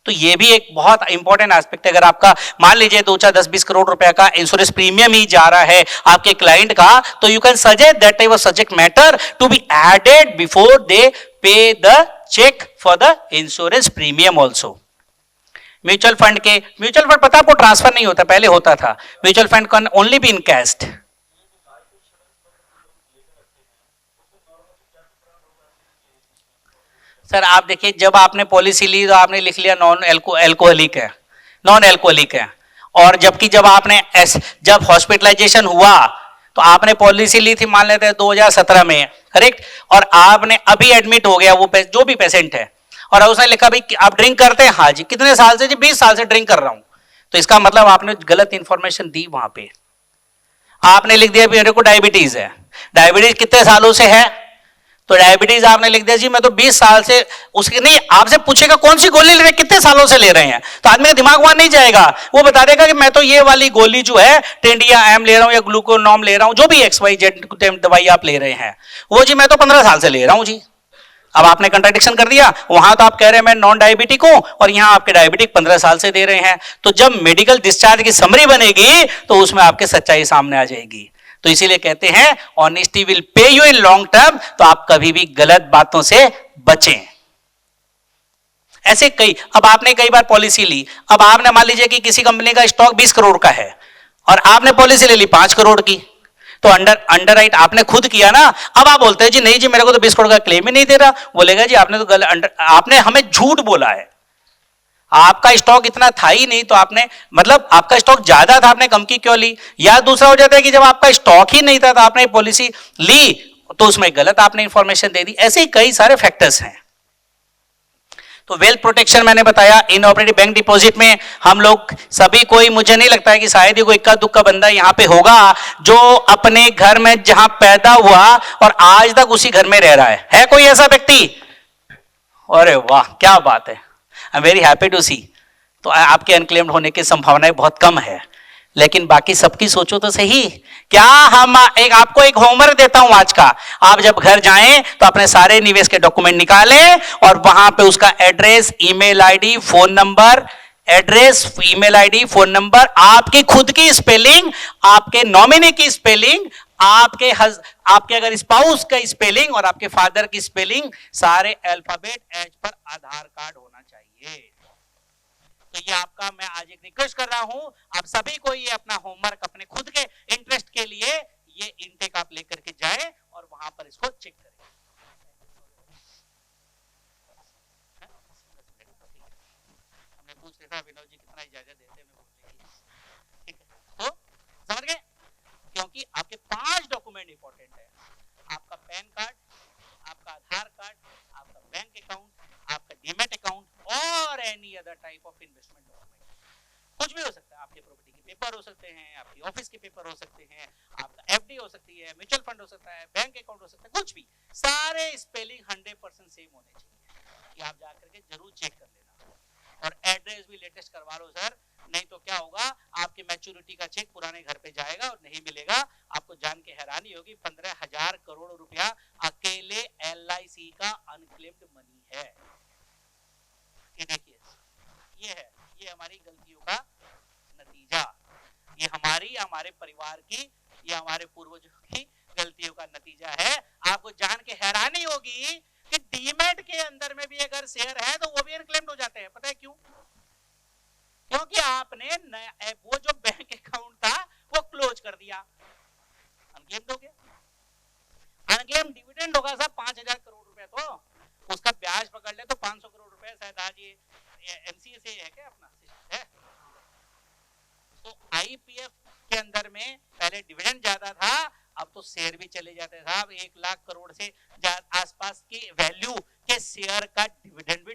तो ये भी एक बहुत इंपॉर्टेंट एस्पेक्ट है। अगर आपका मान लीजिए 2-4-10-20 करोड़ रुपए का इंश्योरेंस प्रीमियम ही जा रहा है आपके क्लाइंट का, तो you can suggest that type of subject matter to be added before they pay the cheque for the insurance premium also. Mutual fund पता आपको ट्रांसफर नहीं होता, पहले होता था। Mutual fund can only be encashed. Sir आप देखिए, जब आपने पॉलिसी ली तो आपने लिख लिया नॉन एल्कोहलिक है, और जबकि जब आपने जब हॉस्पिटलाइजेशन हुआ तो आपने पॉलिसी ली थी मान लेते हैं 2017 में, करेक्ट, और आपने अभी एडमिट हो गया वो जो भी पेशेंट है और उसने लिखा भाई आप ड्रिंक करते हैं? हाँ जी। कितने साल से? जी 20 साल से ड्रिंक कर रहा हूं। तो इसका मतलब आपने गलत इंफॉर्मेशन दी वहां पे। आपने लिख दिया मेरे को डायबिटीज है। डायबिटीज कितने सालों से है? तो डायबिटीज आपने लिख दिया जी मैं तो 20 साल से। उसके नहीं, आपसे पूछेगा कौन सी गोली ले रहे, कितने सालों से ले रहे हैं, तो आदमी का दिमाग वहां नहीं जाएगा। वो बता देगा कि मैं तो ये वाली गोली जो है टेंडिया एम ले रहा हूं या ग्लूकोनॉम ले रहा हूं, जो भी XYZ दवाई आप ले रहे हैं, वो जी मैं तो 15 साल से ले रहा हूं जी। अब आपने कंट्राडिक्शन कर दिया। वहां तो आप कह रहे हैं मैं नॉन डायबिटिक हूं और यहां आपके डायबिटिक 15 साल से दे रहे हैं। तो जब मेडिकल डिस्चार्ज की समरी बनेगी तो उसमें आपके सच्चाई सामने आ जाएगी। तो इसीलिए कहते हैं honesty will pay you in long term. तो आप कभी भी गलत बातों से बचें। ऐसे अब आपने कई बार पॉलिसी ली, अब आपने मान लीजिए कि किसी कंपनी का स्टॉक 20 करोड़ का है और आपने पॉलिसी ले ली 5 करोड़ की, तो अंडरराइट आपने खुद किया ना। अब आप बोलते हैं जी नहीं जी मेरे को तो 20 करोड़ का क्लेम ही नहीं दे रहा, बोलेगा जी आपने तो आपने हमें झूठ बोला है, आपका स्टॉक इतना था ही नहीं, तो आपने मतलब आपका स्टॉक ज्यादा था, आपने कम की क्यों ली? या दूसरा हो जाता है कि जब आपका स्टॉक ही नहीं था तो आपने पॉलिसी ली तो उसमें गलत आपने इंफॉर्मेशन दे दी। ऐसे ही कई सारे फैक्टर्स हैं। तो वेल्थ प्रोटेक्शन मैंने बताया, इन ऑपरेटिव बैंक डिपॉजिट में हम लोग सभी, कोई मुझे नहीं लगता है कि शायद ही कोई इक्का दुक्का बंदा यहाँ पे होगा जो अपने घर में जहां पैदा हुआ और आज तक उसी घर में रह रहा है कोई ऐसा व्यक्ति? अरे वाह क्या बात है, I am very happy to see. तो आपके अनक्लेम्ड होने की संभावनाएं बहुत कम है। लेकिन बाकी सबकी सोचो तो सही। क्या हम आपको एक होमवर्क देता हूं आज का, आप जब घर जाएं तो अपने सारे निवेश के डॉक्यूमेंट निकालें और वहां पे उसका address, email ID, phone number, address, email ID, phone number, आपकी खुद की स्पेलिंग, आपके नॉमिनी की स्पेलिंग, आपके अगर स्पाउस का स्पेलिंग और आपके फादर की स्पेलिंग, सारे अल्फाबेट एज पर आधार कार्ड होना चाहिए। तो ये आपका मैं आज एक रिक्वेस्ट कर रहा हूं, आप सभी को ये अपना होमवर्क अपने खुद के इंटरेस्ट के लिए ये इनटेक आप लेकर के जाए और वहां पर इसको चेक करें। हमने पूछ लिया था विनोद जी कितना इजाजत देते हैं, ठीक है, तो समझ गए? क्योंकि आपके 5 डॉक्यूमेंट इंपॉर्टेंट है, आपका पैन कार्ड, आपका आधार कार्ड, आपका बैंक अकाउंट, आपका डीमैट अकाउंट और any other type of investment document. कुछ भी हो सकता है, आपके प्रॉपर्टी के पेपर हो सकते हैं, आपकी ऑफिस के पेपर हो सकते हैं, आपका एफडी हो सकती है, म्यूचुअल फंड हो सकता है, बैंक अकाउंट हो सकता है, कुछ भी, सारे स्पेलिंग 100% सेम होने चाहिए। कि आप जाकर के जरूर चेक कर लेना और एड्रेस भी लेटेस्ट करवा लो सर, नहीं तो क्या होगा, आपकी मैच्योरिटी का चेक पुराने घर पे जाएगा और नहीं मिलेगा। आपको जान के हैरानी होगी, 15,000 करोड़ रुपया अकेले LIC का अनक्लेम्ड मनी है। ये देखिए, ये है, ये हमारी गलतियों का नतीजा, ये हमारे परिवार की, ये हमारे पूर्वजों की गलतियों का नतीजा है। आपको जान के हैरानी होगी कि डीमैट के अंदर में भी अगर शेयर है तो वो भी अनक्लेम्ड हो जाते हैं। पता है क्यों? क्योंकि आपने वो जो बैंक अकाउंट था वो क्लोज कर दिया, अनक्लेम्ड हो गया। अनक्लेम्ड डिविडेंड होगा साहब 5,000 करोड़ रुपए, तो उसका ब्याज पकड़ ले तो 500 करोड़ रुपए शायद आज ये MCA से है क्या अपना है। तो IPF के अंदर में पहले डिविडेंड ज्यादा था, अब तो शेयर भी चले जाते साहब। 1 लाख करोड़ से आसपास की वैल्यू के शेयर का डिविडेंड भी,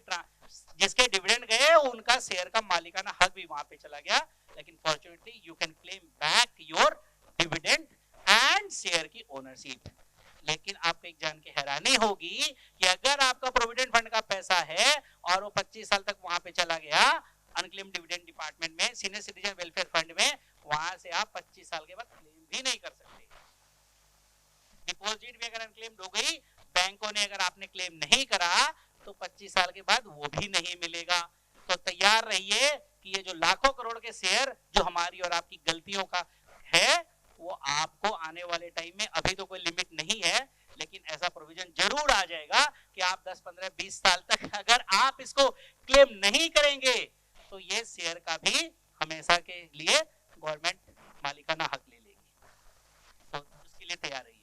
जिसके डिविडेंड गए उनका शेयर का मालिकाना हक भी वहां पे चला गया। लेकिन fortunately you can claim back your dividend and share की ओनरशिप। लेकिन आपको एक जान के हैरानी होगी कि अगर आपका प्रोविडेंट फंड का पैसा है और वो 25 साल तक वहां पे चला गया अनक्लेम्ड डिविडेंड डिपार्टमेंट में, सीनियर सिटीजन वेलफेयर फंड में, वहां से आप 25 साल के बाद क्लेम भी नहीं कर सकते। डिपॉजिट भी अगर अनक्लेम्ड हो गई, बैंकों ने अगर आपने क्लेम नहीं करा तो 25 साल के बाद वो भी नहीं मिलेगा। तो तैयार रहिए कि ये जो लाखों करोड़ के शेयर जो हमारी और आपकी गलतियों का है, वो आपको आने वाले टाइम में, अभी तो कोई लिमिट नहीं है, लेकिन ऐसा प्रोविजन जरूर आ जाएगा कि आप 10, 15, 20 साल तक अगर आप इसको क्लेम नहीं करेंगे तो ये शेयर का भी हमेशा के लिए गवर्नमेंट मालिकाना हक ले लेगी। तो उसके लिए तैयार रहिए।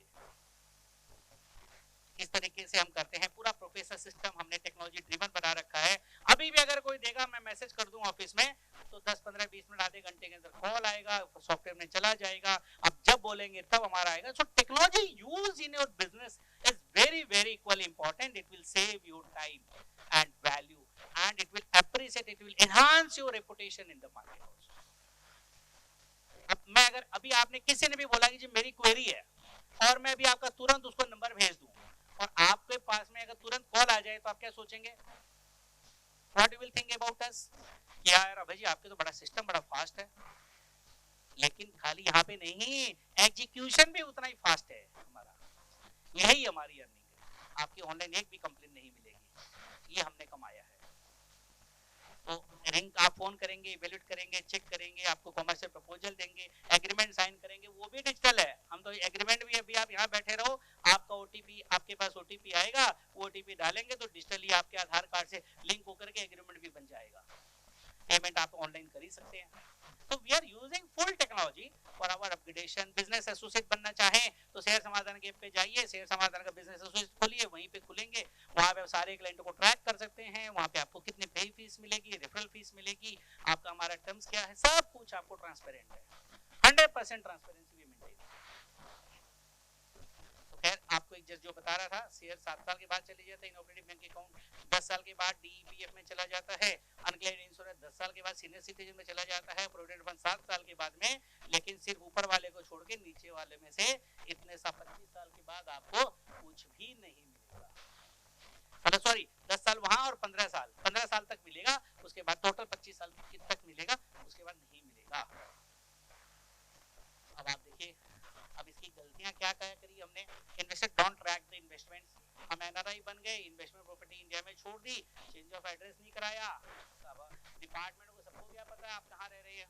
इस तरीके से हम करते हैं, पूरा प्रोफेसर सिस्टम हमने टेक्नोलॉजी ड्रिवन बना रखा है। अभी भी अगर कोई देगा, मैं मैसेज कर दूं ऑफिस में, तो 10, 15, 20 मिनट, आधे घंटे के अंदर कॉल आएगा, सॉफ्टवेयर में चला जाएगा, आप जब बोलेंगे तब हमारा आएगा। So technology use in your business is very very equally important. It will save your time and value and it will appreciate, it will enhance your reputation in the market also. अब मैं अगर अभी आपने किसी ने भी बोला कि जी मेरी क्वेरी है और मैं भी आपका तुरंत उसको नंबर भेज दूं और आपके पास में अगर तुरंत कॉल आ जाए तो आप क्या सोचेंगे? What you will think about us? यार अभय जी आपके तो बड़ा सिस्टम बड़ा फास्ट है, लेकिन खाली यहाँ पे नहीं, एग्जीक्यूशन भी उतना ही फास्ट है हमारा। यही हमारी अर्निंग है। आपकी ऑनलाइन एक भी कंप्लेन नहीं मिलेगी, ये हमने कमाया है। तो रिंग आप फोन करेंगे, इवैल्यूएट करेंगे, चेक करेंगे, आपको कमर्शियल प्रपोजल देंगे, एग्रीमेंट साइन करेंगे, वो भी डिजिटल है। हम तो एग्रीमेंट भी, अभी आप यहाँ बैठे रहो, आपका OTP, आपके पास OTP आएगा, वो OTP डालेंगे तो डिजिटली आपके आधार कार्ड से लिंक होकर के एग्रीमेंट भी बन जाएगा। पेमेंट आप ऑनलाइन कर ही सकते हैं। तो we are using full technology for our upgradation. Business associate बनना चाहें तो शेयर समाधान के पे जाइए, शेयर समाधान का बिजनेस एसोसिएट खोलिए, वहीं पे खुलेंगे, वहां पे आप सारे क्लाइंटों को ट्रैक कर सकते हैं। वहां पे आपको कितनी पे फीस मिलेगी, रेफरल फीस मिलेगी, आपका हमारा टर्म्स क्या है, सब कुछ आपको ट्रांसपेरेंट है। 100% ट्रांसपेरेंसी भी मेंटेन। खैर आपको एक जो बता रहा था, शेयर 7 साल के बाद चले जाते हैं, इनऑपरेटिव बैंक अकाउंट 10 साल के बाद DEPF में चला जाता है, अनक्लेम्ड इंश्योरेंस 10 साल के बाद सीनियर सिटीजन में चला जाता है, प्रोविडेंट फंड 7 साल के बाद में। लेकिन सिर्फ ऊपर वाले को छोड़ के नीचे वाले में से इतने 25 साल के बाद आपको कुछ भी नहीं मिलेगा। मतलब सॉरी 10 साल वहां और 15 साल तक मिलेगा, उसके बाद टोटल 25 साल तक मिलेगा, उसके बाद नहीं मिलेगा। क्या करी हमने, investor don't track the investments. हम एनआरआई बन गए, इन्वेस्टमेंट प्रॉपर्टी इंडिया में छोड़ दी, चेंज ऑफ एड्रेस नहीं कराया, सब डिपार्टमेंट को सबको क्या पता है आप कहाँ रह रहे हैं,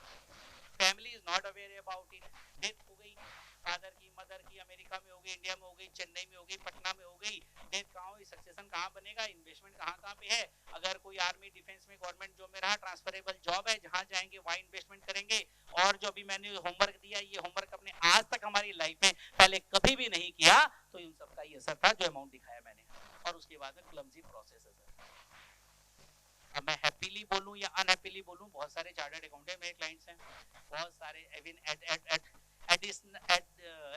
family is not aware about it. Death हो गई फादर की, मदर की, अमेरिका में हो गई, इंडिया में हो गई, चेन्नई में हो गई, पटना में हो गई, डेथ कहाँ हुई, सक्सेशन कहाँ बनेगा, इन्वेस्टमेंट कहाँ पे है। अगर कोई आर्मी डिफेंस में गवर्नमेंट जॉब में रहा, ट्रांसफरेबल जॉब है, जहाँ जाएंगे वहाँ इन्वेस्टमेंट करेंगे। और जो अभी मैंने होमवर्क दिया, ये होमवर्क अपने आज तक हमारी लाइफ में पहले कभी भी नहीं किया, तो इन सबका ये असर था जो अमाउंट दिखाया मैंने। और उसके बाद में क्लमजी प्रोसेस है सर। अब मैं हैप्पीली बोलूं या अनहैप्पीली बोलूं, बहुत सारे चार्टर्ड अकाउंटेंट मेरे क्लाइंट्स हैं, बहुत सारे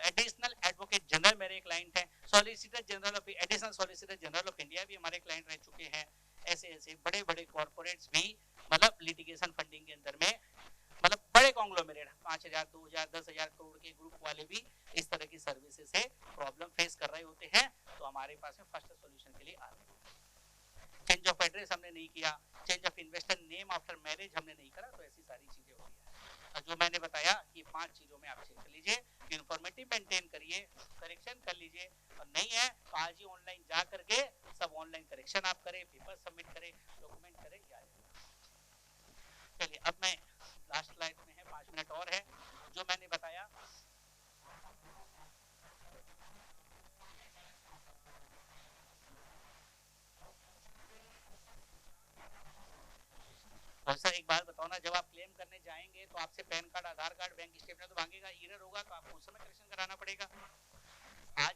एडिशनल एडवोकेट जनरल मेरे क्लाइंट हैं, solicitor general of additional solicitor general of India भी हमारे क्लाइंट रह चुके हैं। ऐसे ऐसे बड़े बड़े कॉर्पोरेट्स भी मतलब लिटिगेशन फंडिंग के अंदर में, मतलब बड़े कॉन्ग्लोमेरेट 5,000 2,000 10,000 करोड़ के ग्रुप वाले भी इस तरह की सर्विसेज से प्रॉब्लम फेस कर रहे होते हैं, तो हमारे पास में फर्स्ट सॉल्यूशन के लिए आते हैं। चेंज ऑफ एड्रेस हमने नहीं किया, change of investor name after marriage हमने नहीं करा, तो ऐसी सारी चीजें होती है। और जो मैंने बताया कि 5 चीजों में आप चेक कर लीजिए, इन्फॉर्मेटिव मेंटेन करिए, करेक्शन कर लीजिए, और नहीं है तो आज ही ऑनलाइन जा करके सब ऑनलाइन करेक्शन आप करें, पेपर सबमिट करें, डॉक्यूमेंट करें, क्या चलिए अब मैं लास्ट स्लाइड में है, 5 मिनट और है। जो मैंने बताया सर एक बात बताओ ना, जब आप क्लेम करने जाएंगे तो आपसे पैन कार्ड, आधार कार्ड, बैंक स्टेटमेंट तो मांगेगा, एरर होगा तो आपको उस समय करेक्शन कराना पड़ेगा आज।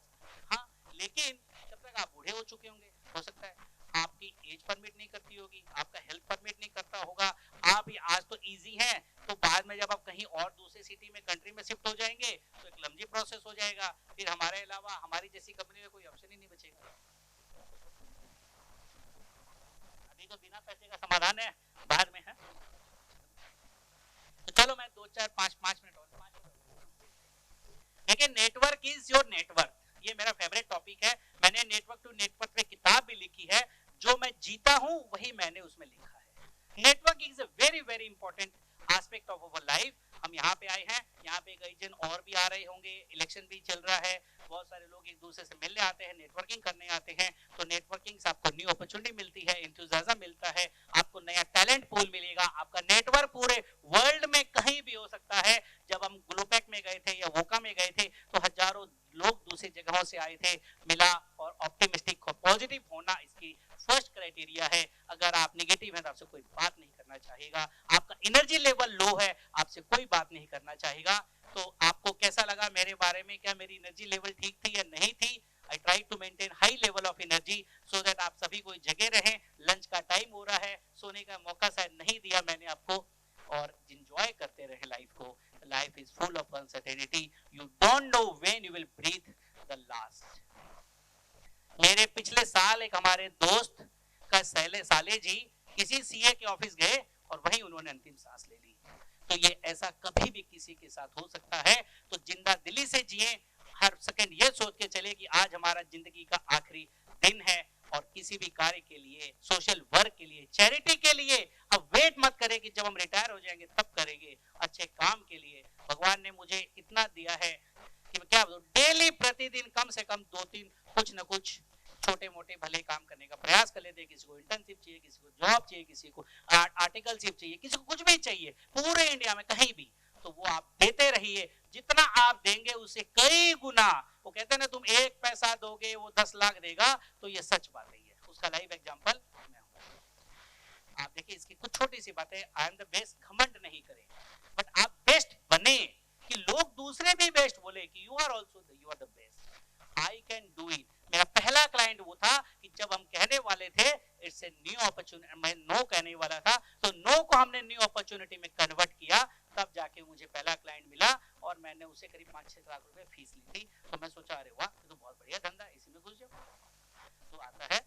हाँ, लेकिन जब तक आप बूढ़े हो चुके होंगे, हो सकता है आपकी एज परमिट नहीं करती होगी, आपका हेल्थ परमिट नहीं करता होगा, आप आज तो इजी है, तो बाद में जब आप कहीं और दूसरे सिटी में, कंट्री में शिफ्ट हो जाएंगे तो एक लंबी प्रोसेस हो जाएगा, फिर हमारे अलावा हमारी जैसी कंपनी में कोई ऑप्शन ही नहीं बचेगा। अभी तो बिना पैसे का समाधान है, बाद में है। तो चलो मैं 2 4 5 मिनट और, देखिए नेटवर्क इज योर नेटवर्क, ये मेरा फेवरेट टॉपिक है। मैंने नेटवर्क टू नेटवर्क पे किताब भी लिखी है, जो मैं जीता हूं वही मैंने उसमें लिखा है। Network is a very very important aspect of our life. हम यहाँ पे आए हैं, यहाँ पे कई जन और भी आ रहे होंगे, इलेक्शन भी चल रहा है, बहुत सारे लोग एक दूसरे से मिलने आते हैं, नेटवर्किंग करने आते हैं, तो नेटवर्किंग से आपको न्यू अपॉर्चुनिटी मिलती है, एंथुसियाज्म मिलता है, आपको नया टैलेंट पूल मिलेगा, आपका नेटवर्क पूरे वर्ल्ड में कहीं भी हो सकता है। जब हम ग्लोपैक में गए थे या वोका में गए थे तो हजारों लोग दूसरी जगहों से आए थे, मिला, और ऑप्टिमिस्टिक और पॉजिटिव होना इसकी फर्स्ट क्राइटेरिया है। अगर आप नेगेटिव हैं तो आपसे कोई बात नहीं करना चाहेगा, आपका एनर्जी लेवल लो है, आपसे कोई बात नहीं करना चाहेगा। तो आपको कैसा लगा मेरे बारे में, क्या मेरी एनर्जी लेवल ठीक थी या नहीं थी? I try to maintain high level of energy so that आप सभी कोई जगह रहें। लंच का टाइम हो रहा है, सोने का मौका शायद नहीं दिया मैंने आपको, और एंजॉय करते रहे लाइफ को। Life is full of uncertainty, you don't know when you will breathe the last. मेरे पिछले साल एक हमारे दोस्त का साले जी किसी सीए के ऑफिस गए और वहीं उन्होंने अंतिम सांस ले ली। तो ये ऐसा कभी भी किसी के साथ हो सकता है, तो जिंदा दिली से जिए, हर सेकंड ये सोच के चले कि आज हमारा जिंदगी का आखिरी दिन है, और किसी भी कार्य के लिए, सोशल वर्क के लिए, चैरिटी के लिए अब वेट मत करें कि जब हम रिटायर हो जाएंगे तब करेंगे। अच्छे काम के लिए भगवान ने मुझे इतना दिया है कि क्या डेली प्रतिदिन कम से कम 2-3 कुछ न कुछ छोटे मोटे भले काम करने का प्रयास कर लेते हैं। किसी को इंटर्नशिप चाहिए, किसी को जॉब चाहिए, किसी को आर्टिकलशिप चाहिए, किसी को कुछ भी चाहिए, पूरे इंडिया में कहीं भी, तो वो आप देते रहिए। जितना आप देंगे उससे कई गुना, वो कहते हैं ना तुम 1 पैसा दोगे वो 10 लाख देगा, तो ये सच बात है। उसका लाइव एग्जांपल मैं हूं। आप देखिए इसकी कुछ छोटी सी बात है, आई एम द बेस्ट, घमंड नहीं करें, बट आप बेस्ट बने कि लोग दूसरे भी बेस्ट बोले कि you are the best, I can do it. मेरा पहला क्लाइंट वो था कि जब हम कहने वाले थे इट्स ए न्यू अपॉर्चुनिटी, मैं नो कहने वाला था, तो नो को हमने न्यू अपॉर्चुनिटी में कन्वर्ट किया, तब जाके मुझे पहला क्लाइंट मिला, और मैंने उसे करीब 5-6 लाख रुपए फीस ली थी। तो मैं सोचा अरे वाह ये तो बहुत बढ़िया धंधा है, इसी में घुस जाओ। तो आता है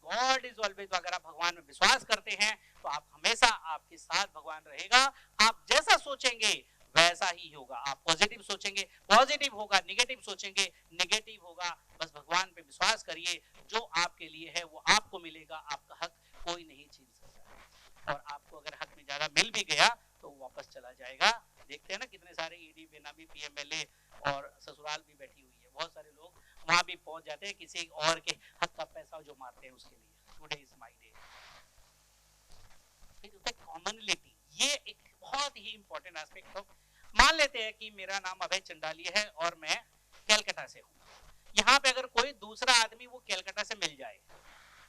गॉड इज ऑलवेज, अगर आप भगवान में विश्वास करते हैं तो आप हमेशा, आपके साथ भगवान रहेगा। आप जैसा सोचेंगे वैसा ही होगा। आप पॉजिटिव सोचेंगे पॉजिटिव होगा, नेगेटिव सोचेंगे नेगेटिव होगा। बस भगवान पे विश्वास करिए, जो आपके लिए है वो आपको मिलेगा, आपका हक कोई नहीं छीन सकता। और आपको अगर हक में ज्यादा मिल भी गया तो वापस चला जाएगा। देखते हैं ना कितने सारे ईडी, बेनामी, पीएमएलए और ससुराल भी बैठी हुई है, बहुत वहां भी पहुंच जाते हैं किसी और के हक का पैसा जो मारते हैं उसके लिए। Today is my day. फिर होता है कॉमनलिटी, ये एक बहुत ही इंपॉर्टेंट एस्पेक्ट ऑफ। मान लेते हैं कि मेरा नाम अभय चंडालिया है और मैं कलकत्ता से हूँ। यहाँ पे अगर कोई दूसरा आदमी वो कलकत्ता से मिल जाए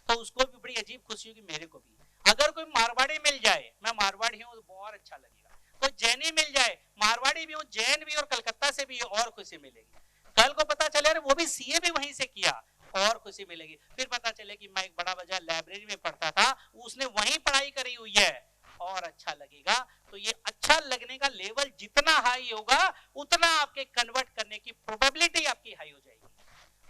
तो उसको भी बड़ी अजीब खुशी होगी, मेरे को भी। अगर कोई मारवाड़ी मिल जाए, मैं मारवाड़ी हूँ, तो बहुत अच्छा लगेगा। कोई जैनी मिल जाए, मारवाड़ी भी हूँ, जैन भी और कलकत्ता से भी, और खुशी मिलेगी। कल को पता चले वो भी सीए भी वहीं से किया, और खुशी मिलेगी। फिर पता चले कि मैं एक बड़ा बाजार लाइब्रेरी में पढ़ता था, उसने वहीं पढ़ाई करी हुई है, और अच्छा लगेगा। तो ये अच्छा लगने का लेवल जितना हाई होगा उतना आपके कन्वर्ट करने की प्रोबेबिलिटी आपकी हाई हो जाएगी।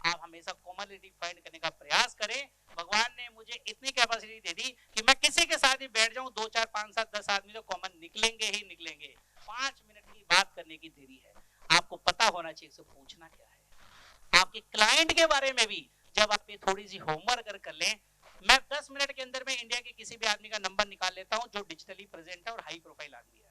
आप हमेशा कॉमनलिटी फाइंड करने का प्रयास करें। भगवान ने मुझे इतनी कैपेसिटी दे दी कि मैं किसी के साथ ही बैठ जाऊं, 2 4 5 7 10 आदमी तो कॉमन निकलेंगे ही निकलेंगे। 5 मिनट की बात करने की देरी है, आपको पता होना चाहिए से पूछना क्या है। आपके क्लाइंट के बारे में भी जब आप ये थोड़ी सी होमवर्क कर लें, मैं 10 मिनट के अंदर में इंडिया के किसी भी आदमी का नंबर निकाल लेता हूं जो डिजिटली प्रेजेंट है और हाई प्रोफाइल आदमी है,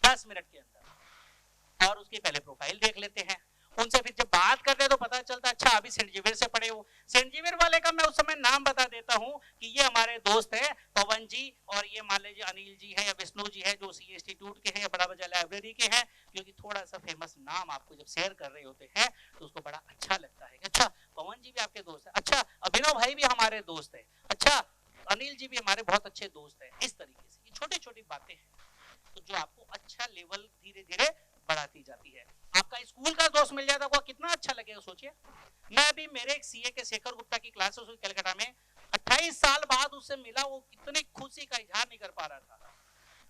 10 मिनट के अंदर, और उसकी पहले प्रोफाइल देख लेते हैं। उनसे फिर जब बात करते हैं तो पता चलता है अच्छा अभी सेंट जेवियर से पढ़े हो। सेंट जेवियर वाले का मैं उस समय नाम बता देता हूं कि ये हमारे दोस्त हैं पवन जी, और ये मान लीजिए अनिल जी है या विष्णु जी है जो सी इंस्टीट्यूट के हैं या बड़ा बाजार लाइब्रेरी के हैं, क्योंकि थोड़ा सा फेमस नाम आपको जब शेयर कर रहे होते हैं तो उसको बड़ा अच्छा लगता है। अच्छा पवन जी भी आपके दोस्त है, अच्छा अभिनव भाई भी हमारे दोस्त है, अच्छा अनिल जी भी हमारे बहुत अच्छे दोस्त है। इस तरीके से ये छोटी छोटी बातें हैं तो जो आपको अच्छा लेवल धीरे धीरे बढ़ाती जाती है। आपका स्कूल का दोस्त मिल जाता है कितना अच्छा लगेगा, सोचिए। मैं अभी मेरे एक सीए के शेखर गुप्ता की क्लासेस हुई कलकत्ता में, 28 साल बाद उससे मिला, वो कितनी खुशी का इजहार नहीं कर पा रहा था,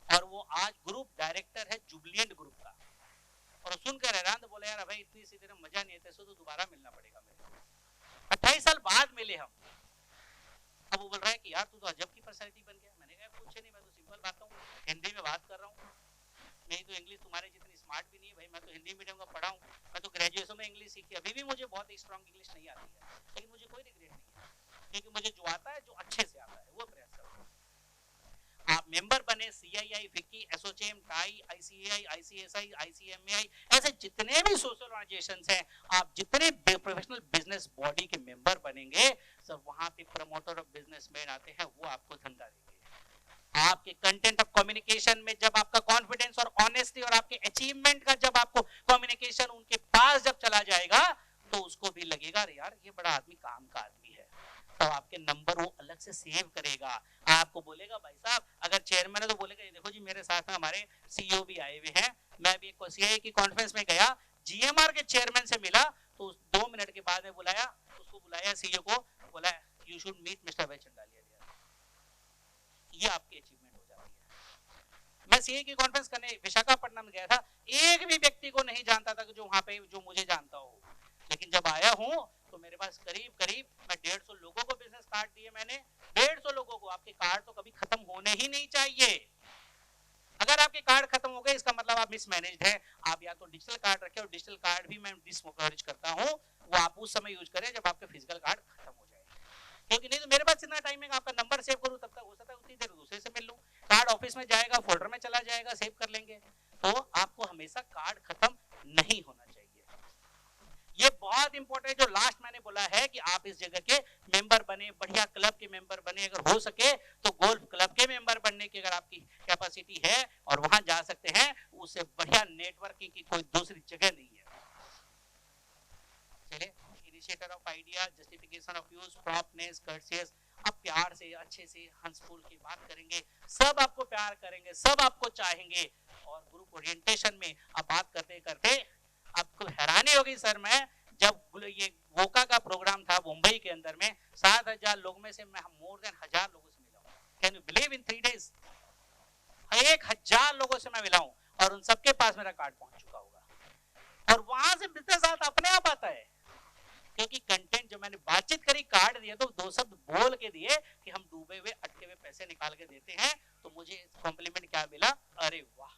और वो आज ग्रुप डायरेक्टर है जुबिलिएंट ग्रुप का। और सुनकर हैरान, तो बोले यार भाई इतनी सी देर मजा नहीं आता, तो दोबारा मिलना पड़ेगा मेरे को। 28 साल बाद मिले हम। अब वो बोल रहा है कि यार तू तो अजब की पर्सनैलिटी बन गया। मैंने कहा कुछ नहीं, मैं तो सिंपल बात हूँ, हिंदी में बात कर रहा हूँ, नहीं तो इंग्लिश तुम्हारे जितनी स्मार्ट भी नहीं है भाई, मैं तो हिंदी मीडियम का पढ़ा हूँ, मैं तो ग्रेजुएशन में इंग्लिश सीखी, अभी भी मुझे बहुत स्ट्रांग इंग्लिश नहीं आती है, लेकिन मुझे कोई रिग्रेट नहीं है, क्योंकि मुझे जो आता है, जो अच्छे से आता है, वो प्रयास करूँ। आप मेंबर बने CII, FICCI, ASSOCHAM, TiE, ICAI, ICSI, ICMAI, ऐसे जितने भी सोशल ऑर्गेनाइजेशंस हैं, आप जितने प्रोफेशनल बिजनेस बॉडी के मेंबर बनेंगे, सब वहां पे प्रमोटर ऑफ बिजनेसमैन आते हैं, वो आपको धंधा देंगे। आपके कंटेंट ऑफ कम्युनिकेशन में जब आपका कॉन्फिडेंस और ऑनेस्टी और आपके अचीवमेंट का जब आपको कम्युनिकेशन उनके पास जब चला जाएगा तो उसको भी लगेगा अरे यार ये बड़ा आदमी काम का आदमी है, तो आपके नंबर वो अलग से सेव करेगा। आपको बोलेगा भाई साहब अगर चेयरमैन है तो बोलेगा ये देखो जी मेरे साथ में हमारे सीईओ भी आए हुए हैं, मैं भी एक सीआईआई की कॉन्फ्रेंस में गया, जीएमआर के चेयरमैन से मिला, तो 2 मिनट के बाद में बुलाया उसको, बुलाया सीईओ को, बोला यू शुड मीट मिस्टर अभय चंडालिया। ये आपकी अचीवमेंट हो जाती है। मैं सीए की कॉन्फ्रेंस करने विशाखापट्टनम में गया था, एक भी व्यक्ति को नहीं जानता था कि जो वहां पे जो मुझे जानता हो, लेकिन जब आया हूं तो मेरे पास करीब करीब मैं 150 लोगों को बिजनेस कार्ड दिए मैंने, 150 लोगों को। आपके कार्ड तो कभी खत्म होने ही नहीं चाहिए। अगर आपके कार्ड खत्म हो गए इसका मतलब आप मिसमैनेज्ड है। आप या तो डिजिटल कार्ड रखें, और डिजिटल कार्ड भी मैं डिस्करेज करता हूं, वो आप उस समय यूज करें जब आपके फिजिकल कार्ड खत्म हो जाए, क्योंकि नहीं तो मेरे पास इतना टाइम है आपका नंबर सेव करूं तब तक हो सकता है उतनी देर दूसरे से मिल लूं, कार्ड ऑफिस में जाएगा, फोल्डर में चला जाएगा, सेव कर लेंगे। तो आपको हमेशा कार्ड खत्म नहीं होना चाहिए। ये बहुत इंपॉर्टेंट जो लास्ट मैंने बोला है कि आप इस जगह के मेंबर बने, बढ़िया क्लब के मेंबर बने, अगर हो सके तो गोल्फ क्लब के मेंबर बनने की अगर आपकी कैपेसिटी है और वहां जा सकते हैं, उससे बढ़िया नेटवर्किंग की कोई दूसरी जगह नहीं है। चलिए, initiator of idea, justification of use, promptness, courtesies, अब प्यार से अच्छे से हंसफुल की बात करेंगे, सब आपको प्यार करेंगे, सब आपको चाहेंगे। और ग्रुप ओरिएंटेशन में अब बात करते करते आपको हैरानी होगी सर, मैं जब ये वोका का प्रोग्राम था मुंबई के अंदर में, 7,000 लोग में से मैं मोर देन 1,000 लोगों से मिला हूं। Can you believe in 3 days 1,000 लोगों से मैं मिला हूं, और उन सबके पास मेरा कार्ड पहुंच चुका होगा। और वहां से बिजनेस साथ अपने आप आता है, क्योंकि कंटेंट जो मैंने बातचीत करी, कार्ड दिया तो 2 शब्द बोल के दिए कि हम डूबे हुए अटके हुए पैसे निकाल के देते हैं, तो मुझे कॉम्प्लीमेंट क्या मिला, अरे वाह।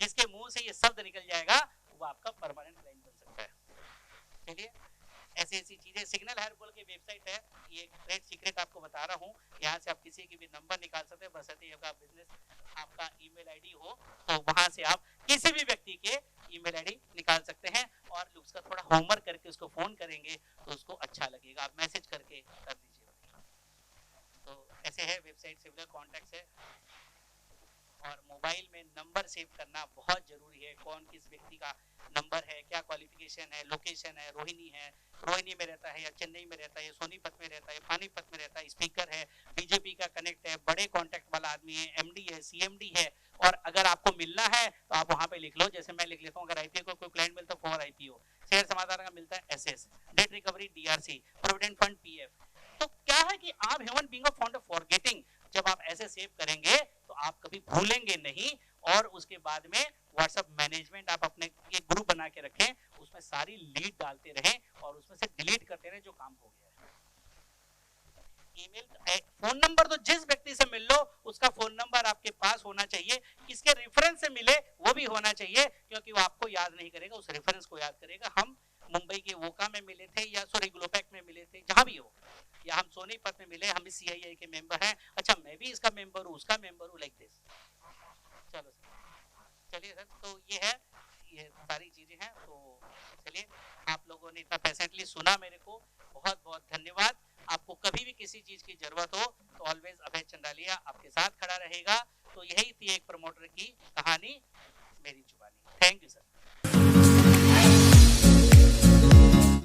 जिसके मुंह से ये शब्द निकल जाएगा वो आपका परमानेंट क्लाइंट बन सकता है। चलिए, ऐसी ऐसी चीजें। सिग्नल हायर बोल के वेबसाइट है, ये ट्रेड सीक्रेट आपको बता रहा हूँ, यहाँ से आप किसी की भी नंबर निकाल सकते हैं, बशर्ते आपका बिजनेस, आपका ईमेल आईडी हो, तो वहां से आप किसी भी व्यक्ति के ईमेल आईडी निकाल सकते हैं और उसका थोड़ा होमवर्क करके उसको फोन करेंगे तो उसको अच्छा लगेगा, आप मैसेज करके कर दीजिए। तो ऐसे है वेबसाइट सिमिलर कॉन्टैक्ट्स है। और मोबाइल में नंबर सेव करना बहुत जरूरी है, कौन किस व्यक्ति का नंबर है, क्या क्वालिफिकेशन है, लोकेशन है, रोहिणी में रहता है या चेन्नई में रहता है या सोनीपत में रहता है, पानीपत में रहता है, स्पीकर है, बीजेपी का कनेक्ट है, बड़े कॉन्टैक्ट वाला आदमी है, एमडी है, सीएमडी है। और अगर आपको मिलना है तो आप वहां पे लिख लो, जैसे मैं लिख लेता हूँ, अगर आईपीओ को कोई क्लाइंट मिलता है 4 आईपीओ, शेयर समाधान का मिलता है SS, date recovery DRC, provident fund PF. तो क्या है कि आप human being of found of forgetting, जब आप ऐसे सेव करेंगे तो आप कभी भूलेंगे नहीं। और उसके बाद में व्हाट्सएप मैनेजमेंट आप अपने एक ग्रुप बना के रखें, उसमें सारी लीड डालते रहें और उसमें से डिलीट करते रहें जो काम हो गया है। ईमेल, फोन नंबर तो जिस व्यक्ति से मिल लो उसका फोन नंबर आपके पास होना चाहिए, किसके रेफरेंस से मिले वो भी होना चाहिए, क्योंकि वो आपको याद नहीं करेगा, उस रेफरेंस को याद करेगा। हम मुंबई के वोका में मिले थे या सॉरी ग्लोबैक में मिले थे, जहां भी हो, या हम सोनीपत में मिले, हम भी सीआईआई के मेंबर हैं, अच्छा मैं भी इसका मेंबर हूँ, उसका मेंबर हूँ, लाइक दिस। चलो सर, चलिए सर, तो ये है, ये सारी चीजें हैं। तो चलिए, आप लोगों ने इतना पेशेंटली सुना मेरे को, बहुत बहुत धन्यवाद। आपको कभी भी किसी चीज की जरूरत हो तो ऑलवेज अभय चंदालिया आपके साथ खड़ा रहेगा। तो यही थी एक प्रमोटर की कहानी मेरी जुबानी। Thank you sir.